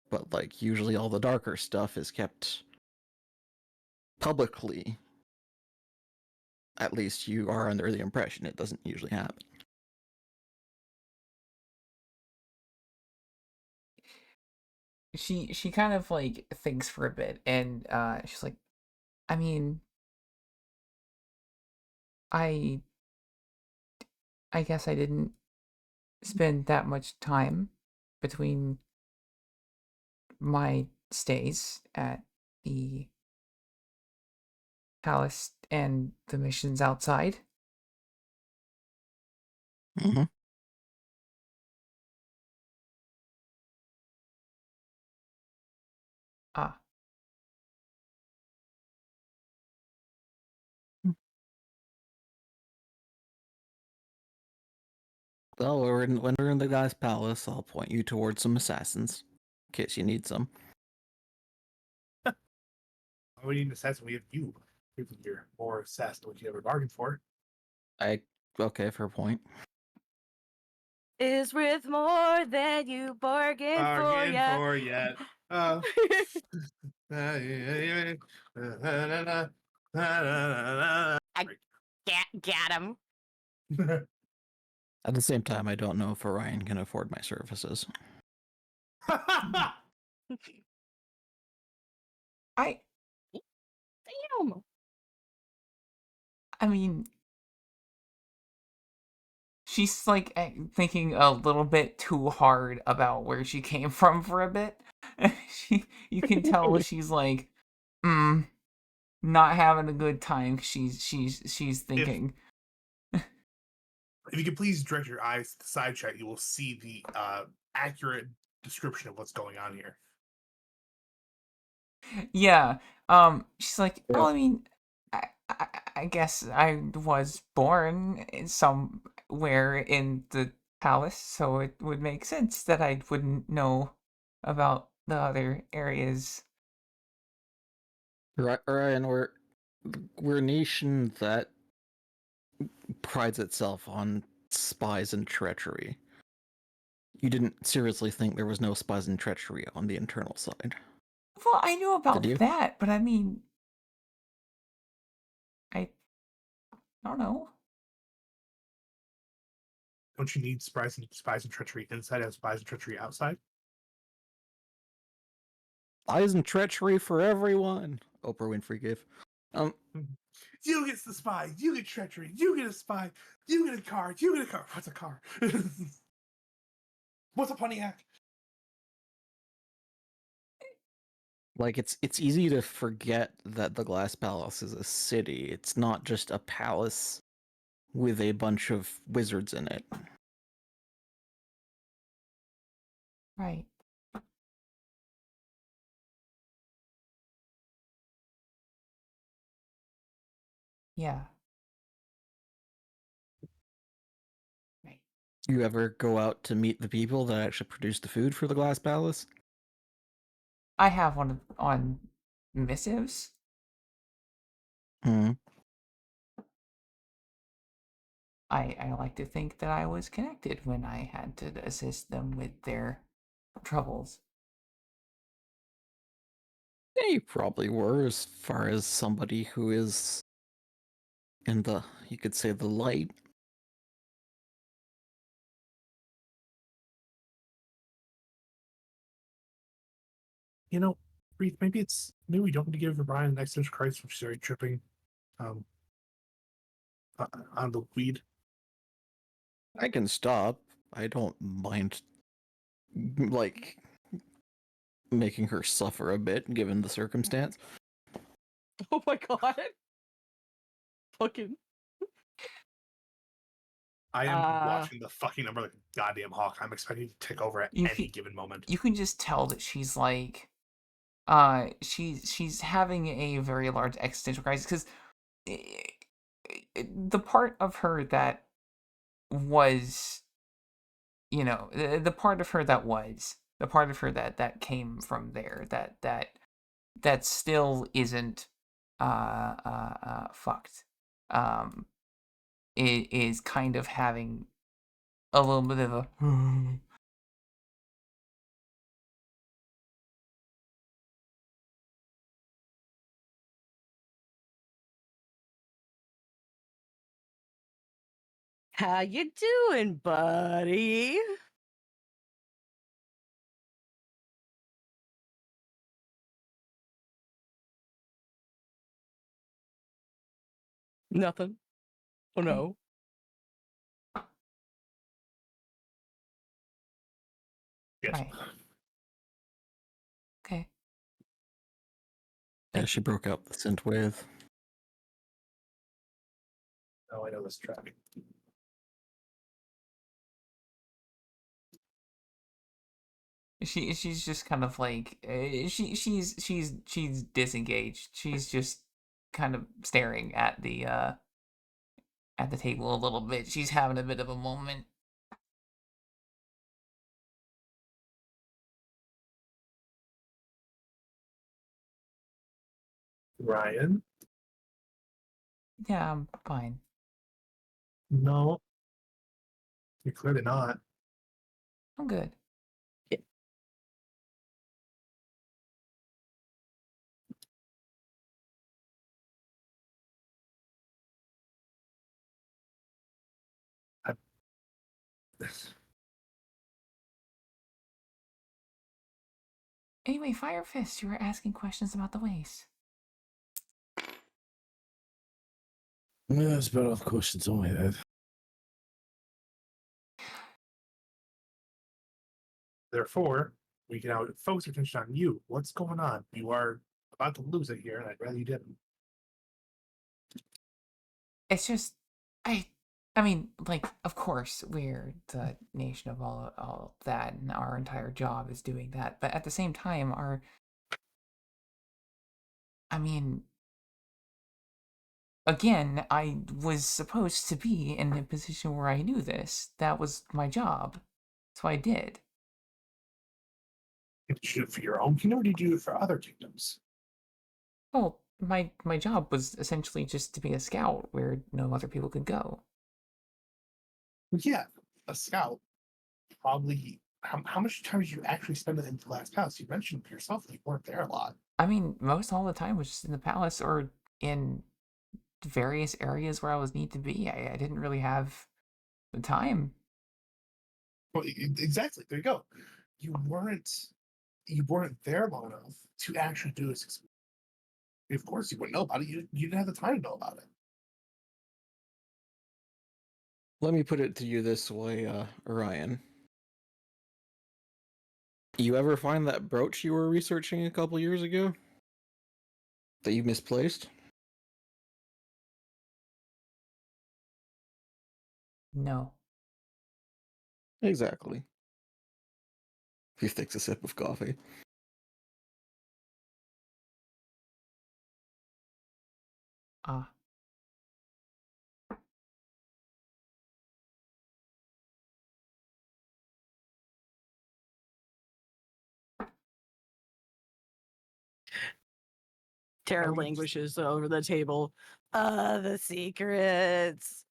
but like usually all the darker stuff is kept publicly. At least you are under the impression it doesn't usually happen. she kind of like thinks for a bit, and she's like, I mean, I guess I didn't spend that much time between my stays at the palace and the missions outside. Mm-hmm. Ah, Well, when we're in the Glass Palace, I'll point you towards some assassins, in case you need some. We need an assassin. We have you. You're more assassin than what you ever bargained for. Okay, fair point. Is worth more than you bargained for, yeah. For yet. Got him. At the same time, I don't know if Orion can afford my services. I Damn. I mean, she's like thinking a little bit too hard about where she came from for a bit. You can tell she's like, not having a good time. She's thinking. If you could please direct your eyes to the side chat, you will see the accurate description of what's going on here. Yeah. She's like, well, I mean, I guess I was born in somewhere in the palace, so it would make sense that I wouldn't know about the other areas. Orion, we're a nation that prides itself on spies and treachery. You didn't seriously think there was no spies and treachery on the internal side? Well, I knew about Did you? that, but I mean, I don't know. Don't you need spies and treachery inside and spies and treachery outside? Spies and treachery for everyone. Oprah Winfrey gif. You get the spy, you get treachery, you get a spy, you get a car, you get a car. What's a car? What's a Pontiac? Like it's easy to forget that the Glass Palace is a city. It's not just a palace with a bunch of wizards in it. Right. Yeah. Right. You ever go out to meet the people that actually produce the food for the Glass Palace? I have one on missives. Hmm. I like to think that I was connected when I had to assist them with their troubles. Yeah, you probably were, as far as somebody who is in the, you could say, the light. You know, Reed, maybe we don't need to give Brian an existential crisis from started tripping um on the weed. I can stop. I don't mind, like, making her suffer a bit, given the circumstance. Oh my god. Fucking. I am watching the fucking number like a goddamn hawk. I'm expecting to tick over at You any fe- given moment. You can just tell that she's like, she's having a very large existential crisis because the part of her that was, the part of her that was the part of her that came from there that still isn't fucked, is kind of having a little bit of a How you doing, buddy? Nothing. Oh Okay. no. Yes. Right. Okay. Yeah, Thank she broke out the synthwave. Oh, I know this track. She's just kind of like she's disengaged. She's just kind of staring at the table a little bit. She's having a bit of a moment. Ryan? Yeah, I'm fine. No. You're clearly not. I'm good. Anyway, Fire Fist, you were asking questions about the waste. Yeah, that's about all the questions I had. Therefore, we can now focus our attention on you. What's going on? You are about to lose it here, and I'd rather you didn't. It's just I mean, like, of course we're the nation of all that, and our entire job is doing that. But at the same time, I mean, again, I was supposed to be in a position where I knew this. That was my job. So I did. Did you do it for your own kingdom, or did you do it for other kingdoms? Well, my job was essentially just to be a scout where no other people could go. Well, yeah, a scout. Probably. How much time did you actually spend in the last house? You mentioned yourself that you weren't there a lot. I mean, most all the time was just in the palace or in various areas where I was need to be. I didn't really have the time. Well, exactly. There you go. You weren't. You weren't there long enough to actually do this. Of course, you wouldn't know about it. You didn't have the time to know about it. Let me put it to you this way, Orion. You ever find that brooch you were researching a couple years ago? That you misplaced? No. Exactly. He takes a sip of coffee. Ah. Tara Are we- languishes over the table. The secrets.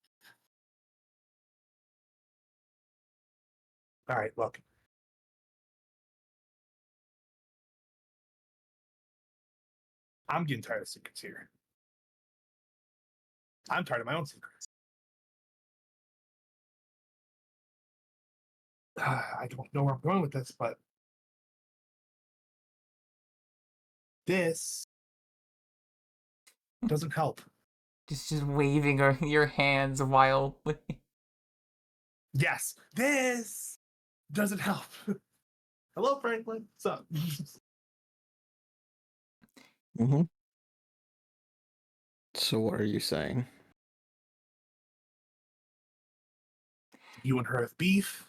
All right, look. I'm getting tired of secrets here. I'm tired of my own secrets. I don't know where I'm going with this, but this doesn't help. Just waving your hands wildly. Yes, this doesn't help. Hello, Franklin. What's up? Mm-hmm. So what are you saying? You and her have beef?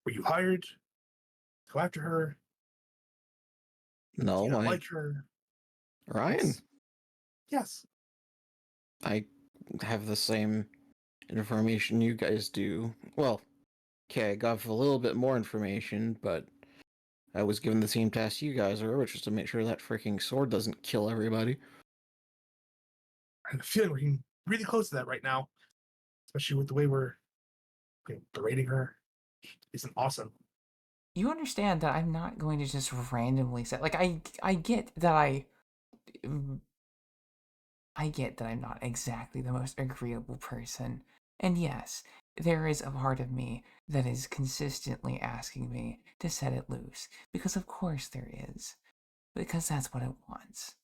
Were you hired to go after her? Do you No, not like her? Ryan. Yes. I have the same information you guys do. Well, okay, I got a little bit more information, but I was given the same task you guys are, which is to make sure that freaking sword doesn't kill everybody. I have a feeling we're getting really close to that right now, especially with the way we're berating her. Isn't awesome. You understand that I'm not going to just randomly say, like, I get that I get that I'm not exactly the most agreeable person. And yes, there is a part of me that is consistently asking me to set it loose. Because of course there is. Because that's what it wants.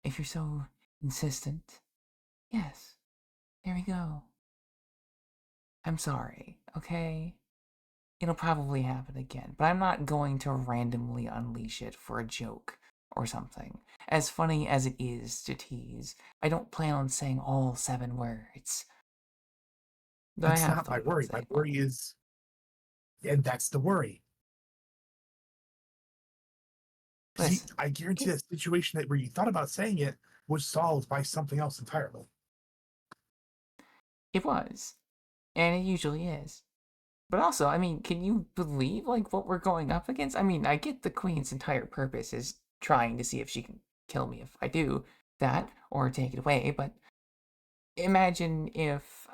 If you're so insistent, yes, there we go. I'm sorry, okay? It'll probably happen again, but I'm not going to randomly unleash it for a joke or something. As funny as it is to tease, I don't plan on saying all 7 words. But I That's have not my thought about worry. My saying worry more. is, and that's the worry. Listen, I guarantee that situation that where you thought about saying it was solved by something else entirely. it was, and it usually is. But also, I mean, can you believe like what we're going up against? I mean, I get the queen's entire purpose is trying to see if she can kill me if I do that or take it away, but imagine if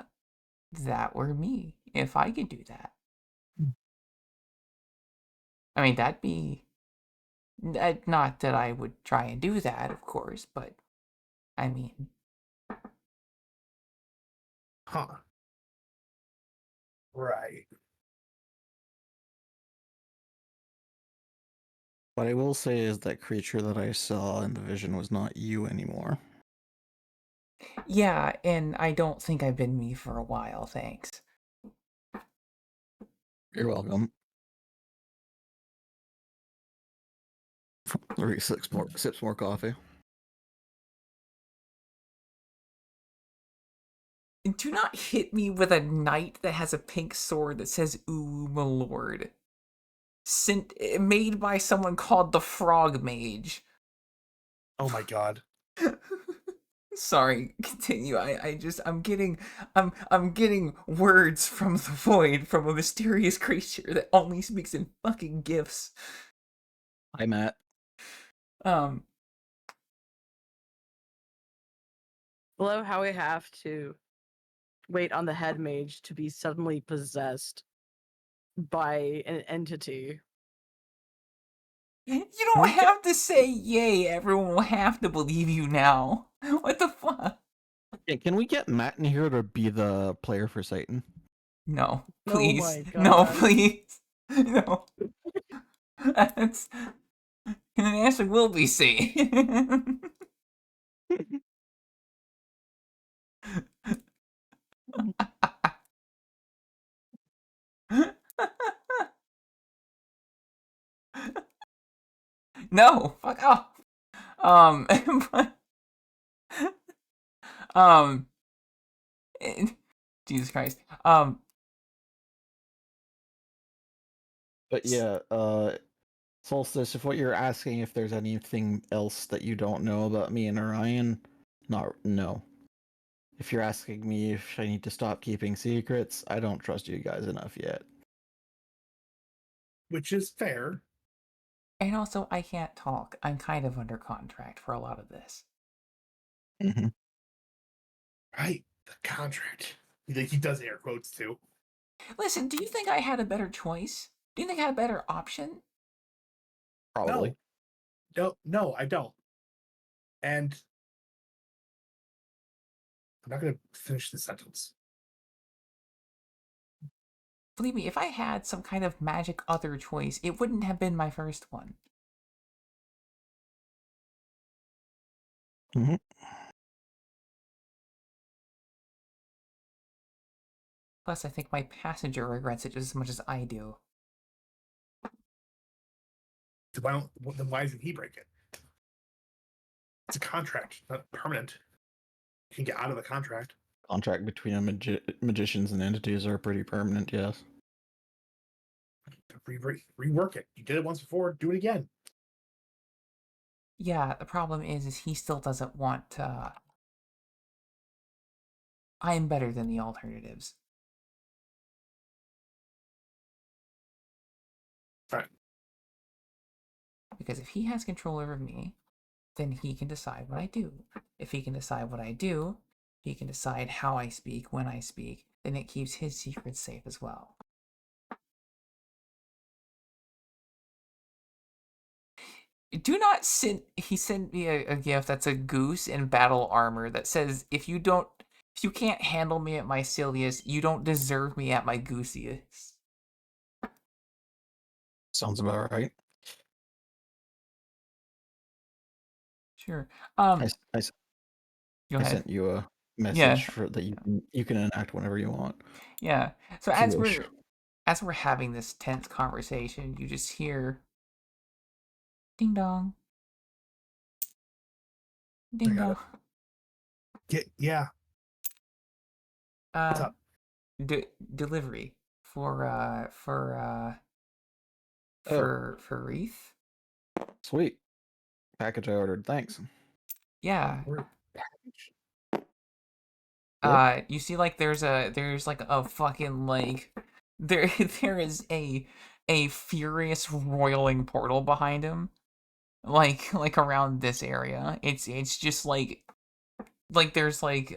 that were me, if I could do that. I mean, that'd be not that I would try and do that, of course, but I mean, Huh. Right. What I will say is that creature that I saw in the vision was not you anymore. yeah, and I don't think I've been me for a while, thanks. You're welcome. 6 more coffee. Do not hit me with a knight that has a pink sword that says, "Ooh, my lord." Made by someone called the Frog Mage. Oh my god. Sorry, continue. I'm getting words from the void from a mysterious creature that only speaks in fucking gifs. Hi, Matt. Love how we have to wait on the head mage to be suddenly possessed by an entity. You Can don't we get- have to say yay, everyone will have to believe you now. What the fuck? Yeah, can we get Matt in here to be the player for Satan? No, Oh please. my No, God. please. No. That's... And the answer will be C. No, fuck off. But, um, Jesus Christ. But yeah, Solstice, if what you're asking if there's anything else that you don't know about me and Orion, no. If you're asking me if I need to stop keeping secrets, I don't trust you guys enough yet. Which is fair. And also, I can't talk. I'm kind of under contract for a lot of this. Mm-hmm. Right. The contract. He does air quotes too. Listen, do you think I had a better choice? Do you think I had a better option? Probably. No, I don't. And I'm not going to finish the sentence. Believe me, if I had some kind of magic other choice, it wouldn't have been my first one. Mm-hmm. Plus, I think my passenger regrets it just as much as I do. So then why doesn't he break it? It's a contract, not permanent. You can get out of the contract. Contract between magicians and entities are pretty permanent, yes. Rework it. You did it once before, do it again. Yeah, the problem is he still doesn't want to... I'm better than the alternatives. Right. Because if he has control over me, then he can decide what I do. If he can decide what I do, he can decide how I speak, when I speak, then it keeps his secrets safe as well. Do not send... He sent me a gift that's a goose in battle armor that says, if you can't handle me at my silliest, you don't deserve me at my goosiest. Sounds about right. Sure. I Go ahead. sent you a Yeah. message for that you can enact whenever you want. Yeah. So If you wish. as we're having this tense conversation, you just hear ding dong. Ding got dong. Yeah. What's Uh up? delivery for Oh, for Wreath. sweet. Package I ordered, thanks. Yeah. We're package. Yep. You see like there's like a fucking like there there is a furious roiling portal behind him. Like around this area. It's just like there's like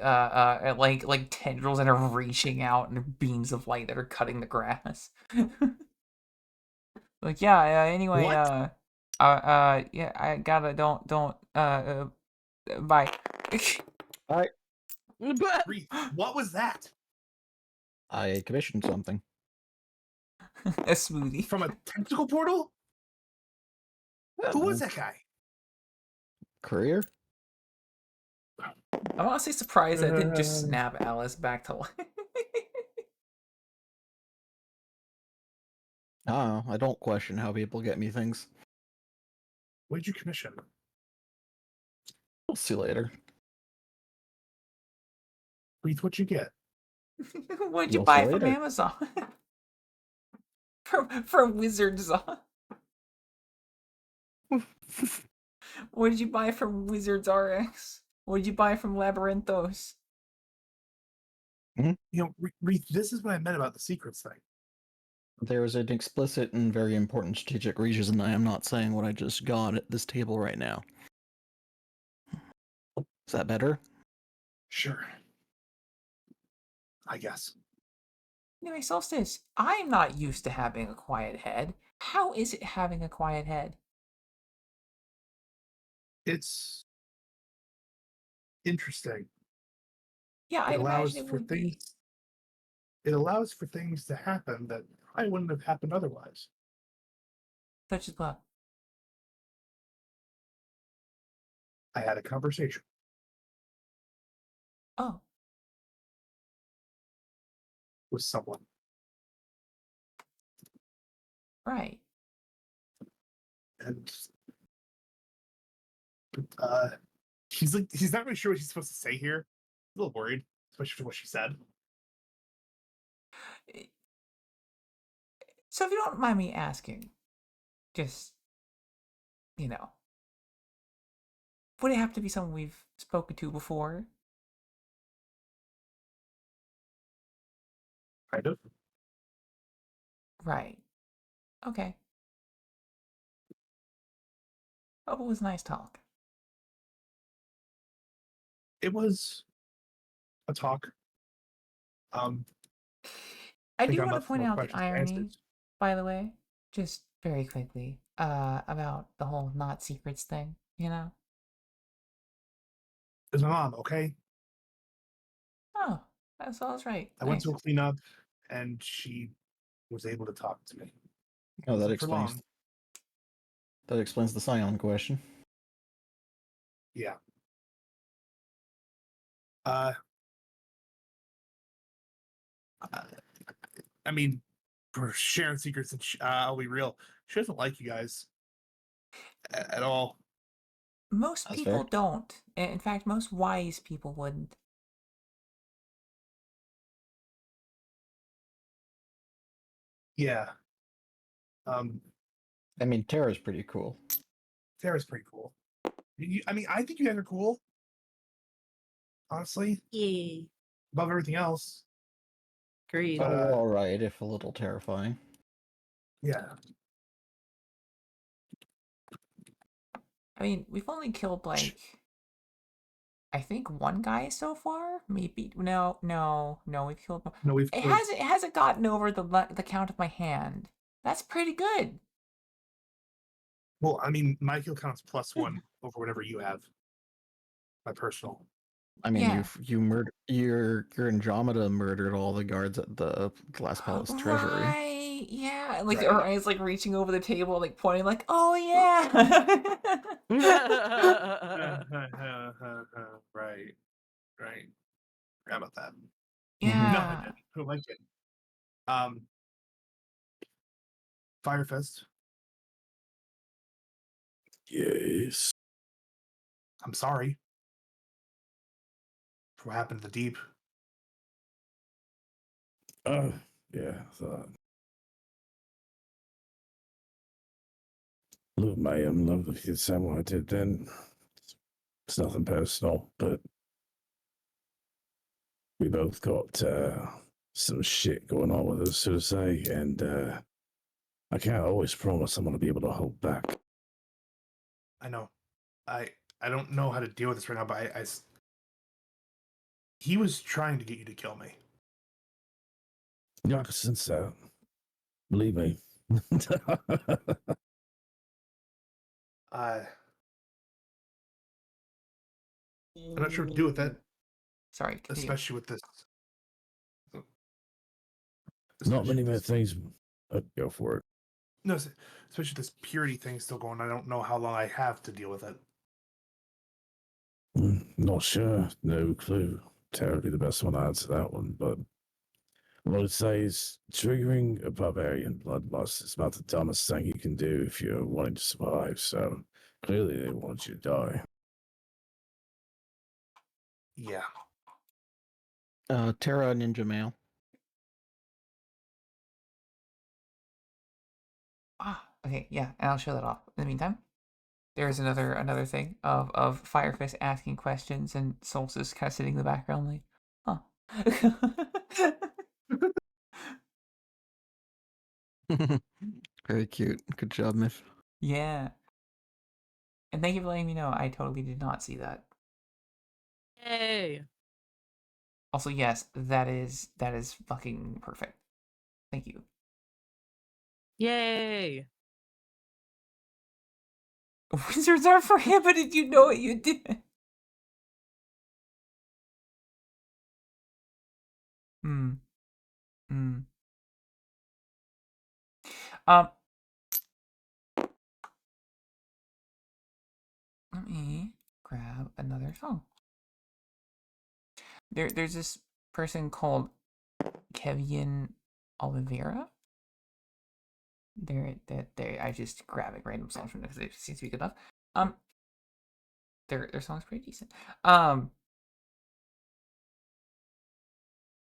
tendrils that are reaching out and beams of light that are cutting the grass. Like yeah, anyway, What? yeah, I gotta don't bye. Alright. What was that? I commissioned something. A smoothie. From a tentacle portal? Who was that guy? Courier? I'm honestly surprised that didn't just snap Alice back to life. I don't question how people get me things. What did you commission? We'll see later. Read what you get. What'd you You'll see buy from later. Amazon? from Wizards. What did you buy from Wizards RX? What did you buy from Labyrinthos? Read. This is what I meant about the secrets thing. There's an explicit and very important strategic reason I am not saying what I just got at this table right now. Is that better? Sure. I guess. Anyway, Solstice, I'm not used to having a quiet head. How is it having a quiet head? It's interesting. Yeah, It I'd allows imagine it for would be. things. It allows for things to happen that I wouldn't have happened otherwise. Such as what? I had a conversation Oh, with someone. right. And he's not really sure what he's supposed to say here. He's a little worried, especially for what she said. So if you don't mind me asking, just, would it have to be someone we've spoken to before? Kind of. Right. Okay. Hope it was nice talk. It was a talk. I think do I'm want to left with point more out the questions than irony, answers. by the way, just very quickly, about the whole not secrets thing, There's my mom, okay? Oh, that's all right. I went Nice. to a cleanup, and she was able to talk to me. Oh, that Wasn't for explains. long. That explains the Scion question. Yeah. Uh, I mean, for sharing secrets, and I'll be real, she doesn't like you guys at all. Most That's people fair. don't. In fact, most wise people wouldn't. Yeah. I mean, Terra's pretty cool. Sarah's pretty cool. I mean, I think you guys are cool. Honestly, Yeah. above everything else. Agreed. But, Oh, all right, if a little terrifying. yeah. I mean, we've only killed, like, I think one guy so far. Maybe no, we've killed. No, we've It killed. hasn't gotten over the count of my hand. That's pretty good. Well, I mean, my kill count's +1 over whatever you have. My personal. I mean, Yeah. your Andromeda murdered all the guards at the Glass Palace Treasury. Right. Yeah. And, like Right. her eyes like reaching over the table, like pointing, like, oh yeah. Right. Right. Forgot about that. No, I Yeah. didn't. I don't like it. Um, Firefest. Yes. I'm sorry for what happened to the deep. Yeah, I thought. Look, ma'am, love if you say what I did then. It's nothing personal, but we both got some shit going on with us, so to say, and I can't always promise I'm going to be able to hold back. I know. I don't know how to deal with this right now, but he was trying to get you to kill me. Yeah, I can sense that. Believe me. I'm not sure what to do with that, Sorry. Continue. especially with this. Not many especially more this- things. Go for it. No, especially this purity thing still going. I don't know how long I have to deal with it. Not sure. No clue. Terribly the best one to answer that one, but what I'd say is triggering a barbarian bloodlust is about the dumbest thing you can do if you're wanting to survive, so clearly they want you to die. Yeah. Terra Ninja Mail. Ah, okay, yeah, and I'll show that off. In the meantime, there's another thing of Firefist asking questions and Solstice kind of sitting in the background, like, huh. Very cute. Good job, Miff. Yeah. And thank you for letting me know. I totally did not see that. Yay. Also, yes, that is fucking perfect. Thank you. Yay. Wizards are prohibited. You know what you did. Hmm. Hmm. Let me grab another song. There's this person called Kevin Oliveira. I just grabbing random songs from it because it seems to be good enough. their song's pretty decent.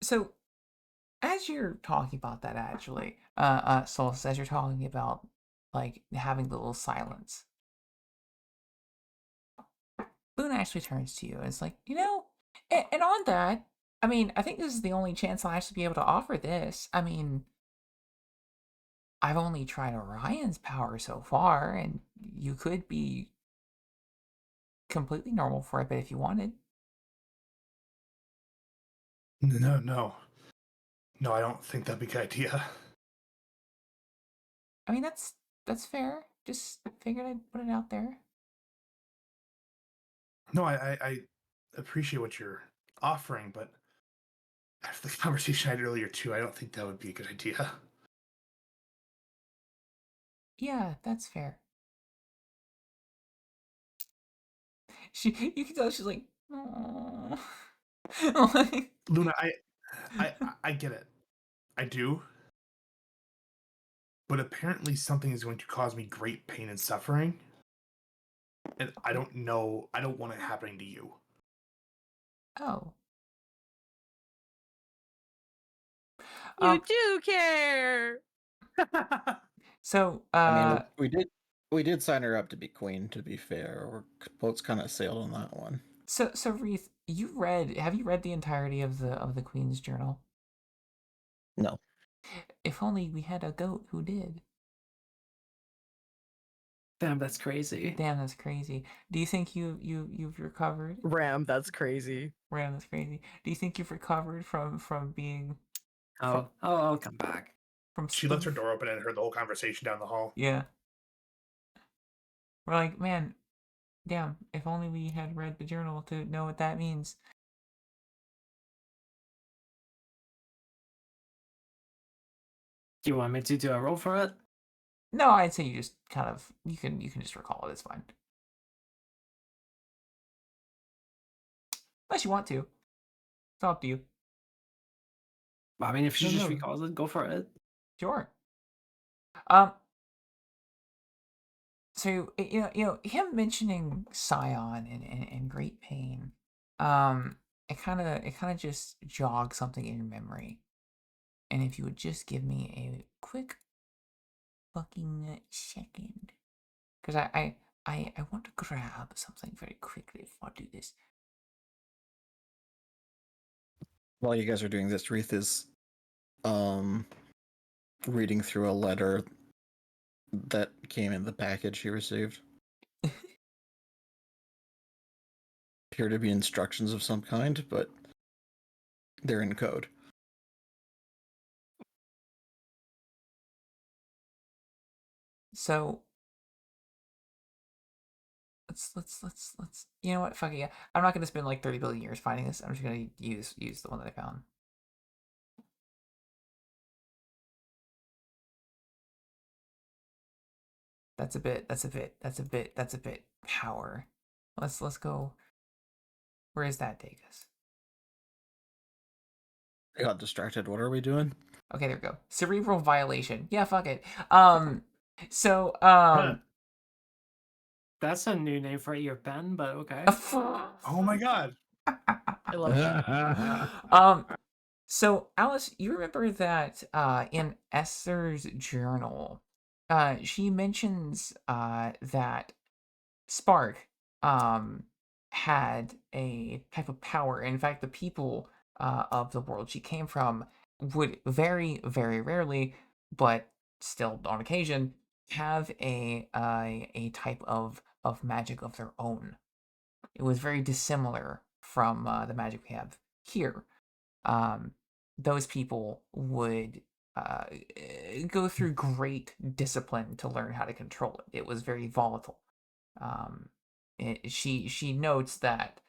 So as you're talking about that, actually, Solstice, as you're talking about like having the little silence, Boone actually turns to you and it's like, and on that, I mean, I think this is the only chance I'll actually be able to offer this. I mean, I've only tried Orion's power so far, and you could be completely normal for a bit if you wanted. No. No, I don't think that'd be a good idea. I mean, that's fair. Just figured I'd put it out there. No, I appreciate what you're offering, but after the conversation I had earlier too, I don't think that would be a good idea. Yeah, that's fair. You can tell she's like, "Aw." Like, Luna, I get it. I do. But apparently something is going to cause me great pain and suffering. And I don't know, I don't want it happening to you. oh. You do care. So, I mean, we did sign her up to be queen. To be fair, we're both kind of sailed on that one. so Reith, have you read the entirety of the Queen's Journal? No, If only we had a goat who did. Damn, that's crazy. Damn, that's crazy. Do you think you've recovered? Ram, that's crazy. Ram, that's crazy. Do you think you've recovered from being I'll come back. from She left her spoof? door open and heard the whole conversation down the hall. Yeah. We're like, man, damn, if only we had read the journal to know what that means. Do you want me to do a roll for it? No, I'd say you just kind of you can just recall it, it's fine. Unless you want to. It's up to you. I mean, if she No, just no. recalls it, go for it. Sure. So him mentioning Scion and great pain, it kind of just jogs something in your memory. And if you would just give me a quick fucking second, because I want to grab something very quickly before I do this. while you guys are doing this, Reith is reading through a letter that came in the package she received. Appear to be instructions of some kind, but they're in code. So let's you know what, fuck it, yeah. I'm not gonna spend like 30 billion years finding this. I'm just gonna use the one that I found. That's a bit power. Let's go. Where is that take us? I got distracted. What are we doing? Okay, there we go. Cerebral violation. Yeah, fuck it. So That's a new name for your pen, but okay. Oh my god. I love that. So Alice, you remember that in Esther's journal, she mentions that Spark had a type of power. In fact, the people of the world she came from would very, very rarely, but still on occasion, have a type of magic of their own. It was very dissimilar from the magic we have here. Those people would go through great discipline to learn how to control it. It was very volatile. She notes that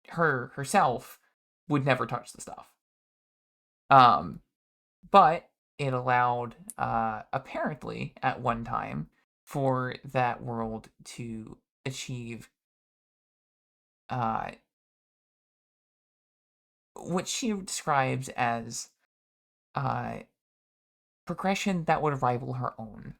herself would never touch the stuff. But it allowed apparently at one time for that world to achieve what she describes as progression that would rival her own.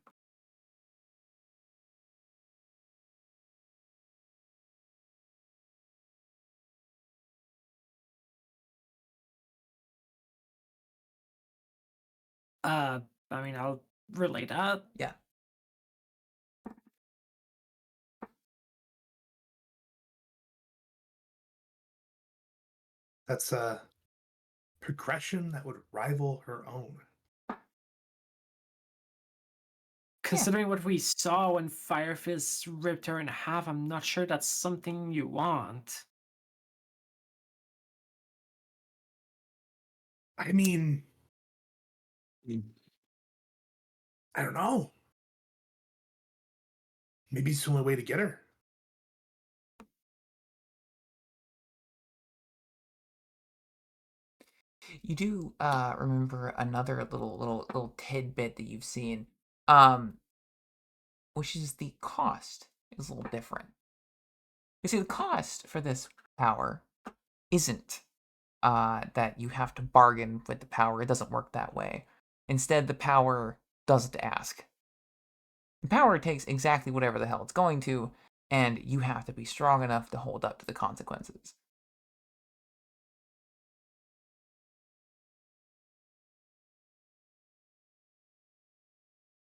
I mean, I'll relay that. Yeah. That's a progression that would rival her own. Considering what we saw when Firefist ripped her in half, I'm not sure that's something you want. I mean, I don't know. Maybe it's the only way to get her. You do remember another little tidbit that you've seen, um, which is the cost is a little different. You see, the cost for this power isn't that you have to bargain with the power. It doesn't work that way. Instead, the power doesn't ask. The power takes exactly whatever the hell it's going to, and you have to be strong enough to hold up to the consequences.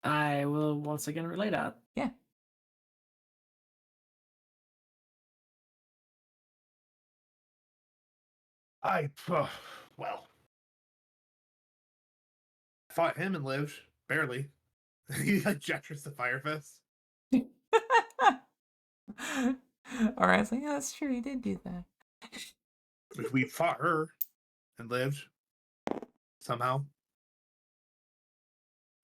I will once again relay that. Yeah. Well, I fought him and lived, barely. He gestures to Firefist. All right, so yeah, that's true. He did do that. If we fought her and lived, somehow.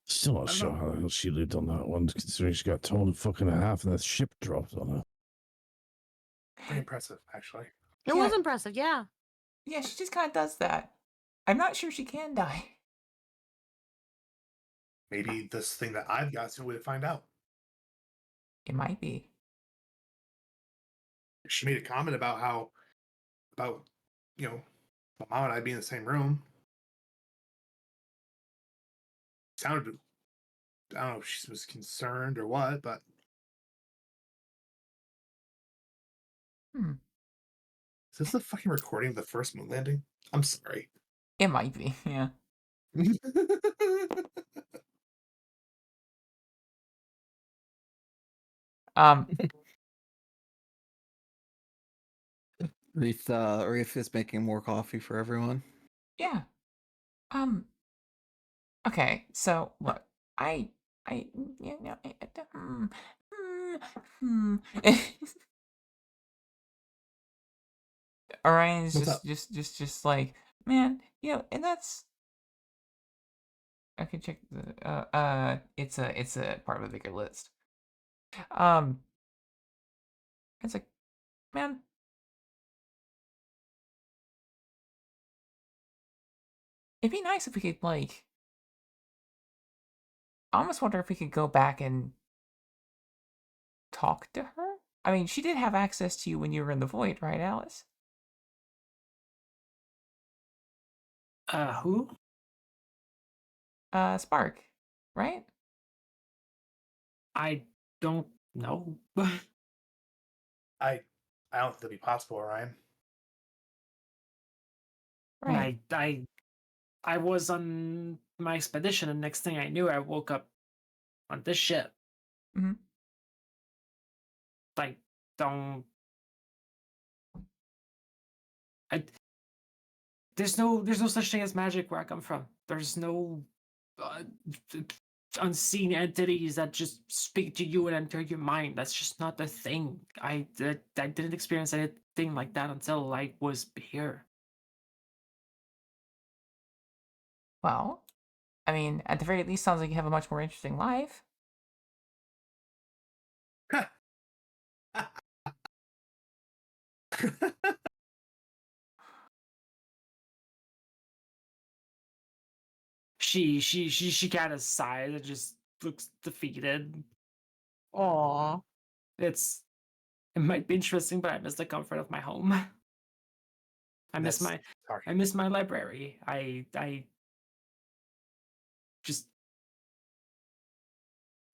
Still not I don't sure know. how the hell she lived on that one, considering she got torn in fucking half and that ship dropped on her. Pretty impressive, actually. It Yeah. was impressive, yeah. Yeah, she just kind of does that. I'm not sure she can die. Maybe this thing that I've got is the way to find out. It might be. She made a comment about my mom and I being in the same room. Sounded, I don't know if she was concerned or what, but Hmm. is this the fucking recording of the first moon landing? I'm sorry. It might be. Yeah. Um. Reef is making more coffee for everyone. Yeah. Um. Okay. So look, yeah, no, Orion's What's up? just like, man, and that's. I can check the it's a part of a bigger list. Um, it's like, man, it'd be nice if we could like. I almost wonder if we could go back and talk to her. I mean, she did have access to you when you were in the void, right, Alice? Who? Spark, right? I don't know. I don't think that'd be possible, Orion. Right. I was on my expedition, and next thing I knew, I woke up on this ship. Mm-hmm. Like, don't. I. There's no such thing as magic where I come from. There's no uh, unseen entities that just speak to you and enter your mind. That's just not the thing. I didn't experience anything like that until I was here. Well, I mean, at the very least, sounds like you have a much more interesting life. She kind of sighs and just looks defeated. Aw. It might be interesting, but I miss the comfort of my home. I miss That's sorry. my library. Just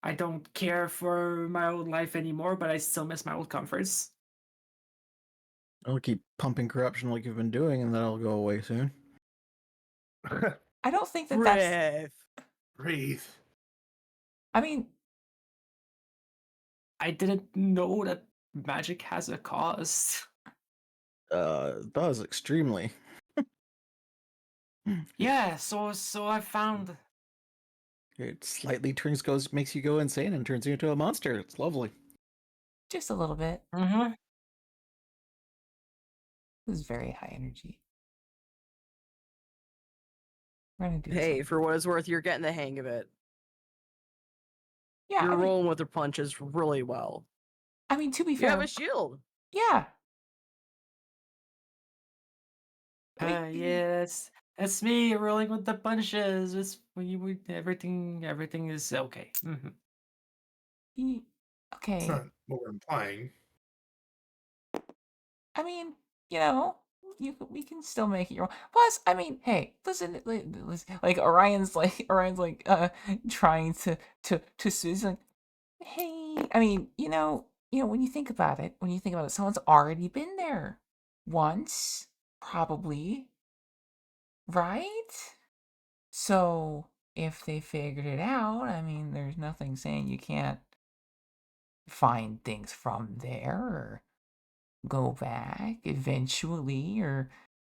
I don't care for my old life anymore, but I still miss my old comforts. I'll keep pumping corruption like you've been doing, and that'll go away soon. I don't think that that's. Breath. Breathe. I mean, I didn't know that magic has a cost. Does extremely. Yeah, so I found. It slightly makes you go insane and turns you into a monster. It's lovely. just a little bit. Mm-hmm. This is very high energy. We're gonna do Hey, something. for what it's worth, you're getting the hang of it. Yeah, You're I mean, rolling with the punches really well. to be You have fair, a shield. yeah. I mean, Yeah, that's me rolling with the punches. It's when you everything is okay. Mm-hmm. He, It's okay. not what we're implying. I mean, you know, we can still make it your own. Plus, I mean, hey, listen, listen, like Orion's like trying to he's like, hey, I mean, when you think about it, someone's already been there once, probably, right? So if they figured it out, I mean, there's nothing saying you can't find things from there or go back eventually, or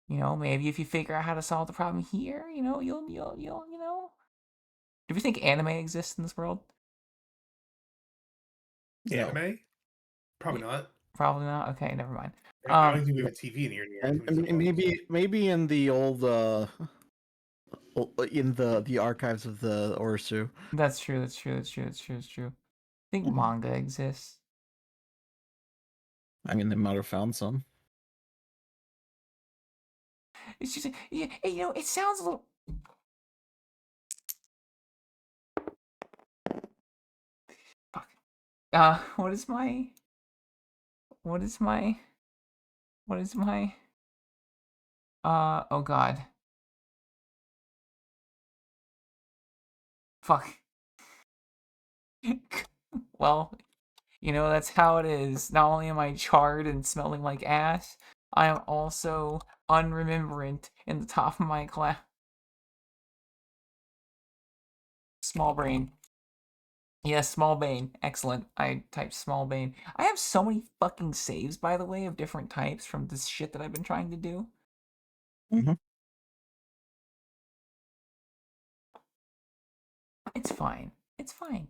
maybe if you figure out how to solve the problem here, you'll. Do you think anime exists in this world? No. Anime? Probably not. Probably not. Okay, never mind. I don't think we have a TV in here. And maybe in the old in the archives of the Orsu. That's true. That's true. That's true. That's true. That's true. I think manga exists. I mean, they might have found some. It's just yeah. It sounds a little. Fuck. What is my? What is my? What is my? Oh God. Fuck. Well, that's how it is. Not only am I charred and smelling like ass, I am also unremembrant in the top of my class. Small brain. Yes, small bane. Excellent. I typed small bane. I have so many fucking saves, by the way, of different types from this shit that I've been trying to do. Mm-hmm. It's fine. It's fine.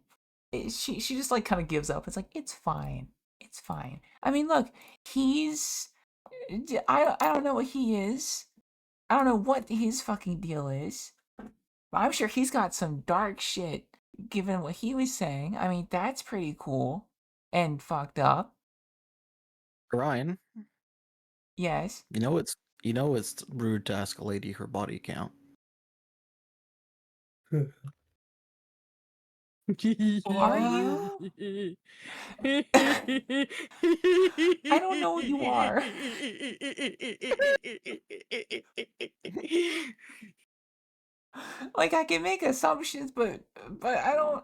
She just like kind of gives up. It's like it's fine. It's fine. I mean, look, he's I don't know what he is. I don't know what his fucking deal is. But I'm sure he's got some dark shit given what he was saying. I mean, that's pretty cool and fucked up. Ryan, Yes. it's rude to ask a lady her body count. Are you? I don't know what you are. Like I can make assumptions, but I don't.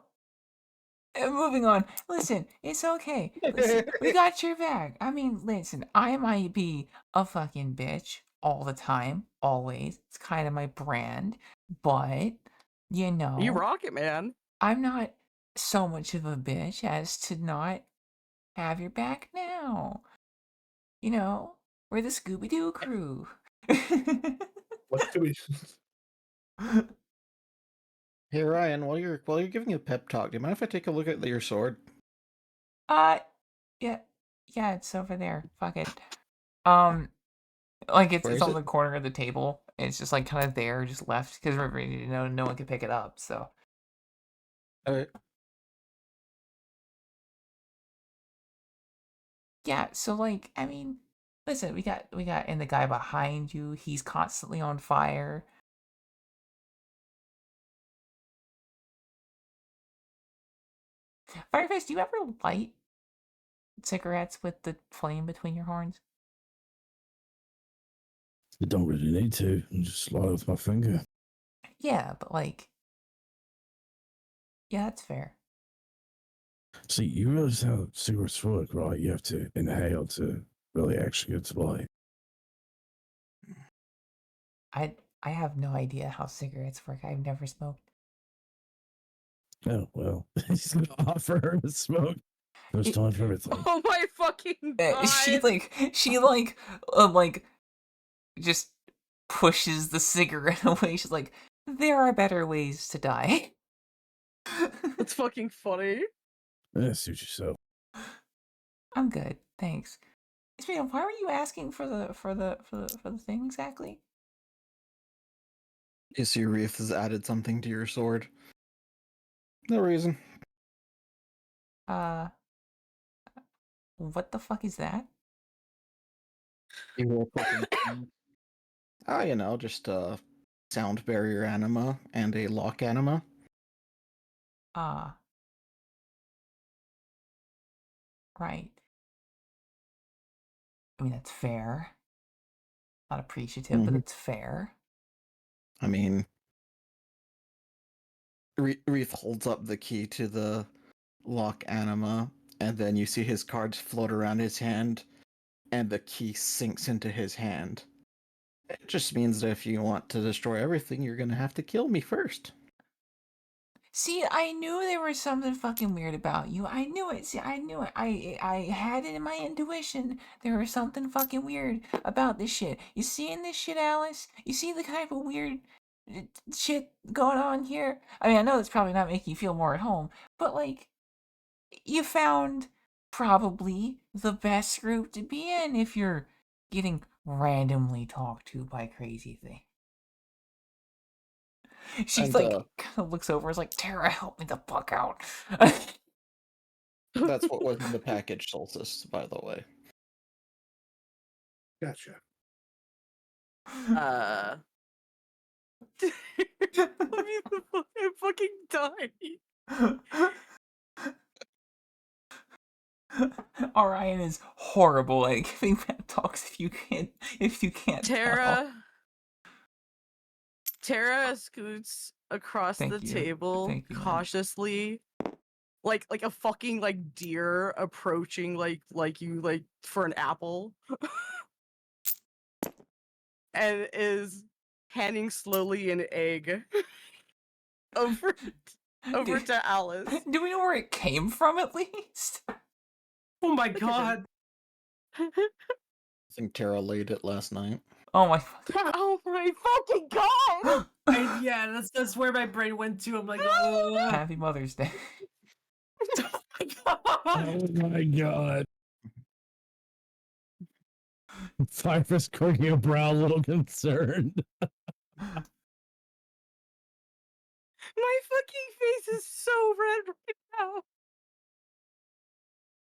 Moving on. Listen, it's okay. Listen, we got your back. I mean, listen, I might be a fucking bitch all the time, always. It's kind of my brand, but You rock it, man. I'm not so much of a bitch as to not have your back now. We're the Scooby Doo crew. What do we? Hey Ryan, while you're giving a pep talk, do you mind if I take a look at your sword? yeah, yeah, it's over there. Fuck it. Like Where it's is on it? the corner of the table. It's just like kind of there, just left because no one can pick it up. So Alright. yeah, so like I mean, listen, we got and the guy behind you, he's constantly on fire. Fireface, do you ever light cigarettes with the flame between your horns? I don't really need to. I just slide it with my finger. Yeah, but like, yeah, that's fair. See, you realize how cigarettes work, right? You have to inhale to really actually get to light. I I have no idea how cigarettes work. I've never smoked. Oh, well. He's going to offer her to smoke. There's time for everything. Oh my fucking god! She just pushes the cigarette away. She's like, there are better ways to die. That's fucking funny. Yeah, suit yourself. I'm good, thanks. Ismail, why were you asking for the thing exactly? You see, Reef has added something to your sword. No reason. What the fuck is that? You will fucking. You know, just a sound barrier anima and a lock anima. Right. I mean, that's fair. Not appreciative, but Mhm. it's fair. I mean, Reef holds up the key to the lock anima, and then you see his cards float around his hand, and the key sinks into his hand. It just means that if you want to destroy everything, you're gonna have to kill me first. See, I knew there was something fucking weird about you. I knew it. See, I knew it. I had it in my intuition. There was something fucking weird about this shit. You seeing this shit, Alice? You see the type of weird shit going on here? I mean, I know it's probably not making you feel more at home, but like, you found probably the best group to be in if you're getting randomly talked to by crazy things. She's And like, kind of looks over, is like, Tara, help me the fuck out. that's what was in the package, Solstice, by the way. Gotcha. I mean, I'm fucking dying. Orion is horrible at giving pep talks if you can't tell. Tara scoots across the Thank you. table Thank you, man. cautiously, like a fucking like deer approaching like you like for an apple, and is handing slowly an egg over Do, to Alice. do we know where it came from at least? Oh my god. I think Tara laid it last night. Oh my Oh my fucking god! Yeah, that's where my brain went to. I'm like, oh Happy Mother's Day. my god. Oh my god. Firefist cracking a brow, a little concerned. My fucking face is so red right now.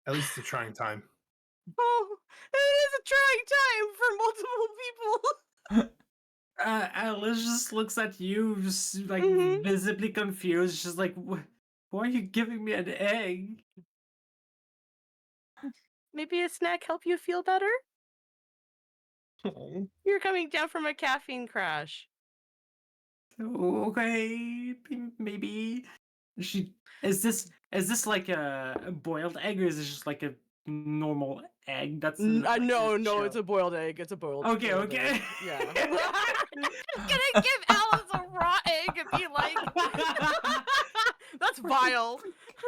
At least it's a trying time. Oh, it is a trying time for multiple people. Alice just looks at you, just like Mhm. visibly confused. She's like, why are you giving me an egg? Maybe a snack help you feel better? Oh. You're coming down from a caffeine crash. Okay, maybe. She is this like a boiled egg, or is this just like a normal egg? That's like No, a it's shell? a boiled egg. It's a boiled. Okay, boiled okay. egg. Yeah. Gonna give Alice a raw egg and be like, that's vile.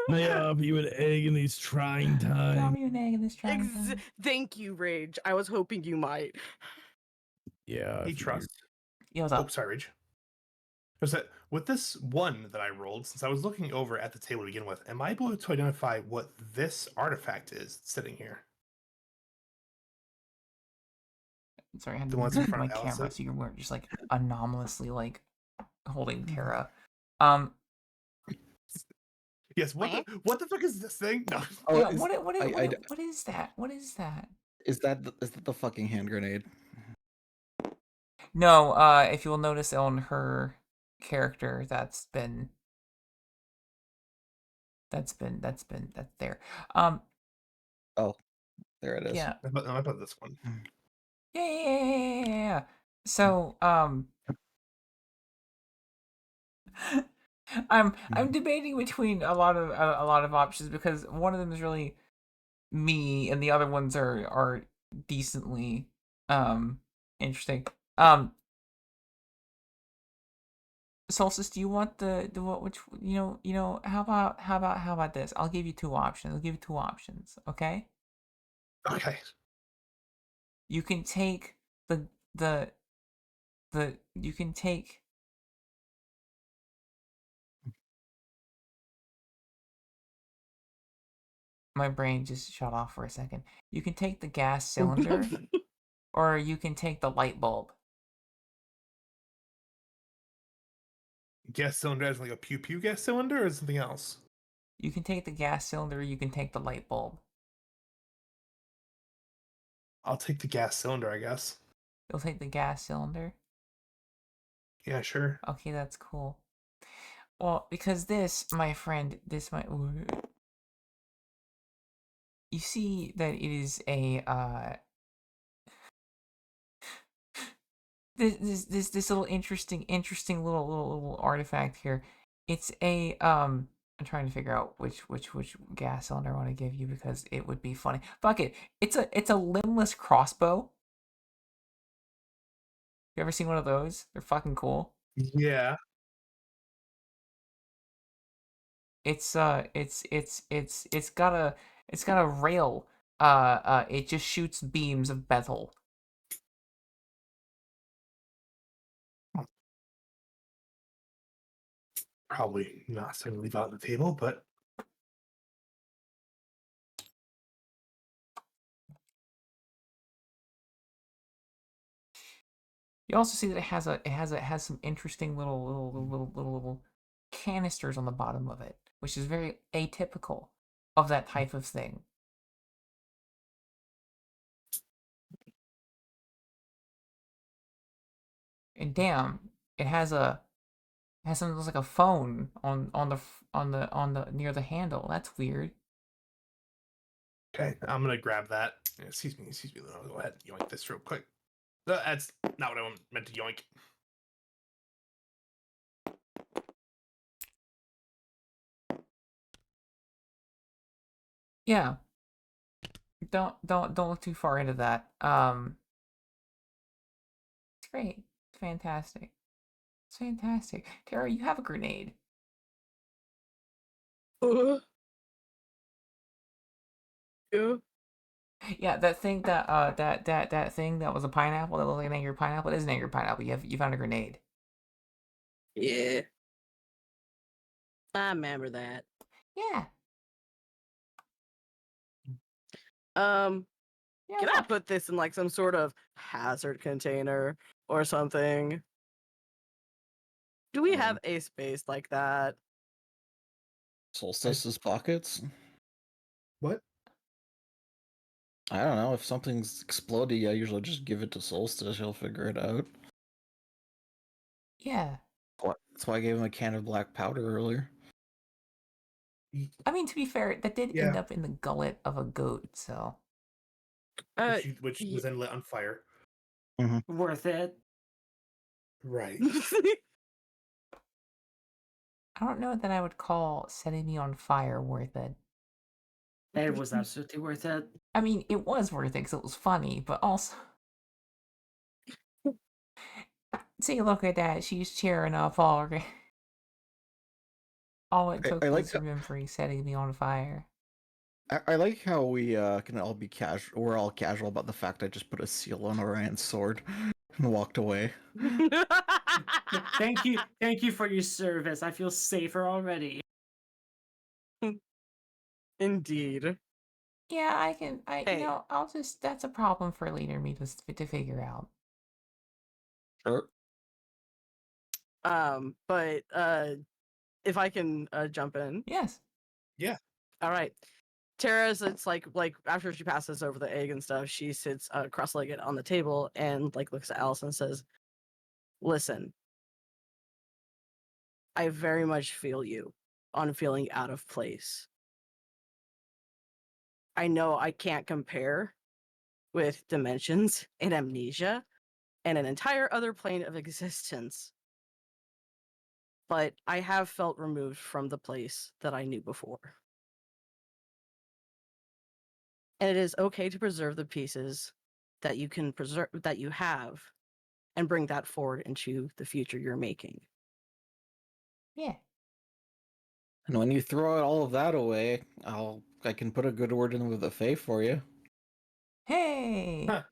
May I offer you an egg in these trying times? Drop you an egg in this trying time. Thank you, Rage. I was hoping you might. Yeah. I Hey, figured. Trust. Yo, what's Oh, up? sorry, Rage. Was that with this one that I rolled? Since I was looking over at the table to begin with, am I able to identify what this artifact is sitting here? Sorry, I had The to ones in move front my of Alice? camera so you weren't just like anomalously like holding Mm. Tara. Yes. What the fuck is this thing? No. Oh, Yeah, is, what I- is that? What is that? is that the fucking hand grenade? No, if you'll notice on her character, that's there. Oh, there it is. Yeah. I bought this one. Yeah. So, I'm debating between a lot of options because one of them is really me and the other ones are decently interesting. Solstice, do you want the what? Which how about this? I'll give you two options. I'll give you two options. Okay. Okay. You can take the you can take my brain just shut off for a second. You can take the gas cylinder or you can take the light bulb. Gas cylinder as like a pew pew gas cylinder or something else? You can take the gas cylinder or you can take the light bulb. I'll take the gas cylinder, I guess. You'll take the gas cylinder? Yeah, sure. Okay, that's cool. Well, because this, my friend, you see that it is a this little interesting little artifact here. It's a I'm trying to figure out which gas cylinder I want to give you because it would be funny. Fuck it. It's a limbless crossbow. You ever seen one of those? They're fucking cool. Yeah. It's got a rail. It just shoots beams of metal. Probably not something to leave out on the table, but You also see that it has some interesting little canisters on the bottom of it, which is very atypical of that type of thing. And damn, it has something that looks like a phone on the near the handle. That's weird. okay, I'm gonna grab that. Excuse me. I'll go ahead and yoink this real quick. That's not what I meant to yoink. Yeah. Don't look too far into that. It's great. It's fantastic. It's fantastic. Tara, you have a grenade. Yeah. Yeah, that thing that thing that was a pineapple that looked like an angry pineapple. It is an angry pineapple. You found a grenade. Yeah. I remember that. Yeah. Yeah. Can I put this in like some sort of hazard container or something? Do we have a space like that? Solstice's pockets? What? I don't know. If something's exploding, I usually just give it to Solstice. He'll figure it out. Yeah. That's why I gave him a can of black powder earlier. I mean, to be fair, that did Yeah. end up in the gullet of a goat, so. Which was then lit on fire. Worth it. Right. I don't know that I would call setting me on fire worth it. It was absolutely worth it. I mean, it was worth it because it was funny, but also. See, look at that. She's cheering up already. All it took I like was remembering setting me on fire. I like how we can all be casual. We're all casual about the fact I just put a seal on Orion's sword and walked away. Thank you for your service. I feel safer already. Indeed. Yeah, Hey. I'll just, that's a problem for later me to figure out. Sure. But if I can jump in. Yes. Yeah. All right. Tara sits like after she passes over the egg and stuff, she sits cross-legged on the table and like looks at Alice and says, "Listen, I very much feel you on feeling out of place. I know I can't compare with dimensions and amnesia and an entire other plane of existence, but I have felt removed from the place that I knew before. And it is okay to preserve the pieces that you can preserve, that you have, and bring that forward into the future you're making. Yeah. And when you throw all of that away, I can put a good word in with the Fae for you. Hey. Huh.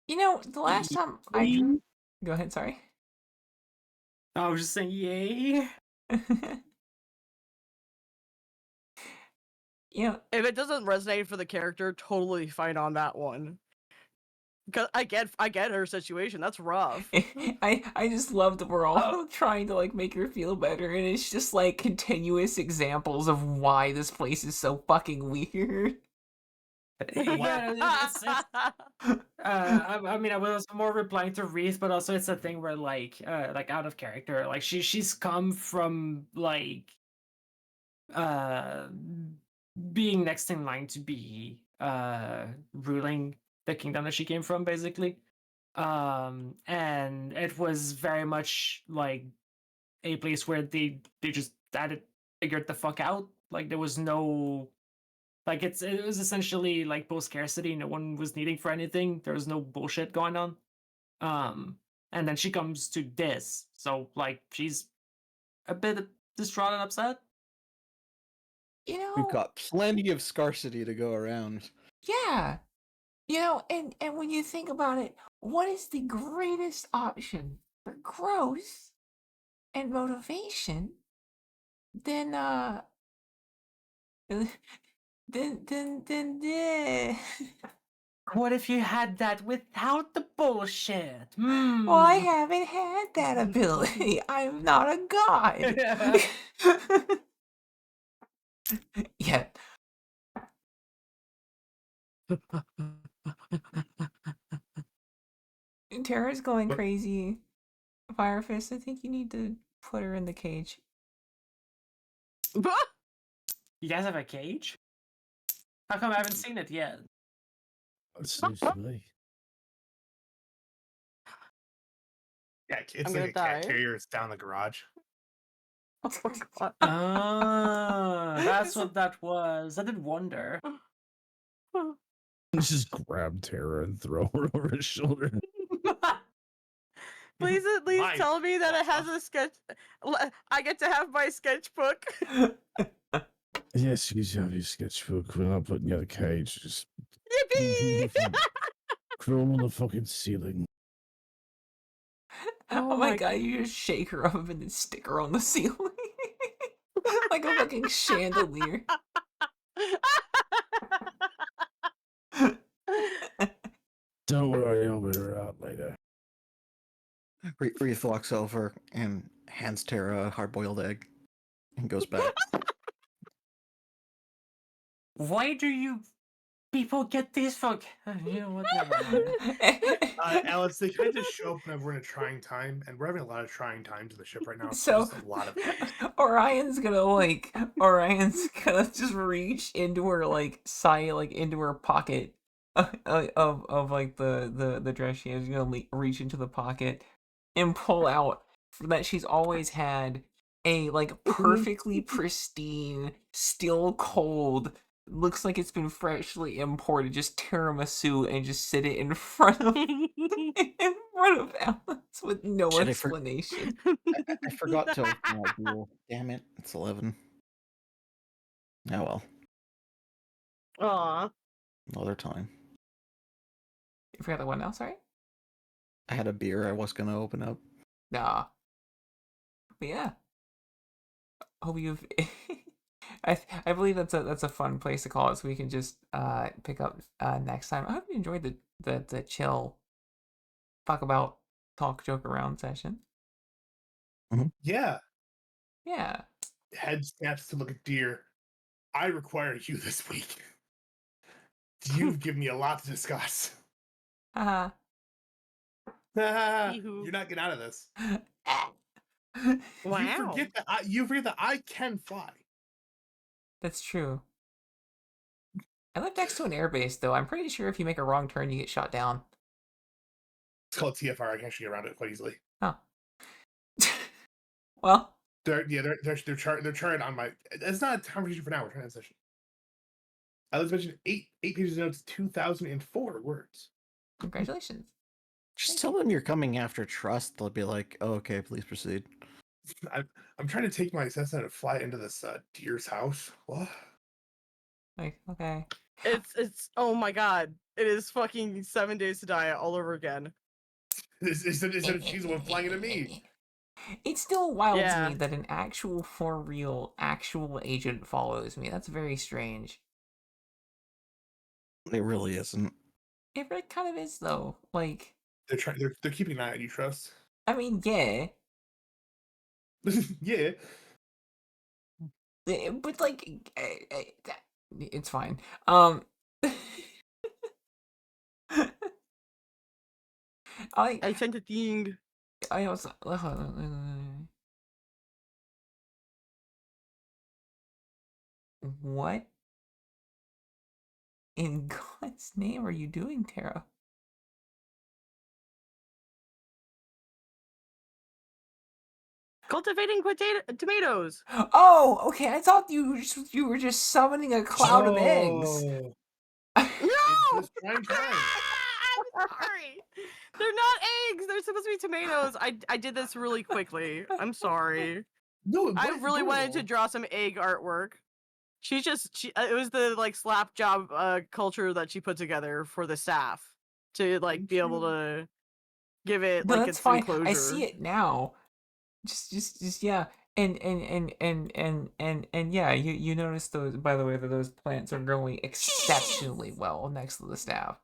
You know, the last time I go ahead, sorry. I was just saying, yay. You know, If it doesn't resonate for the character, totally fine on that one. Because I get her situation. That's rough. I just love that we're all trying to like make her feel better, and it's just like continuous examples of why this place is so fucking weird. Yeah, it's I mean, I was more replying to Reese, but also it's a thing where like out of character, like she's come from like uh being next in line to be ruling the kingdom that she came from, basically. And it was very much like a place where they just had it figured the fuck out. Like there was no like it was essentially like post scarcity. No one was needing for anything. There was no bullshit going on. And then she comes to this, so like she's a bit distraught and upset. You We've know, got plenty of scarcity to go around. yeah. You know, and when you think about it, what is the greatest option for growth and motivation than than What if you had that without the bullshit? well, I haven't had that ability. I'm not a god. Yeah. Tara's going What? crazy. Firefist, I think you need to put her in the cage. You guys have a cage? How come I haven't seen it yet? That's news to me. Yeah, it's I'm like gonna a cat die. carrier. It's down the garage. Ah, that's what that was. I did wonder. Just grab Tara and throw her over his shoulder. Please at least My tell me that it has God. a sketch. I get to have my sketchbook. Yes, you have your sketchbook. We're not putting you in a cage. Just Yippee! crawl on the fucking ceiling. Oh my god, you just shake her up and then stick her on the ceiling. Like a fucking chandelier. Don't worry, I'll wear her out later. Reef walks over and hands Tara a hard-boiled egg and goes back. Why do you people get these fuck? You know what? Never mind. Alice, they kind of just show up whenever we're in a trying time, and we're having a lot of trying times in the ship right now. So Just a lot of Orion's gonna just reach into her like side, like into her pocket of like the dress she has. He's gonna reach into the pocket and pull out that she's always had a like perfectly pristine, still cold, looks like it's been freshly imported, just tiramisu, and just sit it in front of Alice with no Shit, explanation. I forgot to open that duel. Damn it, it's 11. Oh well, Aw. another time. You forgot the one now, sorry? I had a beer I was gonna open up. Nah. But yeah. Hope you've I believe that's a fun place to call it, so we can just pick up next time. I hope you enjoyed the chill talk joke around session. yeah. Yeah. Head snaps to look at deer. I require you this week. You've given me a lot to discuss. Haha. You're not getting out of this. Wow. You forget that I can fly. That's true. I live next to an airbase, though. I'm pretty sure if you make a wrong turn, you get shot down. It's called TFR. I can actually get around it quite easily. Oh. Well. They're charted on my. It's not a conversation for now. We're trying to session. I was mentioned eight pages of notes, 2,004 words. Congratulations. Just tell them you're coming after Trust. They'll be like, oh, okay, please proceed. I'm trying to take my Cessna and fly into this deer's house. What? Like, okay. It's oh my god. It is fucking 7 Days to Die all over again. She's the one flying into me. It's still wild to Yeah. me that an actual, for real, actual agent follows me. That's very strange. It really isn't. It really kind of is, though. Like, They're keeping an eye on you, Trust. I mean, yeah. Yeah. But, like, it's fine. I sent a thing. I was. What in God's name are you doing, Tara? Cultivating tomatoes. Oh, okay. I thought you were just summoning a cloud of eggs. Oh, No! it's just prime time. I'm sorry. They're not eggs. They're supposed to be tomatoes. I did this really quickly. I'm sorry. No, I really wanted to draw some egg artwork. It was the like slap job culture that she put together for the staff to like be able to give it No, like that's its fine. enclosure. I see it now. Just yeah. And yeah, you notice those, by the way, that those plants are growing exceptionally well next to the staff.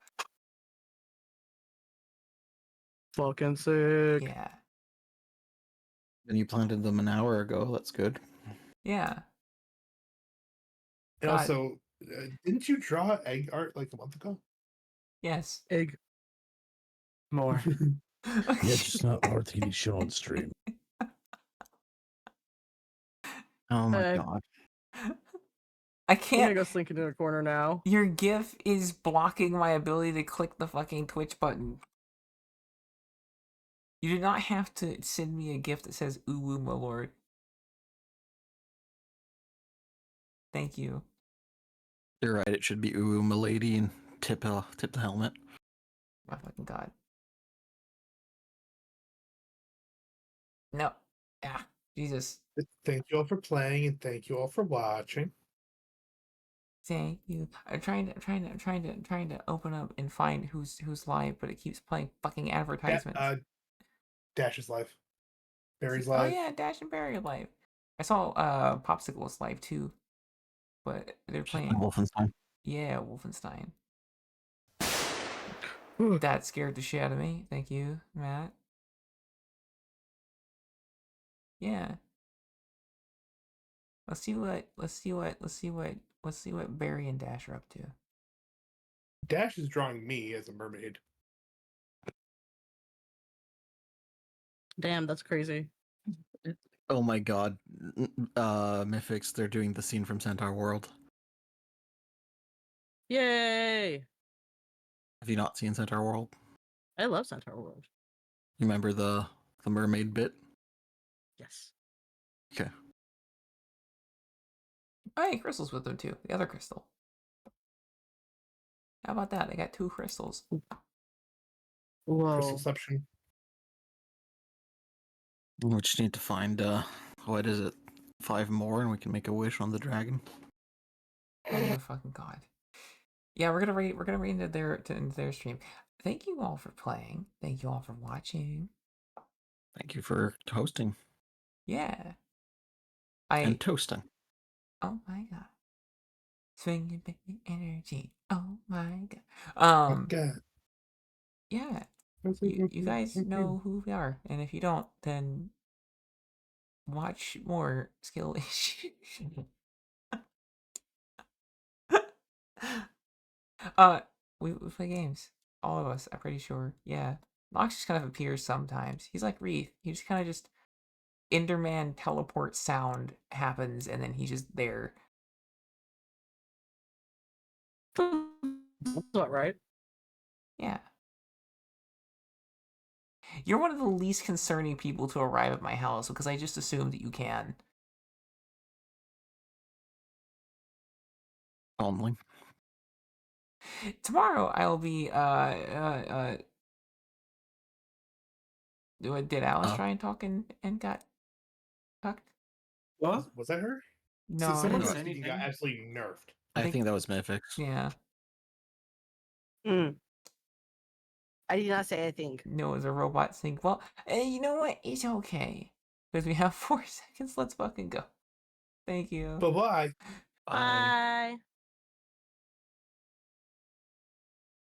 Fucking sick. Yeah. And you planted them an hour ago. That's good. Yeah. And God. also, didn't you draw egg art like a month ago? Yes. Egg. More. Yeah, just not art that can be shown on stream. Oh my Uh, god. I I'm gonna can't. go slink into a corner now. Your GIF is blocking my ability to click the fucking Twitch button. You do not have to send me a GIF that says "Ooh woo, my lord." Thank you. You're right. It should be ooh, milady, and tip the helmet. My fucking god. No. Ah, Jesus. Thank you all for playing, and thank you all for watching. Thank you. I'm trying to open up and find who's live, but it keeps playing fucking advertisements. Dash is live. Barry's Oh live. yeah, Dash and Barry are live. I saw Popsicle's live too, but they're playing. Wolfenstein. Yeah, Wolfenstein. That scared the shit out of me. Thank you, Matt. Yeah. Let's see what Barry and Dash are up to. Dash is drawing me as a mermaid. Damn, that's crazy. Oh my god. Mythics, they're doing the scene from Centaur World. Yay! Have you not seen Centaur World? I love Centaur World. You remember the mermaid bit? Yes. Okay. Oh, hey, Crystal's with them too. The other Crystal. How about that? They got 2 crystals. Whoa. Crystalception. We just need to find what is it? 5 more and we can make a wish on the dragon. Oh my fucking god. Yeah, we're gonna read into their stream. Thank you all for playing. Thank you all for watching. Thank you for hosting Yeah. and toasting. Oh my god. Swinging baby energy. Oh my god. God. Yeah. You guys know who we are, and if you don't, then watch more skill issues. We play games. All of us, I'm pretty sure. Yeah. Nox just kind of appears sometimes. He's like Wreath. He just kind of just Enderman teleport sound happens, and then he's just there. That's not right. Yeah. You're one of the least concerning people to arrive at my house because I just assume that you can. Only. Tomorrow I will be Did Alice Oh. try and talk and got fucked? What? Was that her? No, Someone didn't who say was speaking got anything. absolutely nerfed. I think that was Mythix. Yeah. Mm. I did not say anything. No, it was a robot sync. Well, you know what? It's okay. Because we have 4 seconds. Let's fucking go. Thank you. Bye bye. Bye. Bye.